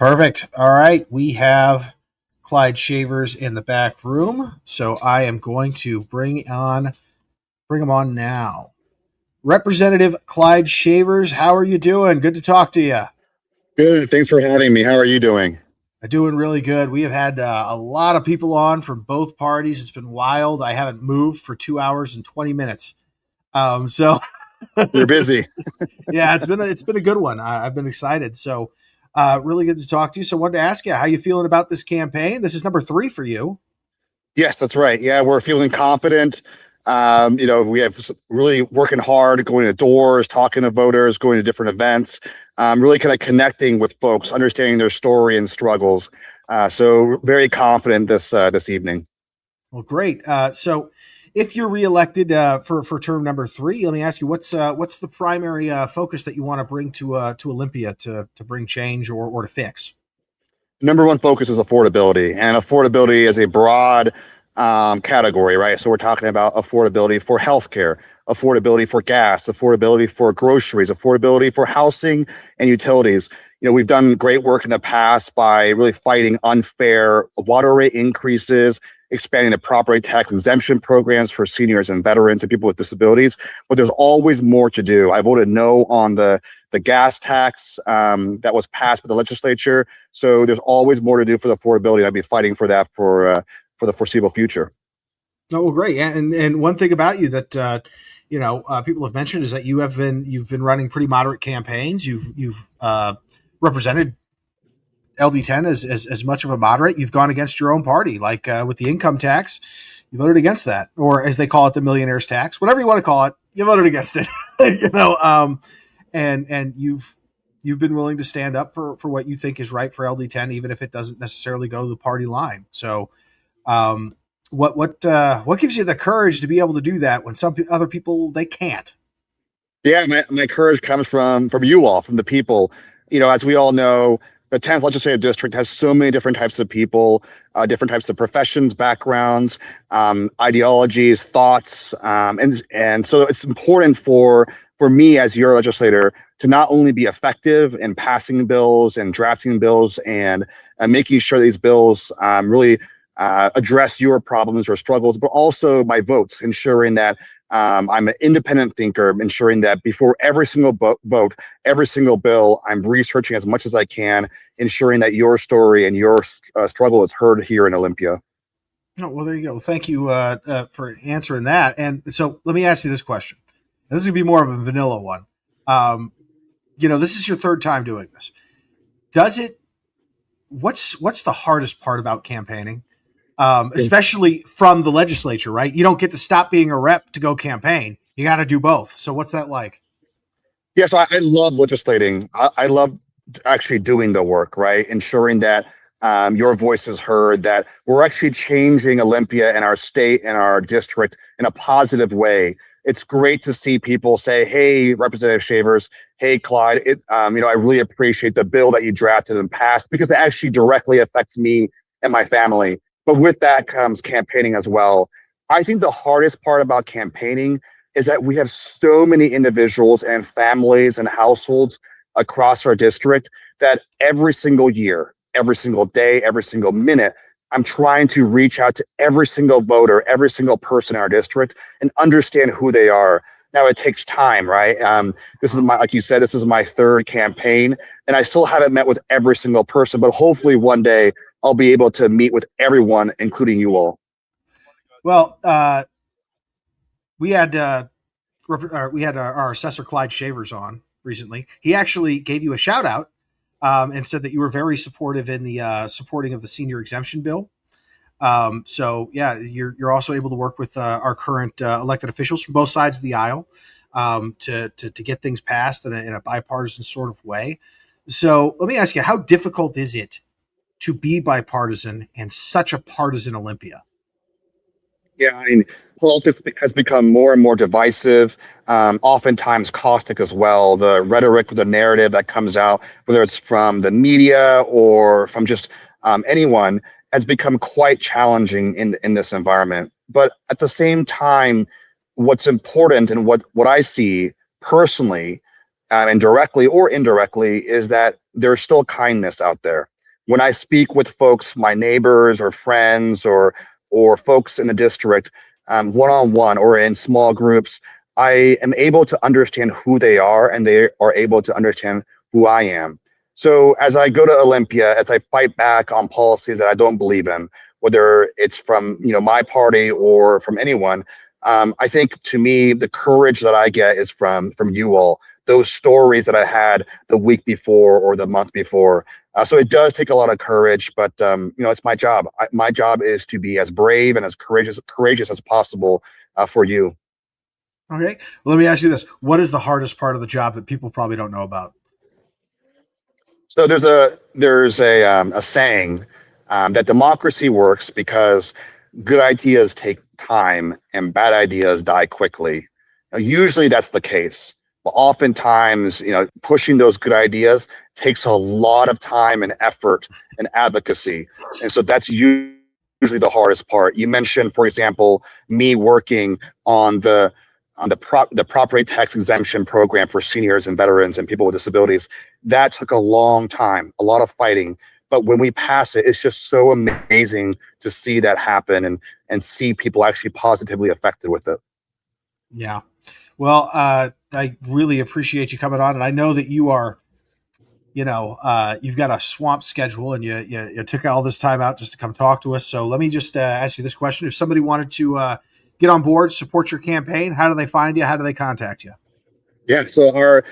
S1: Perfect. All right. We have Clyde Shavers in the back room. So I am going to bring him on now. Representative Clyde Shavers, how are you doing? Good to talk to you.
S7: Good. Thanks for having me. How are you doing?
S1: Doing really good. We have had a lot of people on from both parties. It's been wild. I haven't moved for 2 hours and 20 minutes. So
S7: You're busy.
S1: yeah, it's been a good one. I've been excited. So really good to talk to you. So I wanted to ask you, how you feeling about this campaign? This is number 3 for you.
S7: Yes, that's right. Yeah, we're feeling confident. We have really working hard, going to doors, talking to voters, going to different events, really kind of connecting with folks, understanding their story and struggles. So very confident this evening.
S1: Well, great. So if you're reelected for term number 3, let me ask you, what's the primary focus that you want to bring to Olympia to bring change or to fix?
S7: Number one focus is affordability, and affordability is a broad category, right? So we're talking about affordability for healthcare, affordability for gas, affordability for groceries, affordability for housing and utilities. We've done great work in the past by really fighting unfair water rate increases, expanding the property tax exemption programs for seniors and veterans and people with disabilities. But there's always more to do. I voted no on the gas tax that was passed by the legislature. So there's always more to do for the affordability. I'd be fighting for that for the foreseeable future.
S1: Oh, well, great. And one thing about you that people have mentioned is that you've been running pretty moderate campaigns. You've represented LD10 as much of a moderate. You've gone against your own party, like with the income tax. You voted against that, or as they call it, the millionaire's tax, whatever you want to call it. You voted against it. And you've been willing to stand up for what you think is right for LD10, even if it doesn't necessarily go the party line. So, what gives you the courage to be able to do that when some other people, they can't?
S7: Yeah, my courage comes from you all, from the people. As we all know, the 10th legislative district has so many different types of people, different types of professions, backgrounds, ideologies, thoughts, and so it's important for me as your legislator to not only be effective in passing bills and drafting bills and making sure these bills really address your problems or struggles, but also my votes, ensuring that I'm an independent thinker, ensuring that before every single vote, every single bill, I'm researching as much as I can, ensuring that your story and your struggle is heard here in Olympia.
S1: Oh, well, there you go. Thank you for answering that. And so let me ask you this question. This is going to be more of a vanilla one. This is your 3rd time doing this. What's the hardest part about campaigning? Especially from the legislature, right? You don't get to stop being a rep to go campaign. You got to do both. So what's that like?
S7: Yes, I love legislating. I love actually doing the work, right? Ensuring that your voice is heard, that we're actually changing Olympia and our state and our district in a positive way. It's great to see people say, hey, Representative Shavers, hey, Clyde, I really appreciate the bill that you drafted and passed because it actually directly affects me and my family. But with that comes campaigning as well. I think the hardest part about campaigning is that we have so many individuals and families and households across our district that every single year, every single day, every single minute, I'm trying to reach out to every single voter, every single person in our district and understand who they are. Now it takes time, right? This is like you said, this is my 3rd campaign, and I still haven't met with every single person. But hopefully, one day I'll be able to meet with everyone, including you all.
S1: Well, we had our assessor Clyde Shavers on recently. He actually gave you a shout out and said that you were very supportive in the supporting of the senior exemption bill. So yeah, you're also able to work with our current elected officials from both sides of the aisle to get things passed in a bipartisan sort of way. So let me ask you, how difficult is it to be bipartisan in such a partisan Olympia?
S7: Yeah, I mean, politics has become more and more divisive, oftentimes caustic as well. The rhetoric, the narrative that comes out, whether it's from the media or from just anyone, has become quite challenging in this environment. But at the same time, what's important and what I see personally and directly or indirectly is that there's still kindness out there. when I speak with folks, my neighbors or friends or folks in the district, one-on-one or in small groups, I am able to understand who they are, and they are able to understand who I am. So as I go to Olympia, as I fight back on policies that I don't believe in, whether it's from my party or from anyone, I think to me the courage that I get is from you all. Those stories that I had the week before or the month before. So it does take a lot of courage, but it's my job. My job is to be as brave and as courageous as possible for you.
S1: Okay. Well, let me ask you this: what is the hardest part of the job that people probably don't know about?
S7: So there's a saying that democracy works because good ideas take time and bad ideas die quickly. Now, usually that's the case, but oftentimes, pushing those good ideas takes a lot of time and effort and advocacy, and so that's usually the hardest part. You mentioned, for example, me working on the property tax exemption program for seniors and veterans and people with disabilities. That took a long time, a lot of fighting. But when we pass it, it's just so amazing to see that happen and see people actually positively affected with it.
S1: Yeah. Well, I really appreciate you coming on, and I know that you are, you've got a swamp schedule, and you took all this time out just to come talk to us. So let me just ask you this question: if somebody wanted to get on board, support your campaign, how do they find you? How do they contact you?
S7: Yeah, so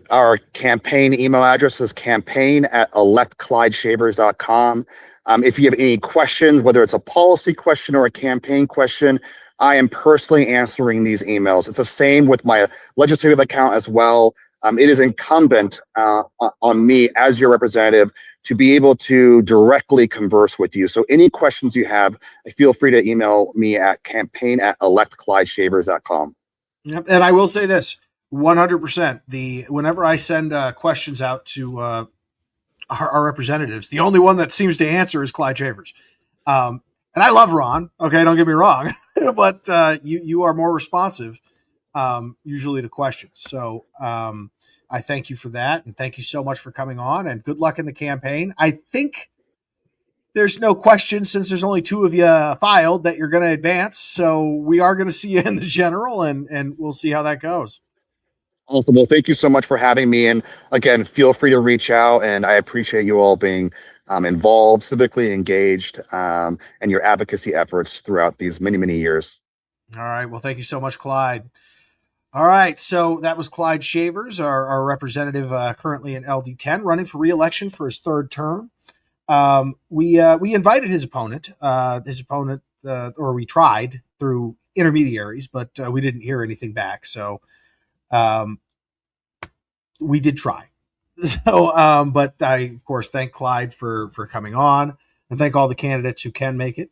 S7: our campaign email address is campaign@electclydeshavers.com. If you have any questions, whether it's a policy question or a campaign question, I am personally answering these emails. It's the same with my legislative account as well. It is incumbent on me as your representative to be able to directly converse with you. So any questions you have, feel free to email me at campaign@electclydeshavers.com.
S1: Yep. And I will say this: 100%. Whenever I send questions out to our representatives, the only one that seems to answer is Clyde Shavers. And I love Ron. Okay, don't get me wrong, but you are more responsive usually to questions. So I thank you for that, and thank you so much for coming on. And good luck in the campaign. I think there's no question, since there's only two of you filed, that you're going to advance. So we are going to see you in the general, and we'll see how that goes.
S7: Awesome. Well, thank you so much for having me. And again, feel free to reach out. And I appreciate you all being involved, civically engaged, and your advocacy efforts throughout these many, many years.
S1: All right. Well, thank you so much, Clyde. All right. So that was Clyde Shavers, our representative currently in LD10, running for re-election for his third term. We invited his opponent, or we tried through intermediaries, but we didn't hear anything back. So we did try. So, but I, of course, thank Clyde for coming on, and thank all the candidates who can make it.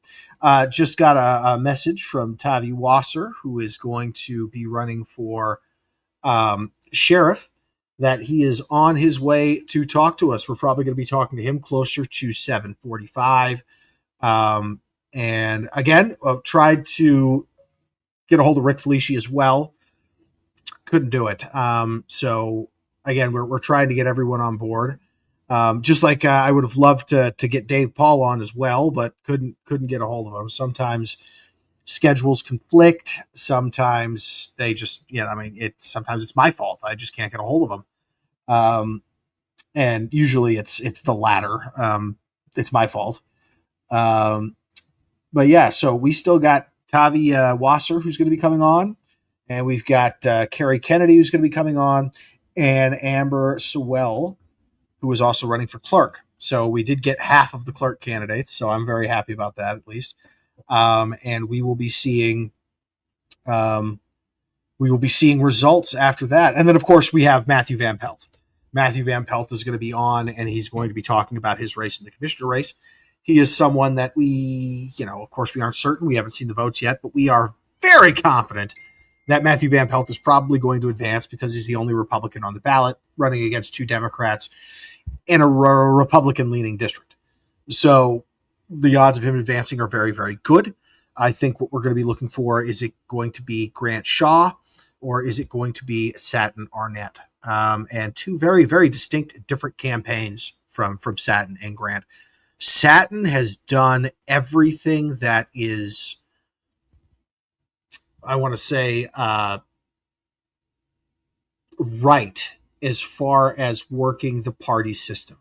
S1: Just got a message from Tavi Wasser, who is going to be running for sheriff, that he is on his way to talk to us. We're probably going to be talking to him closer to 7:45. And again, tried to get a hold of Rick Felici as well. Couldn't do it. So again, we're trying to get everyone on board. Just like I would have loved to get Dave Paul on as well, but couldn't get a hold of him. Sometimes schedules conflict. Sometimes they just, sometimes it's my fault. I just can't get a hold of them. And usually it's the latter. It's my fault. But yeah, so we still got Tavi Wasser, who's going to be coming on. And we've got Kerry Kennedy, who's going to be coming on, and Amber Sewell, who is also running for clerk. So we did get half of the clerk candidates, so I'm very happy about that, at least. And we will be seeing results after that. And then, of course, we have Matthew Van Pelt. Matthew Van Pelt is going to be on, and he's going to be talking about his race in the commissioner race. He is someone that we, of course, we aren't certain. We haven't seen the votes yet, but we are very confident that Matthew Van Pelt is probably going to advance because he's the only Republican on the ballot, running against two Democrats in a Republican-leaning district. So the odds of him advancing are very, very good. I think what we're going to be looking for, is it going to be Grant Shaw, or is it going to be Satin Arnett? And two very, very distinct, different campaigns from Satin and Grant. Satin has done everything that is, I want to say, right as far as working the party system.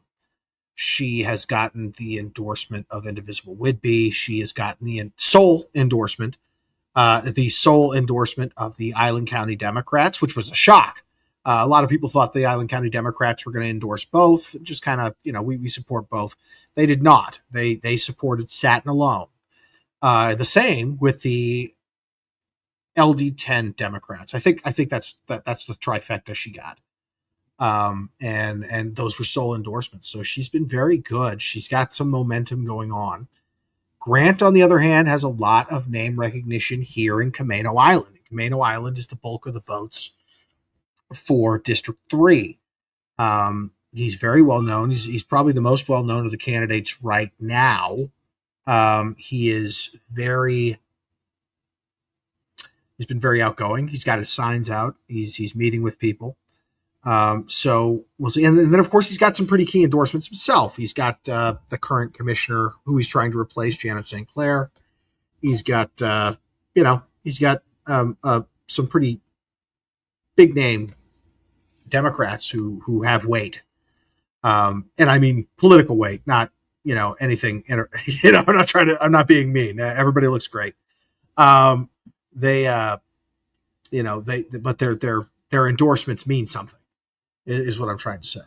S1: She has gotten the endorsement of Indivisible Whidbey. She has gotten the sole endorsement of the Island County Democrats, which was a shock. A lot of people thought the Island County Democrats were going to endorse both. Just kind of, we support both. They did not. They supported Satin alone. The same with the LD10 Democrats. I think that's the trifecta she got. And those were sole endorsements. So she's been very good. She's got some momentum going on. Grant, on the other hand, has a lot of name recognition here in Camano Island. Camano Island is the bulk of the votes for District 3. He's very well known. He's probably the most well known of the candidates right now. He's been very outgoing. He's got his signs out. He's meeting with people. So we'll see. And then, of course, he's got some pretty key endorsements himself. He's got the current commissioner who he's trying to replace, Janet St. Clair. He's got, some pretty big name Democrats who have weight. And I mean political weight, not, anything, I'm not being mean. Everybody looks great. But their endorsements mean something, is what I'm trying to say.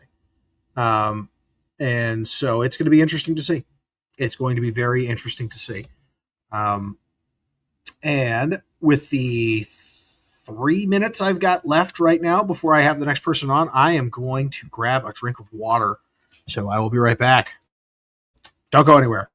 S1: And so it's going to be interesting to see. It's going to be very interesting to see. And with the 3 minutes I've got left right now before I have the next person on, I am going to grab a drink of water. So I will be right back. Don't go anywhere.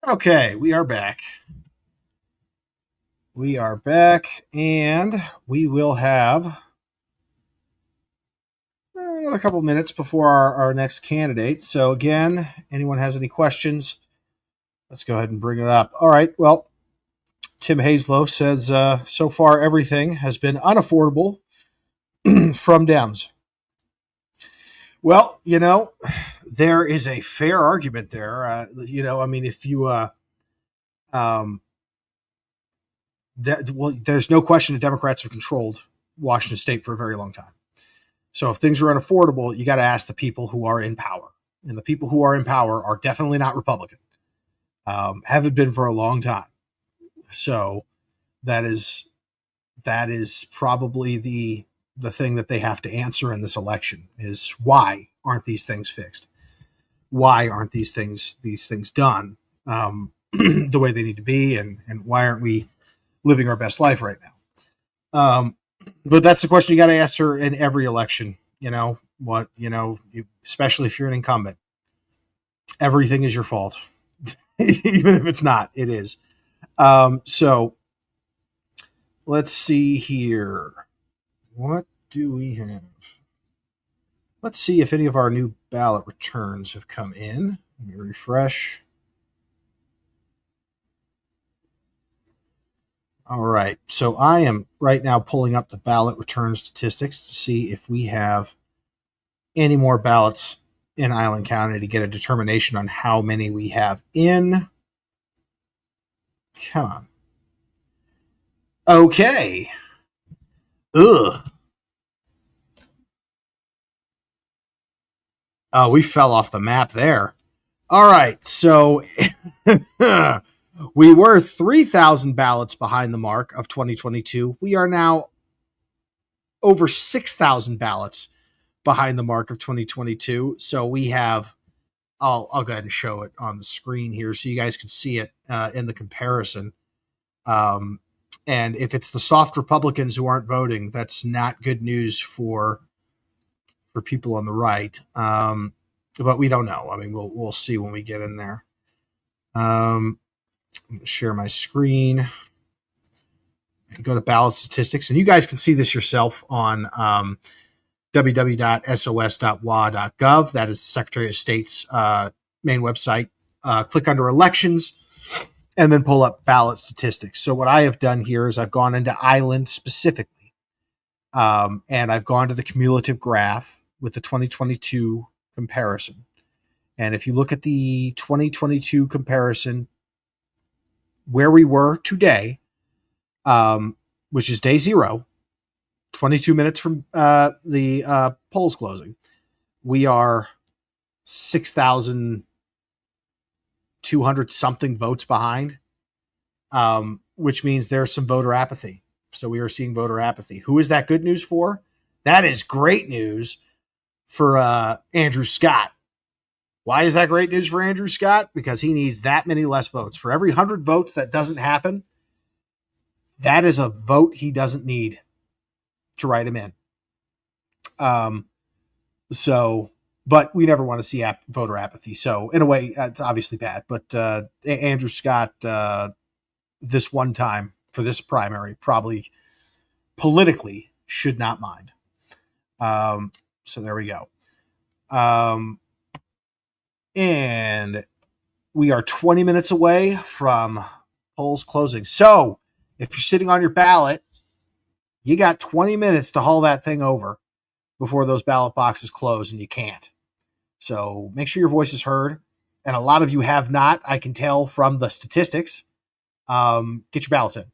S1: Okay, we are back. We are back, and we will have another couple minutes before our next candidate. So, again, anyone has any questions, let's go ahead and bring it up. All right, well, Tim Hazlow says so far everything has been unaffordable from Dems. Well, there is a fair argument there. I mean, if you, there's no question that Democrats have controlled Washington State for a very long time. So if things are unaffordable, you got to ask the people who are in power. And the people who are in power are definitely not Republican. Haven't been for a long time. So that is probably the thing that they have to answer in this election is why aren't these things fixed? Why aren't these things done the way they need to be? And why aren't we living our best life right now? But that's the question you got to answer in every election. Especially if you're an incumbent, everything is your fault. Even if it's not, it is. So let's see here. What do we have? Let's see if any of our new ballot returns have come in. Let me refresh. All right. So I am right now pulling up the ballot return statistics to see if we have any more ballots in Island County to get a determination on how many we have in. Come on. Okay. Ugh. Oh, we fell off the map there. All right. So we were 3,000 ballots behind the mark of 2022. We are now over 6,000 ballots behind the mark of 2022. So we have, I'll go ahead and show it on the screen here so you guys can see it in the comparison. And if it's the soft Republicans who aren't voting, that's not good news for people on the right. But we don't know. I mean, we'll see when we get in there. I'm going to share my screen. Go to ballot statistics, and you guys can see this yourself on www.sos.wa.gov. That is the Secretary of State's main website. Click under elections and then pull up ballot statistics. So what I have done here is I've gone into Island specifically, and I've gone to the cumulative graph with the 2022 comparison. And if you look at the 2022 comparison, where we were today, which is day 0, 22 minutes from the polls closing, we are 6,200 something votes behind, which means there's some voter apathy. So we are seeing voter apathy. Who is that good news for? That is great news for Andrew Scott. Why is that great news for Andrew Scott? Because he needs that many less votes. For every 100 votes that doesn't happen, that is a vote he doesn't need to write him in. But we never want to see voter apathy. So in a way, it's obviously bad. But Andrew Scott, this one time for this primary, probably politically should not mind. So there we go. And we are 20 minutes away from polls closing. So if you're sitting on your ballot, you got 20 minutes to haul that thing over before those ballot boxes close, and you can't. So make sure your voice is heard. And a lot of you have not, I can tell from the statistics. Get your ballots in.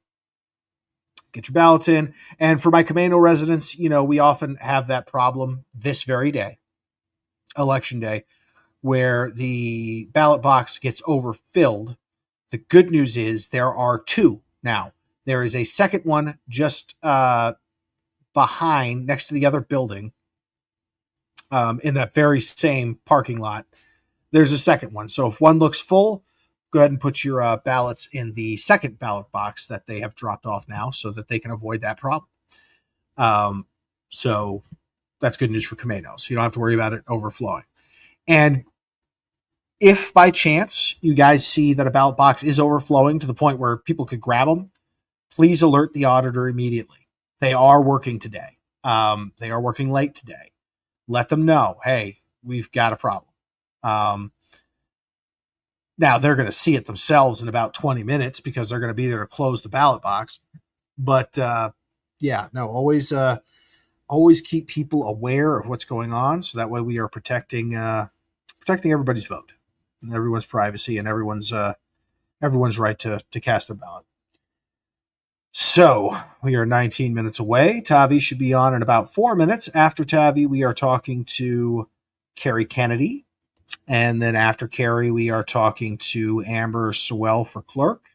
S1: Get your ballots in. And for my Camino residents, we often have that problem this very day, election day, where the ballot box gets overfilled. The good news is there are 2 now. There is a second one just behind, next to the other building, in that very same parking lot. There's a second one. So if one looks full, go ahead and put your ballots in the second ballot box that they have dropped off now so that they can avoid that problem. So that's good news for Camino. So you don't have to worry about it overflowing. And If by chance you guys see that a ballot box is overflowing to the point where people could grab them, please alert the auditor immediately. They are working today. They are working late today. Let them know, hey, we've got a problem. Now they're going to see it themselves in about 20 minutes because they're going to be there to close the ballot box. But yeah, no, always keep people aware of what's going on, so that way we are protecting everybody's vote and everyone's privacy and everyone's right to cast their ballot. So we are 19 minutes away. Tavi should be on in about 4 minutes. After Tavi, we are talking to Carrie Kennedy. And then after Carrie, we are talking to Amber Sewell for clerk.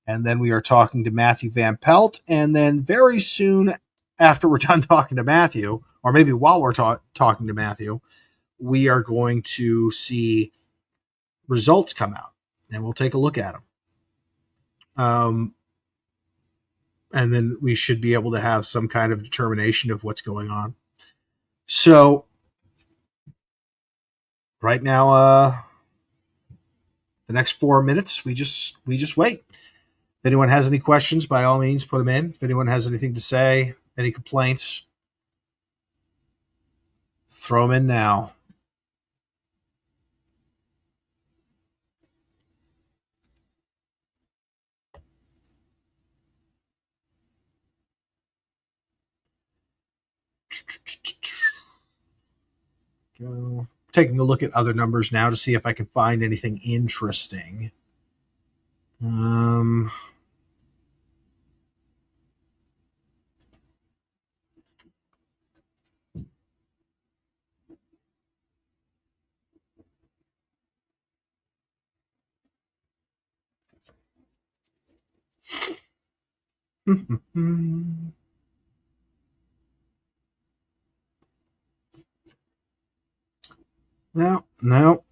S1: And then we are talking to Matthew Van Pelt. And then very soon after we're done talking to Matthew, or maybe while we're talking to Matthew, we are going to see results come out. And we'll take a look at them. And then we should be able to have some kind of determination of what's going on. So right now, the next 4 minutes, we just wait. If anyone has any questions, by all means, put them in. If anyone has anything to say, any complaints, throw them in now. Go. Taking a look at other numbers now to see if I can find anything interesting. No.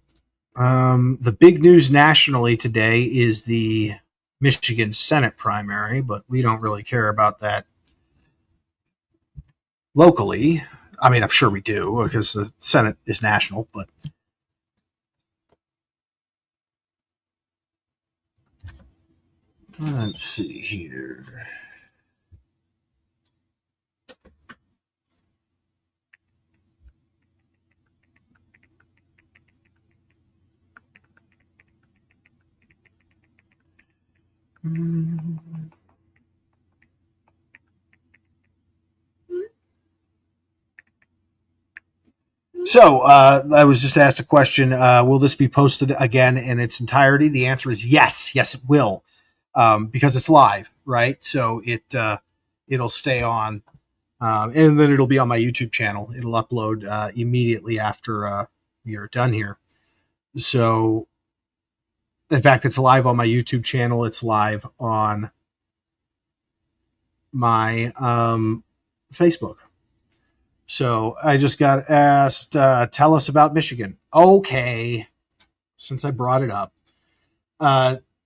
S1: The big news nationally today is the Michigan Senate primary, but we don't really care about that locally. I mean, I'm sure we do because the Senate is national, but let's see here. So I was just asked a question. Will this be posted again in its entirety? The answer is yes. Yes, it will, because it's live, right? So it'll stay on, and then it'll be on my YouTube channel. It'll upload immediately after we are done here. So, in fact, it's live on my YouTube channel. It's live on my Facebook. So I just got asked, tell us about Michigan. Okay, since I brought it up,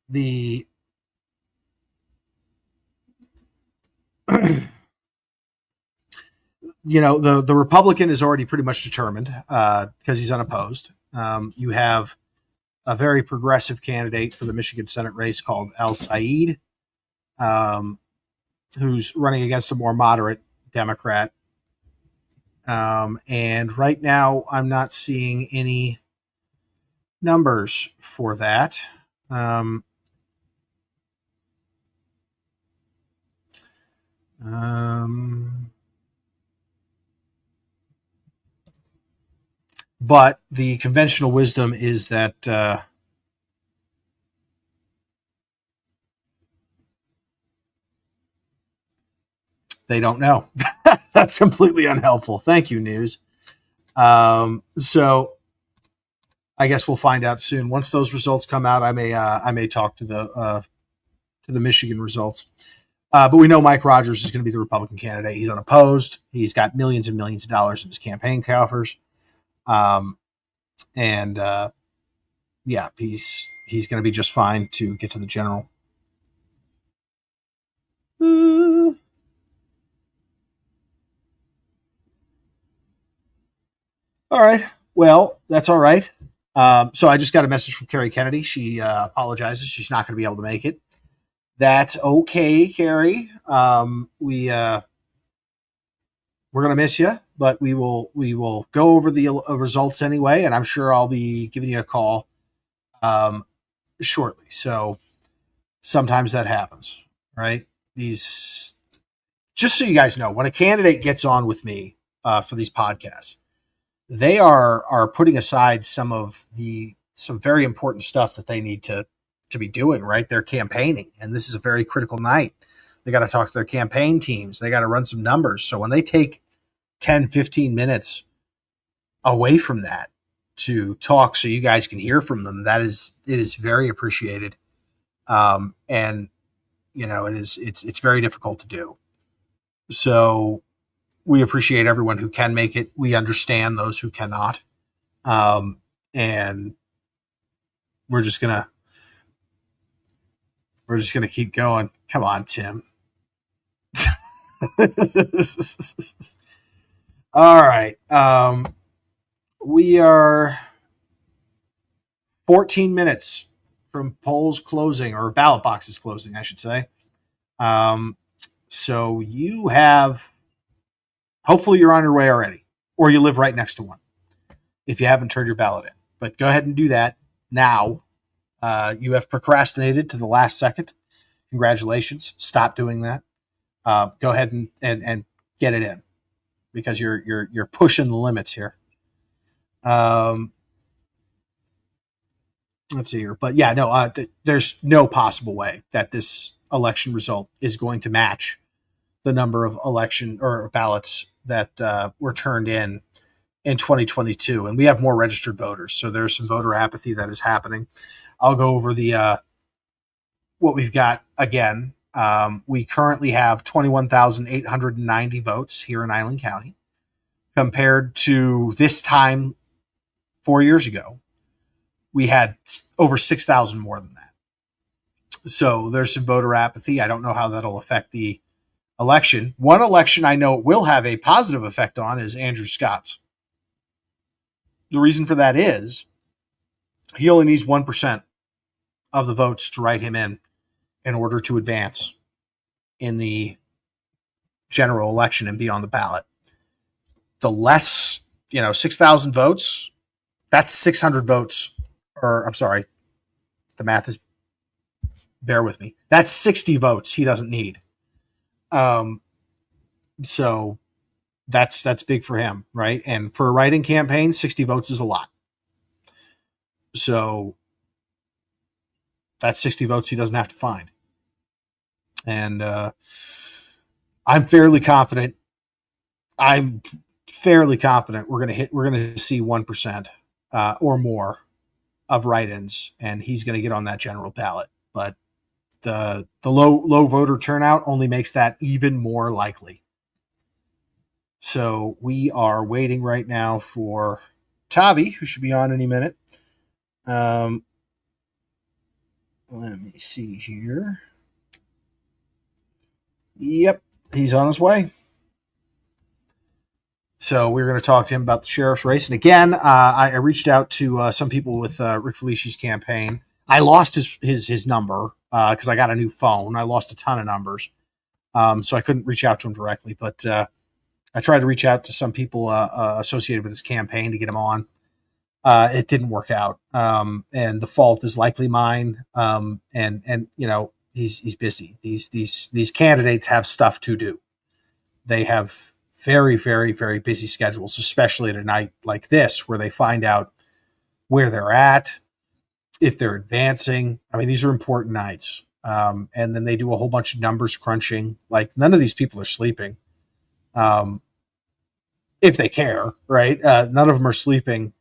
S1: the the Republican is already pretty much determined because he's unopposed. You have a very progressive candidate for the Michigan Senate race called Al Said, who's running against a more moderate Democrat. And right now, I'm not seeing any numbers for that. But the conventional wisdom is that they don't know. That's completely unhelpful. Thank you, news. So I guess we'll find out soon. Once those results come out, I may talk to the Michigan results. But we know Mike Rogers is going to be the Republican candidate. He's unopposed. He's got millions and millions of dollars in his campaign coffers. And yeah, he's going to be just fine to get to the general. All right. Well, that's all right. So I just got a message from Carrie Kennedy. She apologizes. She's not going to be able to make it. That's okay, Carrie. We're going to miss you, but we will go over the results anyway, and I'm sure I'll be giving you a call shortly. So sometimes that happens, right? These, just so you guys know, when a candidate gets on with me for these podcasts, they are putting aside some very important stuff that they need to be doing, right? They're campaigning, and this is a very critical night. They got to talk to their campaign teams. They got to run some numbers. So when they take 10, 15 minutes away from that to talk so you guys can hear from them, it is very appreciated. And it's very difficult to do. So we appreciate everyone who can make it. We understand those who cannot. And we're just gonna keep going. Come on, Tim. All right. We are 14 minutes from polls closing, or ballot boxes closing, I should say. So you have, hopefully you're on your way already, or you live right next to one if you haven't turned your ballot in. But go ahead and do that now. You have procrastinated to the last second. Congratulations. Stop doing that. Go ahead and get it in, because you're pushing the limits here. Let's see here. But yeah, no, there's no possible way that this election result is going to match the number of election or ballots that were turned in 2022. And we have more registered voters. So there's some voter apathy that is happening. I'll go over what we've got again. We currently have 21,890 votes here in Island County, compared to this time 4 years ago. We had over 6,000 more than that. So there's some voter apathy. I don't know how that'll affect the election. One election I know it will have a positive effect on is Andrew Scott's. The reason for that is he only needs 1% of the votes to write him in order to advance in the general election and be on the ballot. The less, 6,000 votes, that's 600 votes. Or I'm sorry, the math is, bear with me. That's 60 votes he doesn't need. So that's big for him, right? And for a write-in campaign, 60 votes is a lot. So that's 60 votes he doesn't have to find. And I'm fairly confident we're going to see 1% or more of write-ins, and he's going to get on that general ballot. But the low voter turnout only makes that even more likely. So we are waiting right now for Tavi, who should be on any minute. Let me see here. Yep, he's on his way. So we're going to talk to him about the sheriff's race. And again, I reached out to some people with Rick Felici's campaign. I lost his number because I got a new phone. I lost a ton of numbers, so I couldn't reach out to him directly. But I tried to reach out to some people associated with his campaign to get him on. It didn't work out, and the fault is likely mine. And he's busy. These candidates have stuff to do. They have very, very, very busy schedules, especially at a night like this, where they find out where they're at, if they're advancing. I mean, these are important nights. And then they do a whole bunch of numbers crunching. Like, none of these people are sleeping. If they care, right? None of them are sleeping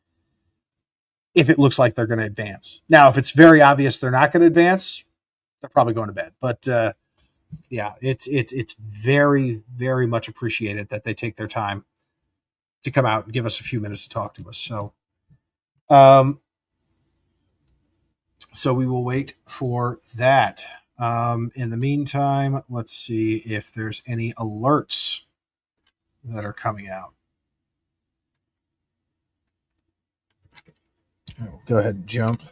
S1: if it looks like they're going to advance. Now, if it's very obvious they're not going to advance, they're probably going to bed. But yeah, it's very, very much appreciated that they take their time to come out and give us a few minutes to talk to us. So we will wait for that. In the meantime, let's see if there's any alerts that are coming out. Go ahead and jump.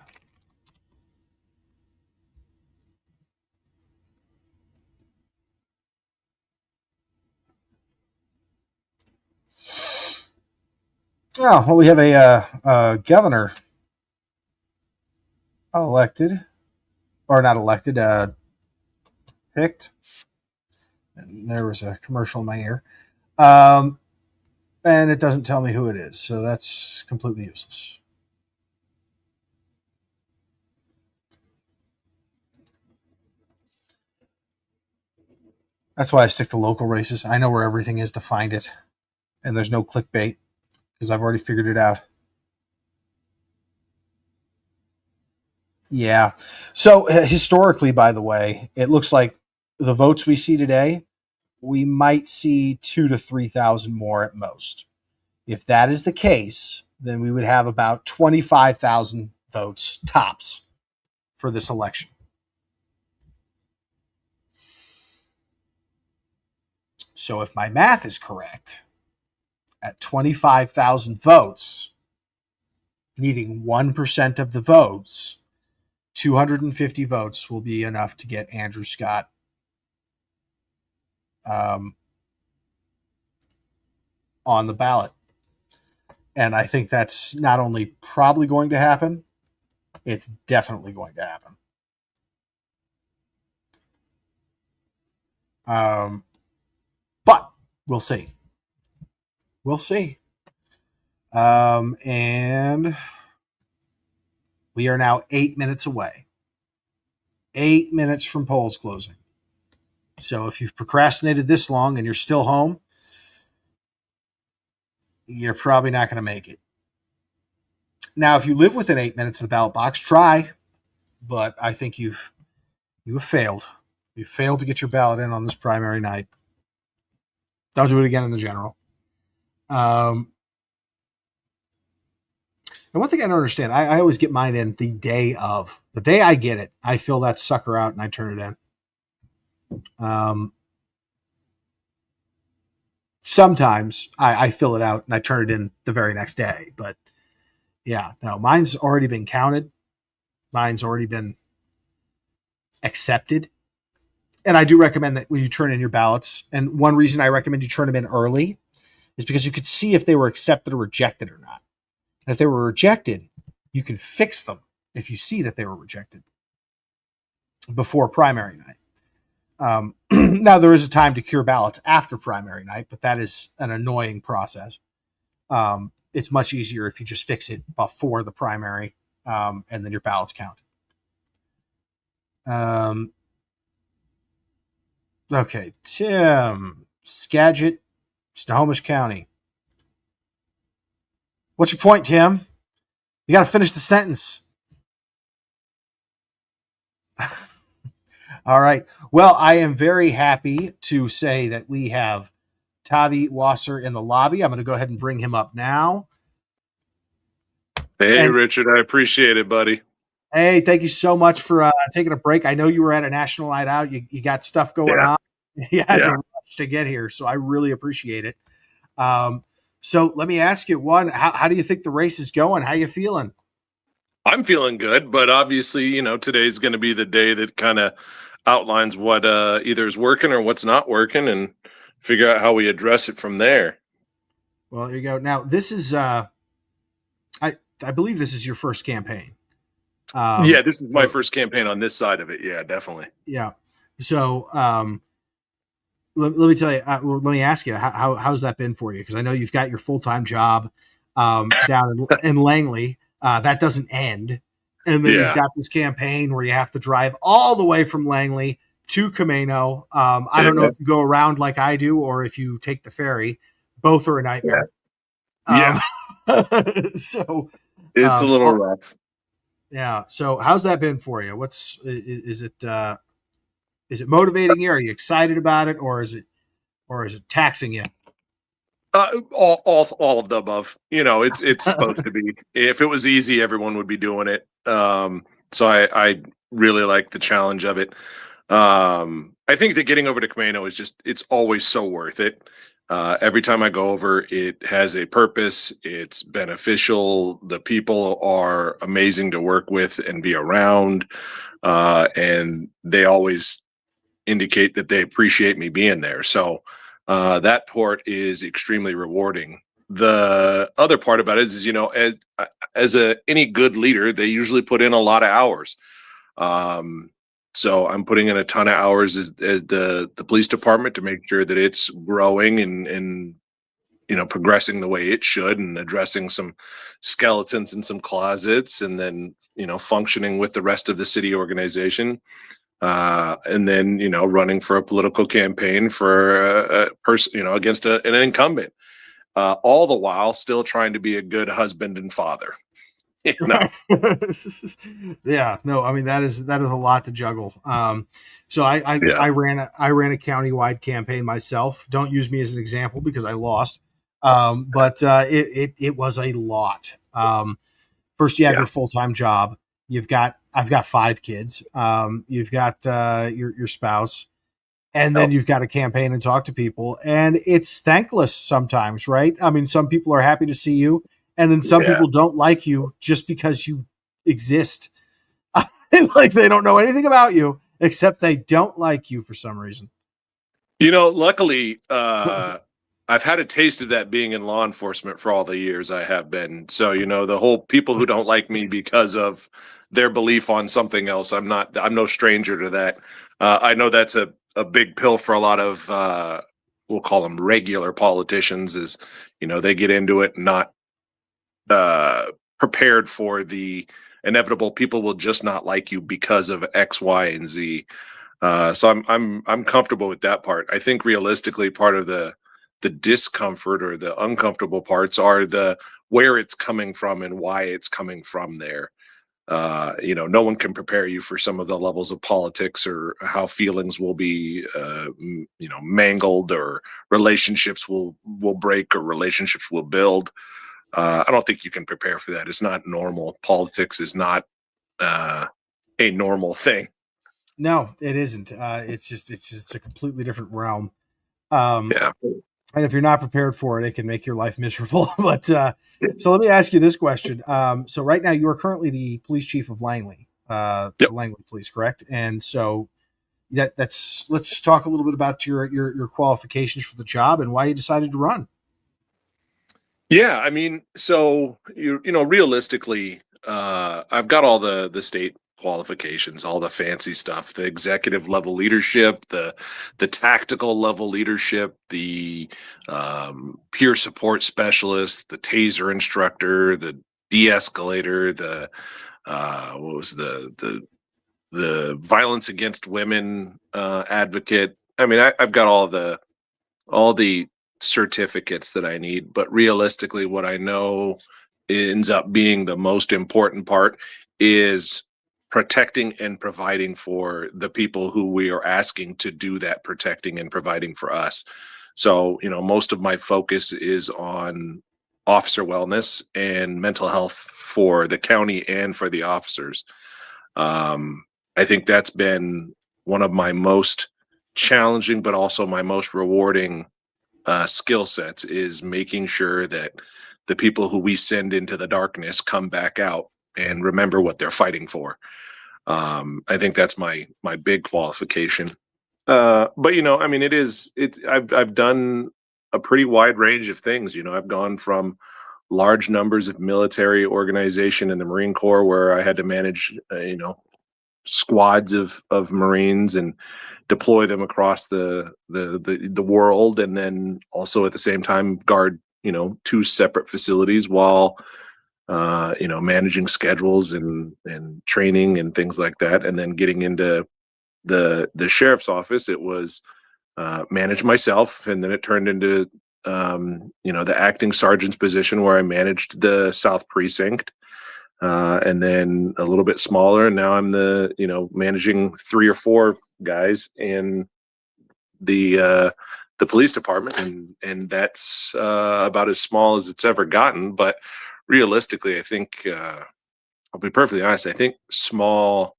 S1: Oh, well, we have a governor elected, or not elected, picked. And there was a commercial in my ear. And it doesn't tell me who it is, so that's completely useless. That's why I stick to local races. I know where everything is to find it, and there's no clickbait because I've already figured it out. Yeah. So historically, by the way, it looks like the votes we see today, we might see 2,000 to 3,000 more at most. If that is the case, then we would have about 25,000 votes tops for this election. So if my math is correct, at 25,000 votes, needing 1% of the votes, 250 votes will be enough to get Andrew Scott on the ballot. And I think that's not only probably going to happen, it's definitely going to happen. But we'll see. We'll see. And we are now 8 minutes away. 8 minutes from polls closing. So if you've procrastinated this long and you're still home, you're probably not going to make it. Now, if you live within 8 minutes of the ballot box, try. But I think you have failed. You failed to get your ballot in on this primary night. Don't do it again in the general. And one thing I don't understand, I always get mine in the day of. The day I get it, I fill that sucker out and I turn it in. Sometimes I fill it out and I turn it in the very next day. But yeah, no, mine's already been counted. Mine's already been accepted. And I do recommend that when you turn in your ballots, and one reason I recommend you turn them in early is because you could see if they were accepted or rejected or not. And if they were rejected, you can fix them if you see that they were rejected before primary night. Now, there is a time to cure ballots after primary night, but that is an annoying process. It's much easier if you just fix it before the primary, and then your ballots count. Okay, Tim Skagit, Snohomish County. What's your point, Tim? You got to finish the sentence. All right. Well, I am very happy to say that we have Tavi Wasser in the lobby. I'm going to go ahead and bring him up now.
S8: Hey, Richard, I appreciate it, buddy.
S1: Hey, thank you so much for taking a break. I know you were at a national night out. You got stuff going on. You had to rush to get here, so I really appreciate it. So let me ask you, one, how do you think the race is going? How you feeling?
S8: I'm feeling good, but obviously, today's going to be the day that kind of outlines what either is working or what's not working and figure out how we address it from there.
S1: Well, there you go. Now, this is, I believe this is your first campaign.
S8: Yeah, this is my first campaign on this side of it. Yeah, definitely.
S1: Yeah. So let me tell you, let me ask you, how's that been for you? Because I know you've got your full-time job down in Langley. That doesn't end. And then you've got this campaign where you have to drive all the way from Langley to Camino. I don't know if you go around like I do or if you take the ferry. Both are a nightmare.
S8: Yeah.
S1: So
S8: it's a little rough.
S1: Yeah. So how's that been for you? Is it motivating you? Are you excited about it, or is it taxing you?
S8: All of the above. It's supposed to be. If it was easy, everyone would be doing it. So I really like the challenge of it. I think that getting over to Camino is it's always so worth it. Every time I go over, it has a purpose. It's beneficial. The people are amazing to work with and be around. And they always indicate that they appreciate me being there. So that part is extremely rewarding. The other part about it is, as any good leader, they usually put in a lot of hours. So I'm putting in a ton of hours as the police department to make sure that it's growing and progressing the way it should, and addressing some skeletons in some closets, and then functioning with the rest of the city organization, and then running for a political campaign for a person against an incumbent, all the while still trying to be a good husband and father.
S1: Yeah, no, I mean that is a lot to juggle. So I ran a countywide campaign myself. Don't use me as an example because I lost. But it was a lot. First you have your full-time job. I've got 5 kids. You've got your spouse, and then you've got to campaign and talk to people, and it's thankless sometimes, right? I mean, some people are happy to see you, and then some people don't like you just because you exist. Like they don't know anything about you except they don't like you for some reason.
S8: Luckily, I've had a taste of that being in law enforcement for all the years I have been. So, the whole people who don't like me because of their belief on something else, I'm no stranger to that. I know that's a big pill for a lot of, we'll call them regular politicians, is, they get into it not prepared for the inevitable people will just not like you because of X, Y, and Z. So I'm comfortable with that part. I think realistically, part of the discomfort or the uncomfortable parts are the where it's coming from and why it's coming from there. No one can prepare you for some of the levels of politics or how feelings will be, mangled, or relationships will break, or relationships will build. I don't think you can prepare for that. It's not normal. Politics is not a normal thing.
S1: No, it isn't. It's a completely different realm. And if you're not prepared for it, it can make your life miserable. But so let me ask you this question. So right now you are currently the police chief of Langley, Langley Police, correct? And so let's talk a little bit about your qualifications for the job and why you decided to run.
S8: Yeah, I mean, so realistically, I've got all the state qualifications, all the fancy stuff, the executive level leadership, the tactical level leadership, the peer support specialist, the taser instructor, the de-escalator, the what was the violence against women advocate. I mean, I've got all the certificates that I need, but realistically, what I know ends up being the most important part is protecting and providing for the people who we are asking to do that protecting and providing for us. So, most of my focus is on officer wellness and mental health for the county and for the officers. I think that's been one of my most challenging, but also my most rewarding skill sets, is making sure that the people who we send into the darkness come back out and remember what they're fighting for. I think that's my big qualification. But I mean, I've done a pretty wide range of things. I've gone from large numbers of military organization in the Marine Corps, where I had to manage squads of Marines and deploy them across the world, and then also at the same time guard 2 separate facilities while managing schedules and training and things like that. And then getting into the sheriff's office, it was manage myself, and then it turned into the acting sergeant's position, where I managed the South Precinct, and then a little bit smaller, and now I'm the managing 3 or 4 guys in the police department, and that's about as small as it's ever gotten. But realistically, I think I'll be perfectly honest, I think small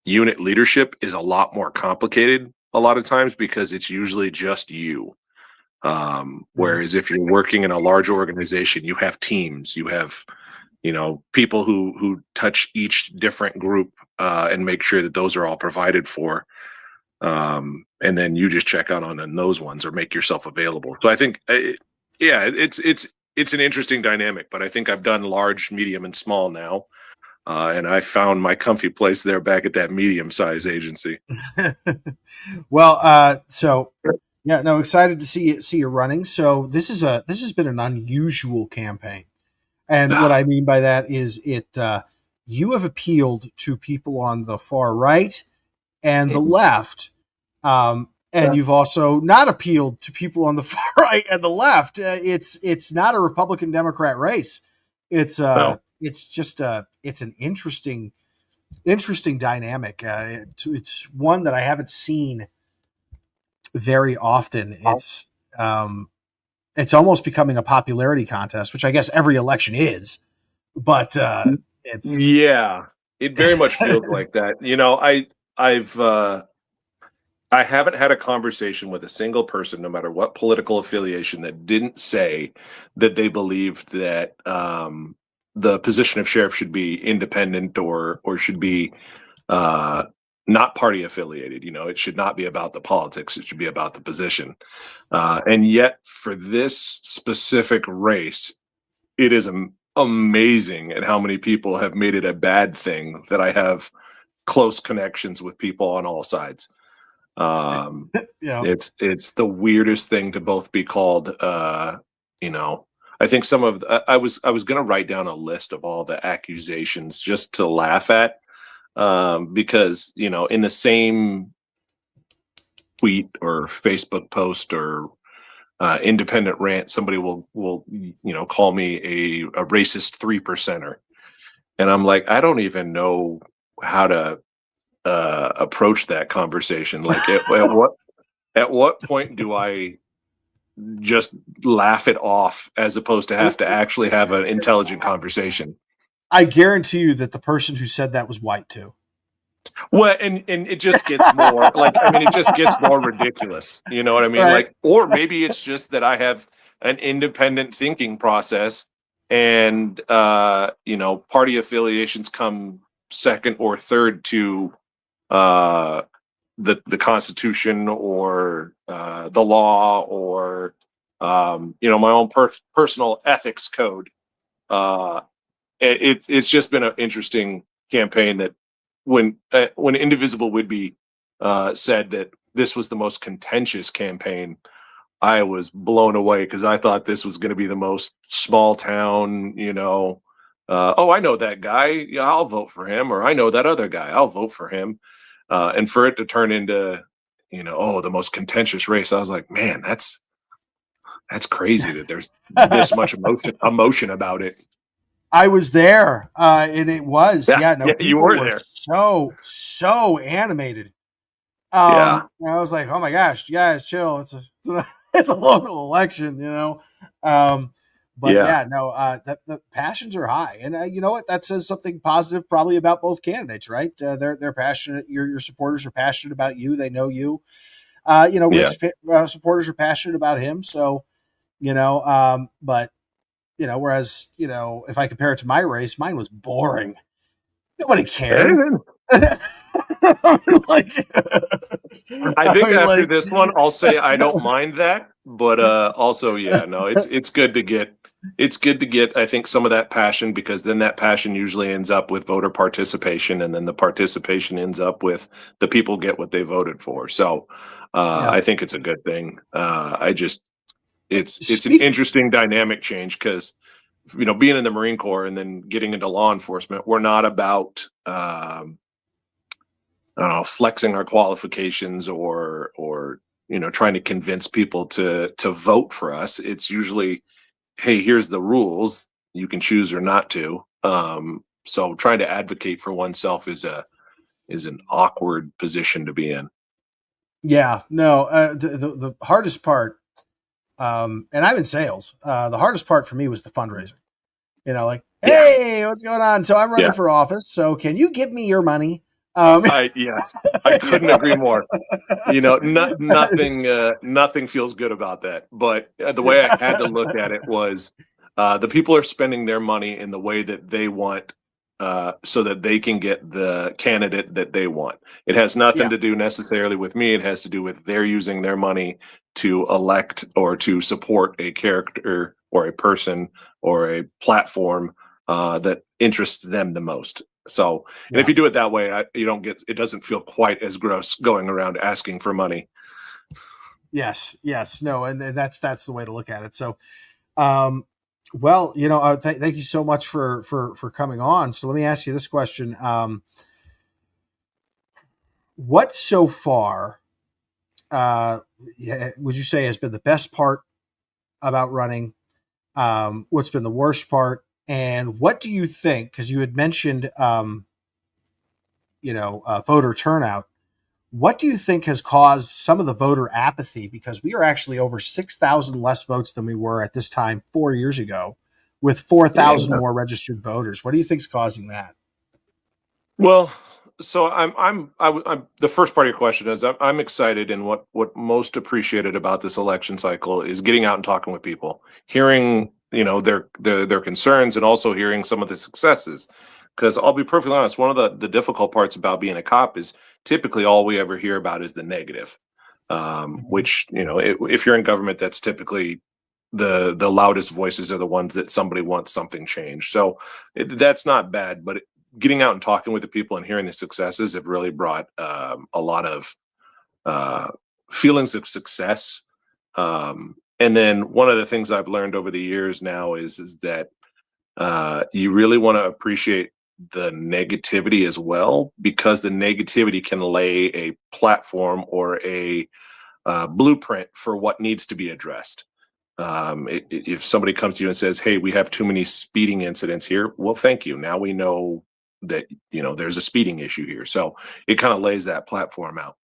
S8: unit leadership is a lot more complicated a lot of times, because it's usually just you. Whereas if you're working in a large organization, you have teams, you have, people who touch each different group and make sure that those are all provided for. And then you just check out on those ones or make yourself available. So I think, it's an interesting dynamic, but I think I've done large, medium, and small now. And I found my comfy place there back at that medium size agency.
S1: Well, so yeah, no, excited to see you running. So this has been an unusual campaign, and what I mean by that is you have appealed to people on the far right and the left, and you've also not appealed to people on the far right and the left. It's not a Republican Democrat race. It's just it's an interesting dynamic. It's one that I haven't seen very often. It's almost becoming a popularity contest, which I guess every election is. But it's
S8: it very much feels like that. I haven't had a conversation with a single person, no matter what political affiliation, that didn't say that they believed that the position of sheriff should be independent or should be not party affiliated. It should not be about the politics. It should be about the position. And yet, for this specific race, it is amazing at how many people have made it a bad thing that I have close connections with people on all sides. It's the weirdest thing to both be called. I think I was going to write down a list of all the accusations just to laugh at, because in the same tweet or Facebook post or independent rant, somebody will call me a racist 3%er, and I'm like, I don't even know how to approach that conversation. Like, at what point do I just laugh it off as opposed to have to actually have an intelligent conversation?
S1: I guarantee you that the person who said that was white too.
S8: Well, and it just gets more it just gets more ridiculous. You know what I mean?
S1: Right.
S8: Or maybe it's just that I have an independent thinking process, and party affiliations come second or third to the Constitution or the law or my own personal ethics code. It's just been an interesting campaign that when Indivisible Whidbey said that this was the most contentious campaign, I was blown away, because I thought this was going to be the most small town, I know that guy, yeah, I'll vote for him, or I know that other guy, I'll vote for him. And for it to turn into, the most contentious race, I was like, man, that's crazy that there's this much emotion about it.
S1: I was there, and it was,
S8: you were there.
S1: So animated.
S8: Yeah.
S1: I was like, oh my gosh, you guys chill. It's a local election, But the passions are high, and you know what? That says something positive, probably about both candidates, right? They're passionate. Your supporters are passionate about you. They know you. Rick's supporters are passionate about him. So, but whereas if I compare it to my race, mine was boring. Nobody cared.
S8: I think after this one, I'll say I don't mind that, but also, it's good to get, I think, some of that passion, because then that passion usually ends up with voter participation, and then the participation ends up with the people get what they voted for. So I think it's a good thing. It's an interesting dynamic change, because being in the Marine Corps and then getting into law enforcement, we're not about flexing our qualifications or trying to convince people to vote for us. It's usually, hey, here's the rules, you can choose or not to. So trying to advocate for oneself is an awkward position to be in.
S1: Yeah, no, the hardest part, and I'm in sales, the hardest part for me was the fundraising. Hey, what's going on? So I'm running for office. So can you give me your money?
S8: Yes, I couldn't agree more. Nothing feels good about that. But the way I had to look at it was the people are spending their money in the way that they want, so that they can get the candidate that they want. It has nothing
S1: Yeah.
S8: to do necessarily with me. It has to do with they're using their money to elect or to support a character or a person or a platform that interests them the most. So, and if you do it that way, you don't get, it doesn't feel quite as gross going around asking for money.
S1: Yes, no, and that's the way to look at it. So, well, thank you so much for coming on. So let me ask you this question: what so far would you say has been the best part about running? What's been the worst part? And what do you think? Because you had mentioned, voter turnout. What do you think has caused some of the voter apathy? Because we are actually over 6,000 less votes than we were at this time 4 years ago, with 4,000 more registered voters. What do you think is causing that?
S8: Well, so I'm the first part of your question is I'm excited, and what most appreciated about this election cycle is getting out and talking with people, hearing their concerns, and also hearing some of the successes. Because I'll be perfectly honest, one of the difficult parts about being a cop is typically all we ever hear about is the negative, which if you're in government, that's typically the loudest voices are the ones that somebody wants something changed. So that's not bad, but getting out and talking with the people and hearing the successes have really brought a lot of feelings of success. And then one of the things I've learned over the years now is that you really want to appreciate the negativity as well, because the negativity can lay a platform or a blueprint for what needs to be addressed. If somebody comes to you and says, "Hey, we have too many speeding incidents here," well, thank you. Now we know that there's a speeding issue here, so it kind of lays that platform out.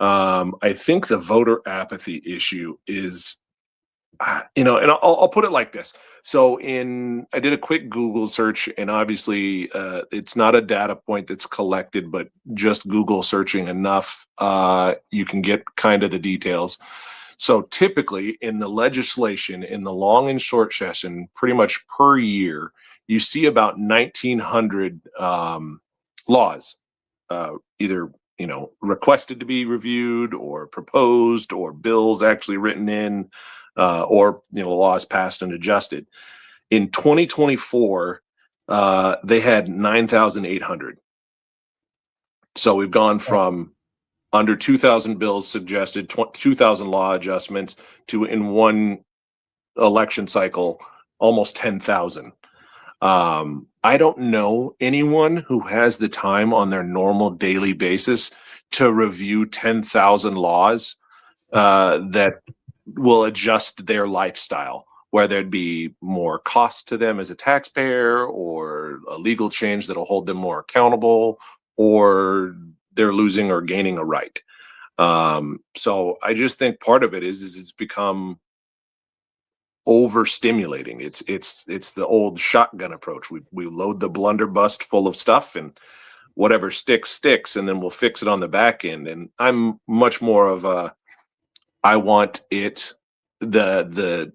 S8: I think the voter apathy issue is, and I'll put it like this. So I did a quick Google search, and obviously it's not a data point that's collected, but just Google searching enough, you can get kind of the details. So typically in the legislation, in the long and short session, pretty much per year, you see about 1,900 laws, either requested to be reviewed or proposed, or bills actually written in, or laws passed and adjusted. In 2024, they had 9,800. So we've gone from under 2,000 bills suggested, 2,000 law adjustments, to, in one election cycle, almost 10,000. I don't know anyone who has the time on their normal daily basis to review 10,000 laws that will adjust their lifestyle, whether it be more cost to them as a taxpayer, or a legal change that'll hold them more accountable, or they're losing or gaining a right. So I just think part of it is it's become overstimulating. It's the old shotgun approach. We load the blunderbuss full of stuff, and whatever sticks, and then we'll fix it on the back end. And I'm much more of a, I want it, the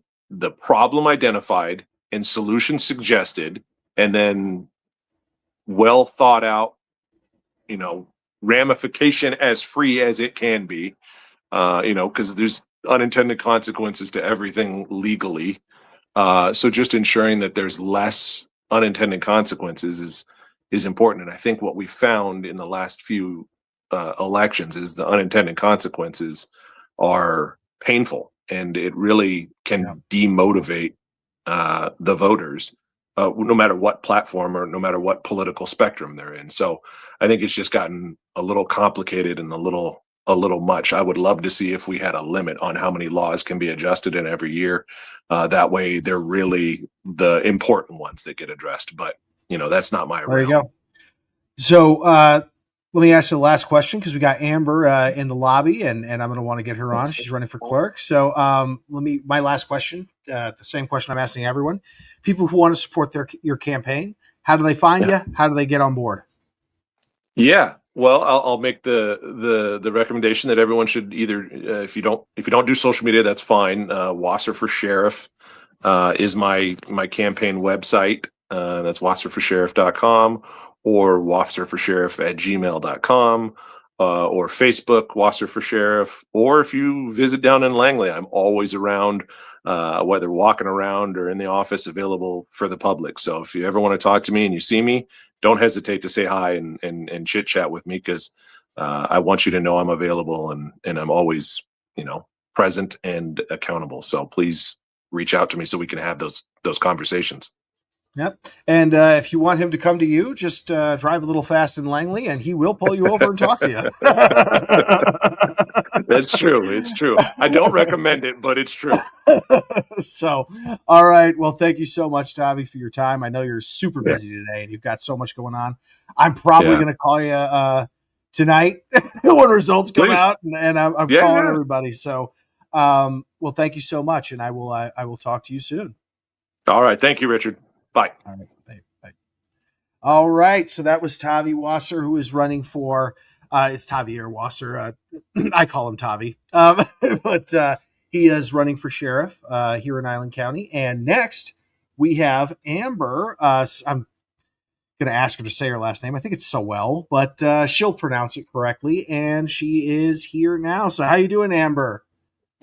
S8: problem identified and solution suggested, and then well thought out, ramification as free as it can be, because there's unintended consequences to everything legally. So just ensuring that there's less unintended consequences is important. And I think what we found in the last few elections is the unintended consequences are painful, and it really can demotivate the voters, no matter what platform or no matter what political spectrum they're in. So I think it's just gotten a little complicated and a little much. I would love to see if we had a limit on how many laws can be adjusted in every year. That way they're really the important ones that get addressed. But that's not my realm.
S1: There you go. So let me ask you the last question, because we got Amber in the lobby, and I'm going to want to get her on. She's running for clerk. So my last question, the same question I'm asking everyone: people who want to support your campaign, how do they find you? How do they get on board?
S8: Yeah. Well, I'll make the recommendation that everyone should either, if you don't do social media, that's fine. Wasser for Sheriff is my campaign website. That's wasserforsheriff.com or wasserforsheriff@gmail.com, or Facebook, Wasser for Sheriff. Or if you visit down in Langley, I'm always around, whether walking around or in the office, available for the public. So if you ever want to talk to me and you see me, don't hesitate to say hi and chit chat with me, because I want you to know I'm available, and I'm always, present and accountable. So please reach out to me so we can have those conversations.
S1: Yep. And if you want him to come to you, just drive a little fast in Langley, and he will pull you over and talk to you.
S8: That's true. It's true. I don't recommend it, but it's true.
S1: So, all right. Well, thank you so much, Tavi, for your time. I know you're super busy today, and you've got so much going on. I'm probably going to call you tonight when results come out, and I'm calling everybody. So, well, thank you so much, and I will talk to you soon.
S8: All right. Thank you, Richard. Bye.
S1: All right. Bye. All right. So that was Tavi Wasser, who is running for, it's Tavi or Wasser. I call him Tavi. But he is running for sheriff here in Island County. And next we have Amber. I'm going to ask her to say her last name. I think it's Sewell, but she'll pronounce it correctly. And she is here now. So how you doing, Amber?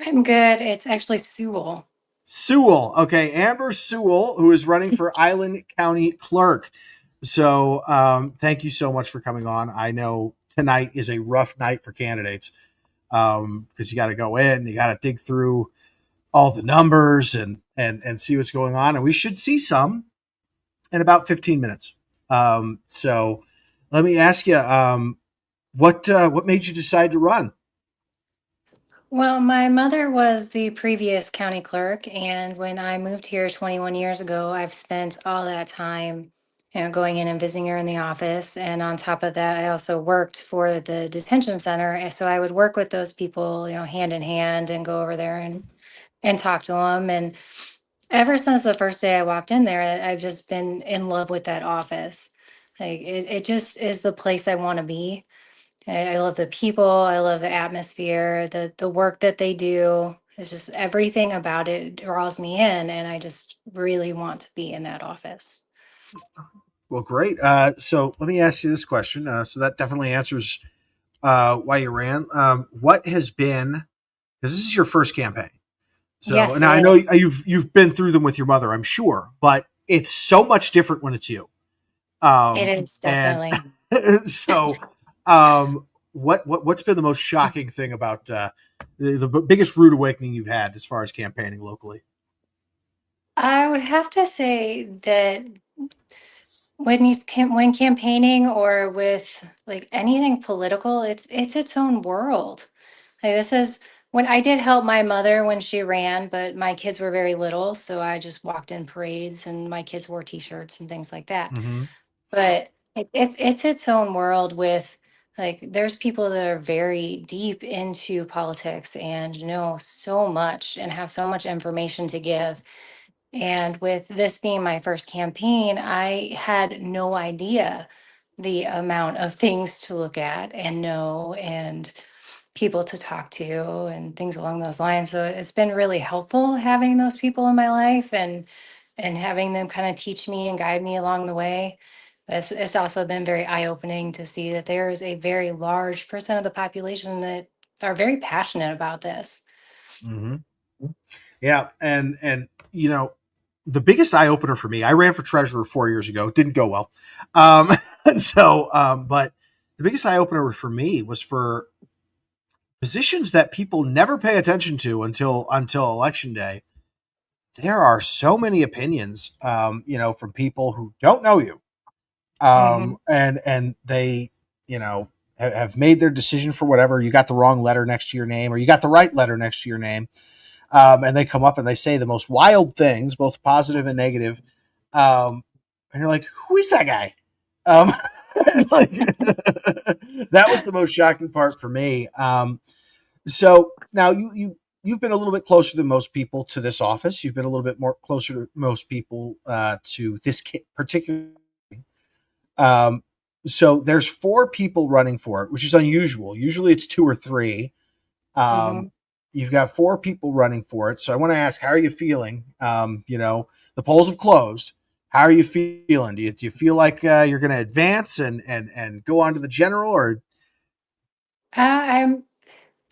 S9: I'm good. It's actually Sewell.
S1: Sewell. Okay. Amber Sewell, who is running for Island County Clerk. So thank you so much for coming on. I know tonight is a rough night for candidates because you got to go in, you got to dig through all the numbers and see what's going on. And we should see some in about 15 minutes. So let me ask you, what made you decide to run?
S9: Well, my mother was the previous county clerk, and when I moved here 21 years ago, I've spent all that time, going in and visiting her in the office. And on top of that, I also worked for the detention center, and so I would work with those people, hand in hand, and go over there and talk to them. And ever since the first day I walked in there, I've just been in love with that office. Like it just is the place I want to be. I love the people. I love the atmosphere, the work that they do. It's just everything about it draws me in, and I just really want to be in that office.
S1: Well, great. So let me ask you this question. So that definitely answers why you ran. What has been, because this is your first campaign. So,
S9: Yes,
S1: and I
S9: it
S1: know
S9: is.
S1: you've been through them with your mother, I'm sure, but it's so much different when it's you.
S9: It is definitely.
S1: And so, what's been the most shocking thing about the biggest rude awakening you've had as far as campaigning locally?
S9: I would have to say that when campaigning or with like anything political, it's its own world. Like this is when I did help my mother when she ran, but my kids were very little, so I just walked in parades and my kids wore t-shirts and things like that.
S1: Mm-hmm.
S9: But it's its own world with like there's people that are very deep into politics and know so much and have so much information to give. And with this being my first campaign, I had no idea the amount of things to look at and know and people to talk to and things along those lines. So it's been really helpful having those people in my life and having them kind of teach me and guide me along the way. It's also been very eye-opening to see that there is a very large percent of the population that are very passionate about this.
S1: Mm-hmm. Yeah, and the biggest eye opener for me, I ran for treasurer 4 years ago, didn't go well. But the biggest eye opener for me was for positions that people never pay attention to until election day. There are so many opinions, from people who don't know you, and they, have made their decision for whatever. You got the wrong letter next to your name, or you got the right letter next to your name. And they come up and they say the most wild things, both positive and negative. And you're like, who is that guy? Like, that was the most shocking part for me. So now you've been a little bit closer than most people to this office. You've been a little bit more closer to most people to this particular. So there's 4 people running for it, which is unusual. Usually it's 2 or 3.
S9: Hmm.
S1: You've got 4 people running for it. So I want to ask, how are you feeling? The polls have closed. How are you feeling? Do you feel like you're going to advance and go on to the general, or
S9: I'm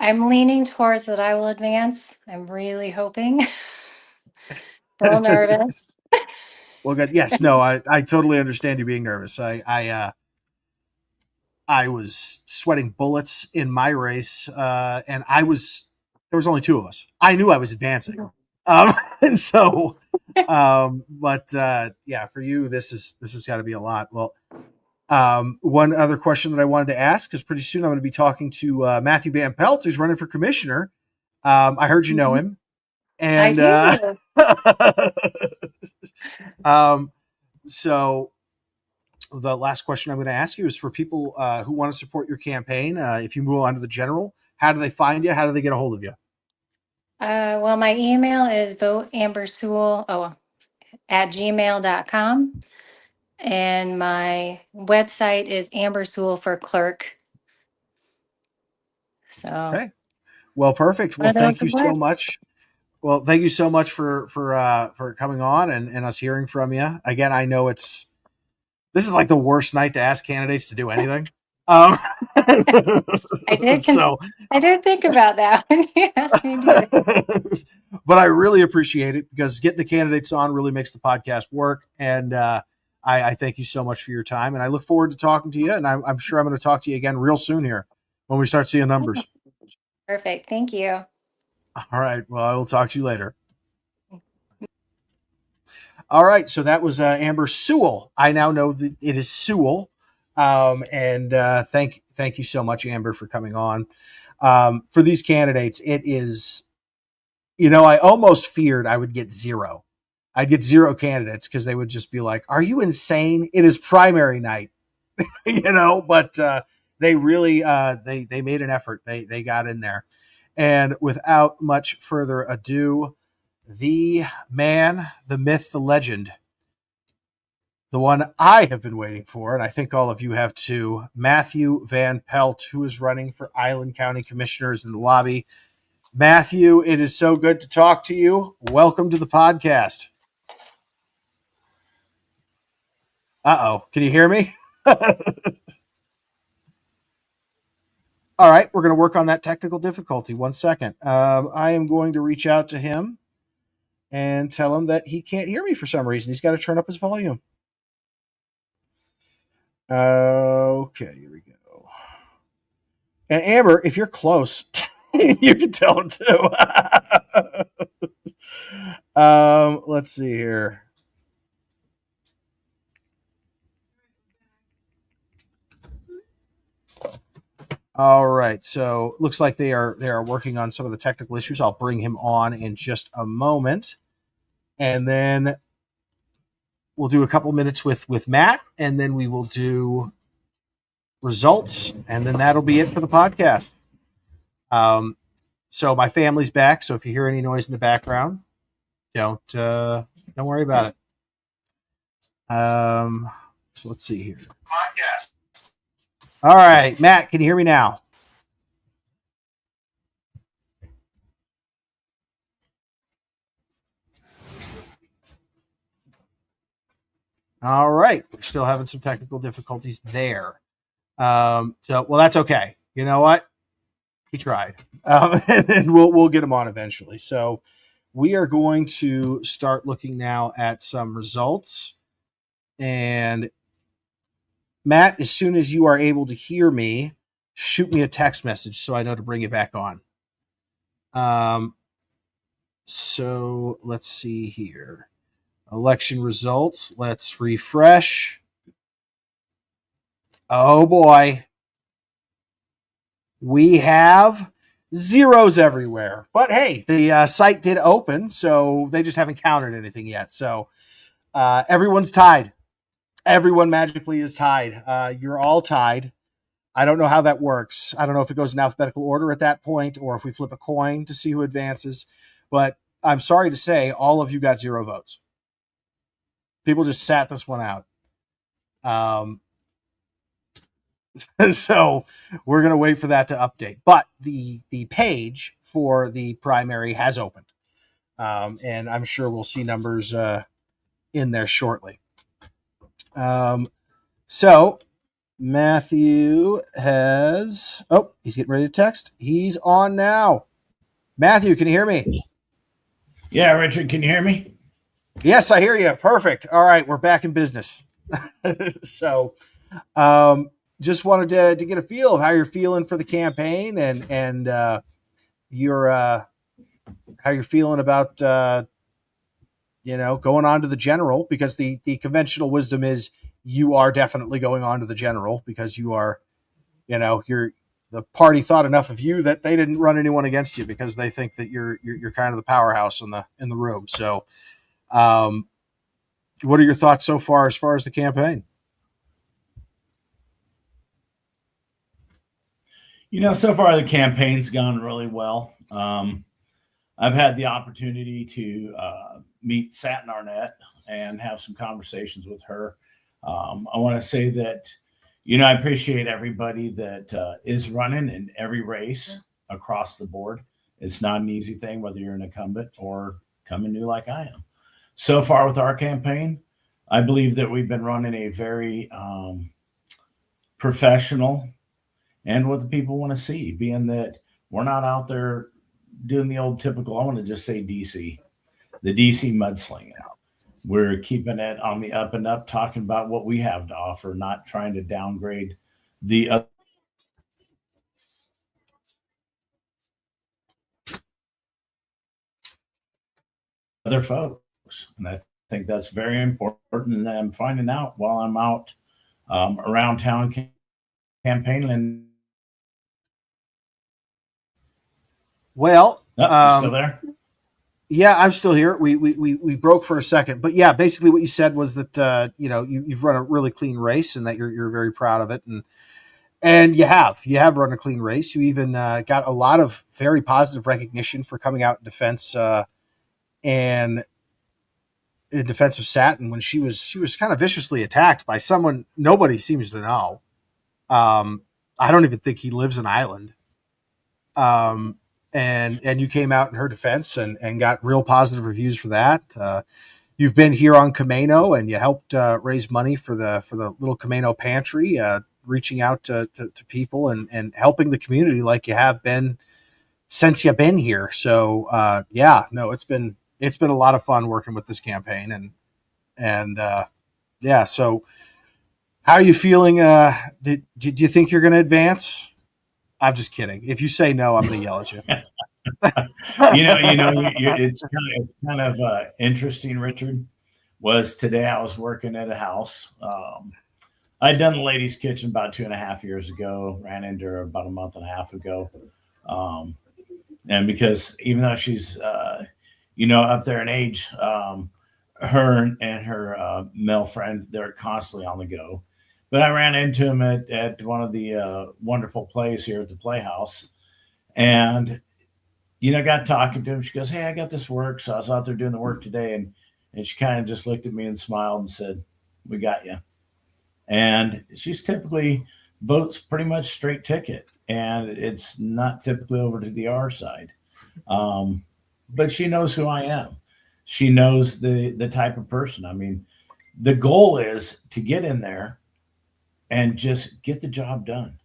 S9: I'm leaning towards that I will advance. I'm really hoping. A little nervous.
S1: well, good. Yes, no, I totally understand you being nervous. I was sweating bullets in my race, and there was only 2 of us. I knew I was advancing, and so, but yeah, for you, this has got to be a lot. Well, one other question that I wanted to ask is pretty soon I'm going to be talking to Matthew Van Pelt, who's running for commissioner. I heard you know
S9: Mhm.
S1: him,
S9: I
S1: and
S9: do.
S1: um, so the last question I'm going to ask you is for people who want to support your campaign. If you move on to the general, how do they find you? How do they get a hold of you?
S9: Well, my email is voteambersewell at gmail.com. And my website is Amber Sewell for Clerk. So
S1: Okay. Well, perfect.
S9: one
S1: Well,
S9: of
S1: thank
S9: those
S1: you
S9: would
S1: so
S9: work.
S1: much. Well, thank you so much for coming on and us hearing from you. Again, I know this is like the worst night to ask candidates to do anything. Um,
S9: I did cons-
S1: so,
S9: I did think about that when you asked me to do that.
S1: but I really appreciate it because getting the candidates on really makes the podcast work. And I thank you so much for your time. And I look forward to talking to you. And I'm sure I'm going to talk to you again real soon here when we start seeing numbers.
S9: Perfect. Thank you.
S1: All right. Well, I will talk to you later. All right. So that was Amber Sewell. I now know that it is Sewell. And thank you so much, Amber, for coming on. For these candidates, it is, I almost feared I would get 0. I'd get 0 candidates because they would just be like, "Are you insane? It is primary night," But they really they made an effort. They got in there, and without much further ado, the man, the myth, the legend, the one I have been waiting for, and I think all of you have too, Matthew Van Pelt, who is running for Island County Commissioners in the lobby. Matthew, it is so good to talk to you. Welcome to the podcast. Uh-oh. Can you hear me? All right. We're going to work on that technical difficulty. 1 second. I am going to reach out to him and tell him that he can't hear me for some reason. He's got to turn up his volume. Okay. Here we go. And Amber, if you're close, you can tell him too. Let's see here. All right. So looks like they are working on some of the technical issues. I'll bring him on in just a moment, and then we'll do a couple minutes with Matt, and then we will do results, and then that'll be it for the podcast. So my family's back. So if you hear any noise in the background, don't worry about it. So let's see here. Podcast. All right, Matt, can you hear me now? All right, we're still having some technical difficulties there. Well, that's okay. You know what? He tried, and we'll get him on eventually. So we are going to start looking now at some results. And Matt, as soon as you are able to hear me, shoot me a text message so I know to bring you back on. So let's see here. Election results. Let's refresh. Oh boy. We have zeros everywhere. But hey, the site did open, so they just haven't counted anything yet. So everyone's tied. Everyone magically is tied. You're all tied. I don't know how that works. I don't know if it goes in alphabetical order at that point or if we flip a coin to see who advances. But I'm sorry to say, all of you got 0 votes. People just sat this one out. So we're going to wait for that to update. But the page for the primary has opened, and I'm sure we'll see numbers in there shortly. So Matthew has. Oh, he's getting ready to text. He's on now. Matthew, can you hear me?
S10: Yeah, Richard, can you hear me?
S1: Yes, I hear you. Perfect. All right, we're back in business. So, just wanted to get a feel of how you're feeling for the campaign and your how you're feeling about going on to the general, because the conventional wisdom is you are definitely going on to the general because you are, you're the party thought enough of you that they didn't run anyone against you because they think that you're kind of the powerhouse in the room. So, what are your thoughts so far as the campaign?
S10: So far the campaign's gone really well. I've had the opportunity to meet Satin Arnett and have some conversations with her. I want to say that, I appreciate everybody that is running in every race across the board. It's not an easy thing, whether you're an incumbent or coming new like I am. So far with our campaign, I believe that we've been running a very professional and what the people want to see, being that we're not out there doing the old typical, I want to just say the DC mudslinging. We're keeping it on the up and up, talking about what we have to offer, not trying to downgrade the other folks. And I think that's very important. And I'm finding out while I'm out around town campaigning.
S1: Well,
S10: you still there?
S1: Yeah, I'm still here. We broke for a second, but yeah, basically what you said was that you've run a really clean race and that you're very proud of it, and you have run a clean race. You even got a lot of very positive recognition for coming out in defense and in defense of Satin when she was kind of viciously attacked by someone nobody seems to know. I don't even think he lives in Ireland. And you came out in her defense and got real positive reviews for that. You've been here on Camino and you helped raise money for the little Camino pantry, reaching out to people and helping the community like you have been since you've been here. So it's been a lot of fun working with this campaign and So how are you feeling? Do you think you're going to advance? I'm just kidding. If you say no, I'm going to yell at you.
S10: It's kind of interesting, Richard. Was today I was working at a house. I'd done the ladies' kitchen about 2.5 years ago. Ran into her about a month and a half ago, and because even though she's up there in age, her and her male friend, they're constantly on the go. But I ran into him at one of the wonderful plays here at the Playhouse. And, got talking to him. She goes, "Hey, I got this work." So I was out there doing the work today. And she kind of just looked at me and smiled and said, "We got you." And she's typically votes pretty much straight ticket. And it's not typically over to the R side. But she knows who I am. She knows the type of person. I mean, the goal is to get in there and just get the job done.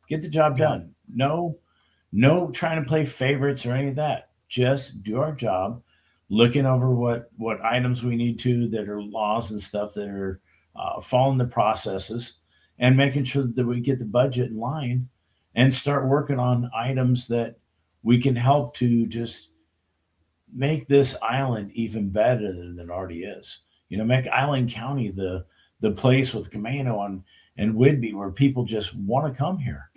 S10: Get the job done. No trying to play favorites or any of that. Just do our job, looking over what items we need to that are laws and stuff that are following the processes, and making sure that we get the budget in line and start working on items that we can help to just make this island even better than it already is. Make Island County the place with Camino and Whidbey where people just want to come here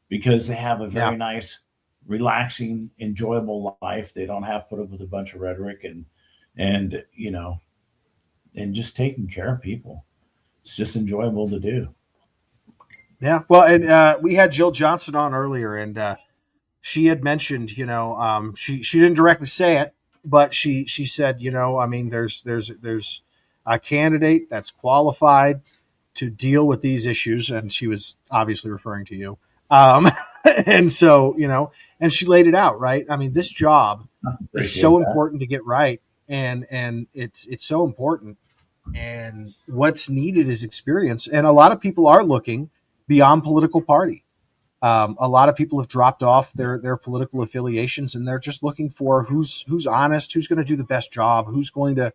S10: because they have a very nice, relaxing, enjoyable life. They don't have to put up with a bunch of rhetoric and just taking care of people. It's just enjoyable to do.
S1: Yeah. Well, and we had Jill Johnson on earlier, and she had mentioned, she didn't directly say it, but she said, there's a candidate that's qualified. deal with these issues, and she was obviously referring to you. Um, and so, and she laid it out, right? I mean, this job is
S10: Appreciate
S1: so
S10: that.
S1: important to get right, and it's so important. And what's needed is experience. And a lot of people are looking beyond political party. A lot of people have dropped off their political affiliations, and they're just looking for who's honest, who's going to do the best job, who's going to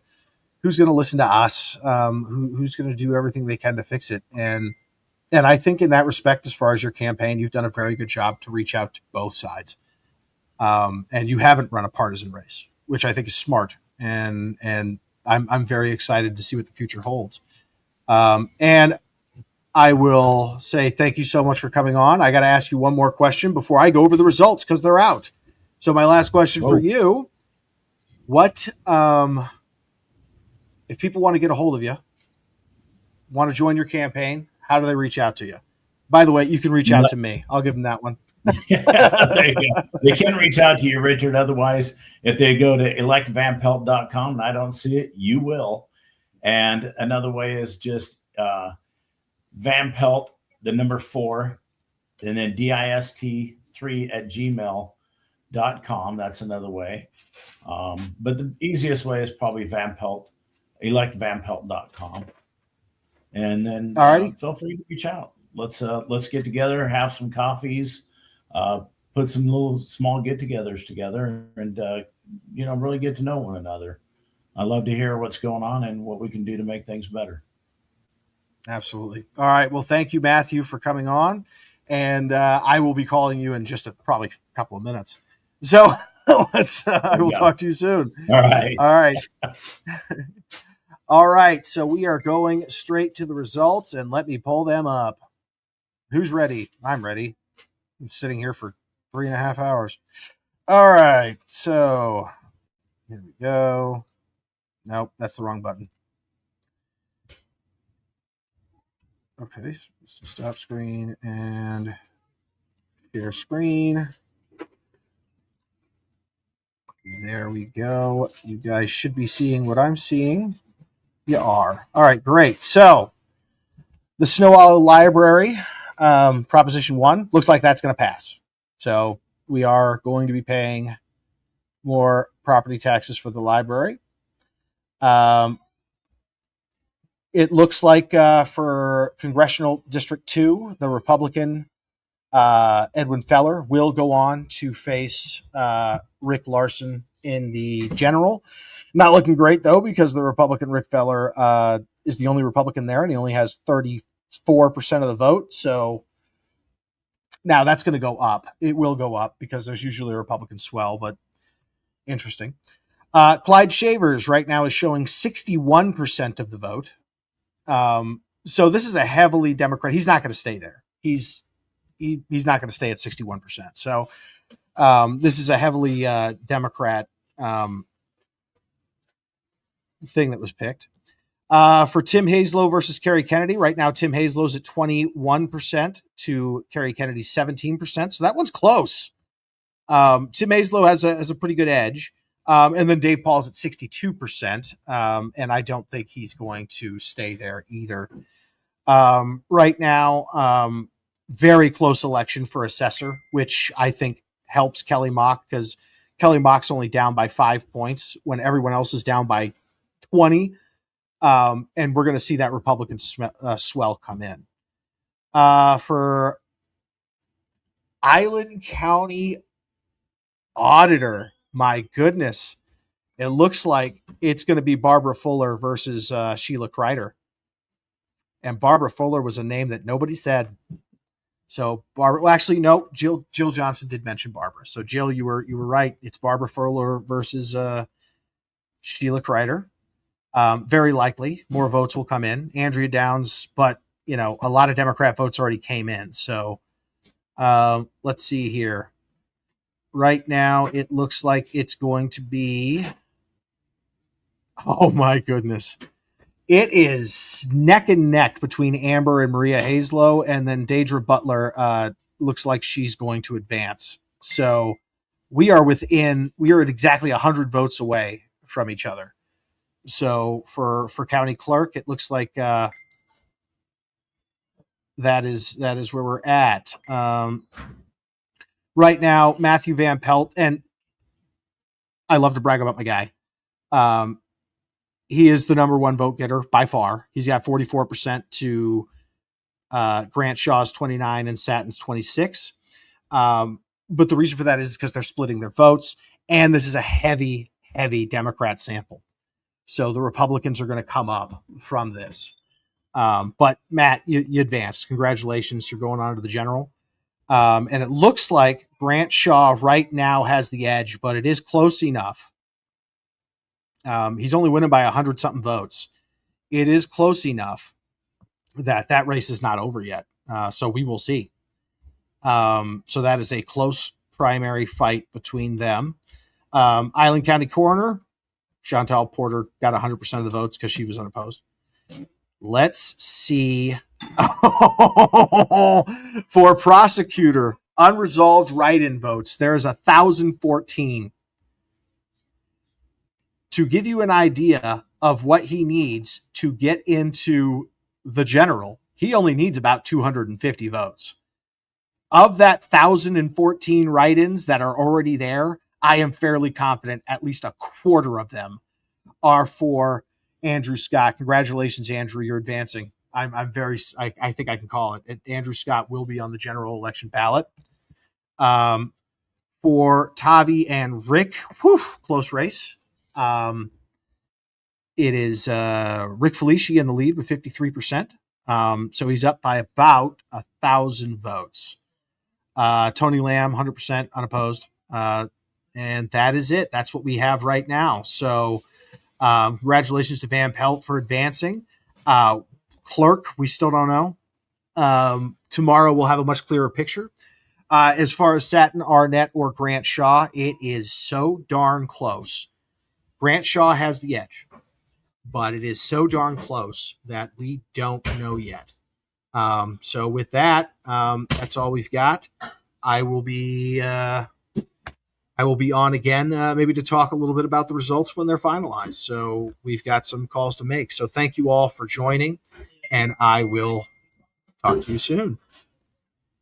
S1: listen to us, who's going to do everything they can to fix it. And I think in that respect, as far as your campaign, you've done a very good job to reach out to both sides. And you haven't run a partisan race, which I think is smart. And I'm very excited to see what the future holds. And I will say thank you so much for coming on. I got to ask you one more question before I go over the results because they're out. So my last question for you: what if people want to get a hold of you, want to join your campaign? How do they reach out to you? By the way, you can reach out to me. I'll give them that one.
S10: There you go. They can reach out to you, Richard. Otherwise, if they go to electvanpelt.com and I don't see it, you will. And another way is just Van Pelt, the number 4, and then dist3@gmail.com. That's another way. But the easiest way is probably Van Pelt, electvanpelt.com. And then feel free to reach out. Let's get together, have some coffees, put some little small get-togethers together, and really get to know one another. I love to hear what's going on and what we can do to make things better.
S1: Absolutely. All right. Well, thank you, Matthew, for coming on, and I will be calling you in just probably a couple of minutes. So I will talk to you soon.
S10: All right.
S1: All right. All right. So we are going straight to the results, and let me pull them up. Who's ready? I'm ready. I'm sitting here for 3.5 hours. All right. So here we go. Nope, that's the wrong button. Okay. So stop screen and share screen. There we go. You guys should be seeing what I'm seeing. You are. All right, great. So the Snow Hollow Library, Proposition 1, looks like that's going to pass. So we are going to be paying more property taxes for the library. It looks like for Congressional District 2, the Republican Edwin Feller will go on to face Rick Larson in the general. Not looking great, though, because the Republican Rick Feller is the only Republican there, and he only has 34% of the vote. So now that's going to go up. It will go up because there's usually a Republican swell, but interesting. Clyde Shavers right now is showing 61% of the vote. So this is a heavily Democrat. He's not going to stay there. He's not going to stay at 61%. So this is a heavily Democrat thing that was picked. For Tim Hazlow versus Kerry Kennedy, right now Tim Hazlow's at 21% to Kerry Kennedy's 17%. So that one's close. Tim Hazlow has a pretty good edge. And then Dave Paul's at 62%. And I don't think he's going to stay there either. Right now, very close election for Assessor, which I think helps Kelly Mock because Kelly Mock's only down by 5 points when everyone else is down by 20. And we're going to see that Republican swell come in. For Island County Auditor, my goodness, it looks like it's going to be Barbara Fuller versus Sheila Kreider. And Barbara Fuller was a name that nobody said. So Barbara, well, actually, no, Jill Johnson did mention Barbara. So Jill, you were right. It's Barbara Fuller versus Sheila Kreider. Very likely more votes will come in. Andrea Downs, but a lot of Democrat votes already came in. So let's see here. Right now, it looks like it's going to be, oh my goodness. It is neck and neck between Amber and Maria Hazlow, and then Deidre Butler looks like she's going to advance. So we are at exactly 100 votes away from each other. So for County Clerk, it looks like that is where we're at. Right now, Matthew Van Pelt, and I love to brag about my guy. He is the number one vote getter by far. He's got 44% to Grant Shaw's 29 and Sattin's 26. But the reason for that is because they're splitting their votes, and this is a heavy Democrat sample. So the Republicans are going to come up from this. But Matt, you advanced. Congratulations. You're going on to the general. And it looks like Grant Shaw right now has the edge, but it is close enough. He's only winning by 100-something votes. It is close enough that race is not over yet. So we will see. So that is a close primary fight between them. Island County Coroner, Chantal Porter got 100% of the votes because she was unopposed. Let's see. For prosecutor, unresolved write-in votes, there is 1,014. To give you an idea of what he needs to get into the general, he only needs about 250 votes. Of that 1,014 write-ins that are already there, I am fairly confident at least a quarter of them are for Andrew Scott. Congratulations, Andrew. You're advancing. I think I can call it. Andrew Scott will be on the general election ballot. For Tavi and Rick, close race. It is Rick Felici in the lead with 53%. So he's up by about 1,000 votes. Tony Lamb, 100% unopposed. And that is it. That's what we have right now. So congratulations to Van Pelt for advancing. Clerk, we still don't know. Tomorrow we'll have a much clearer picture. As far as Sattin, Arnett, or Grant Shaw, it is so darn close. Grant Shaw has the edge, but it is so darn close that we don't know yet. So with that, that's all we've got. I will be on again, maybe to talk a little bit about the results when they're finalized. So we've got some calls to make. So thank you all for joining, and I will talk to you soon.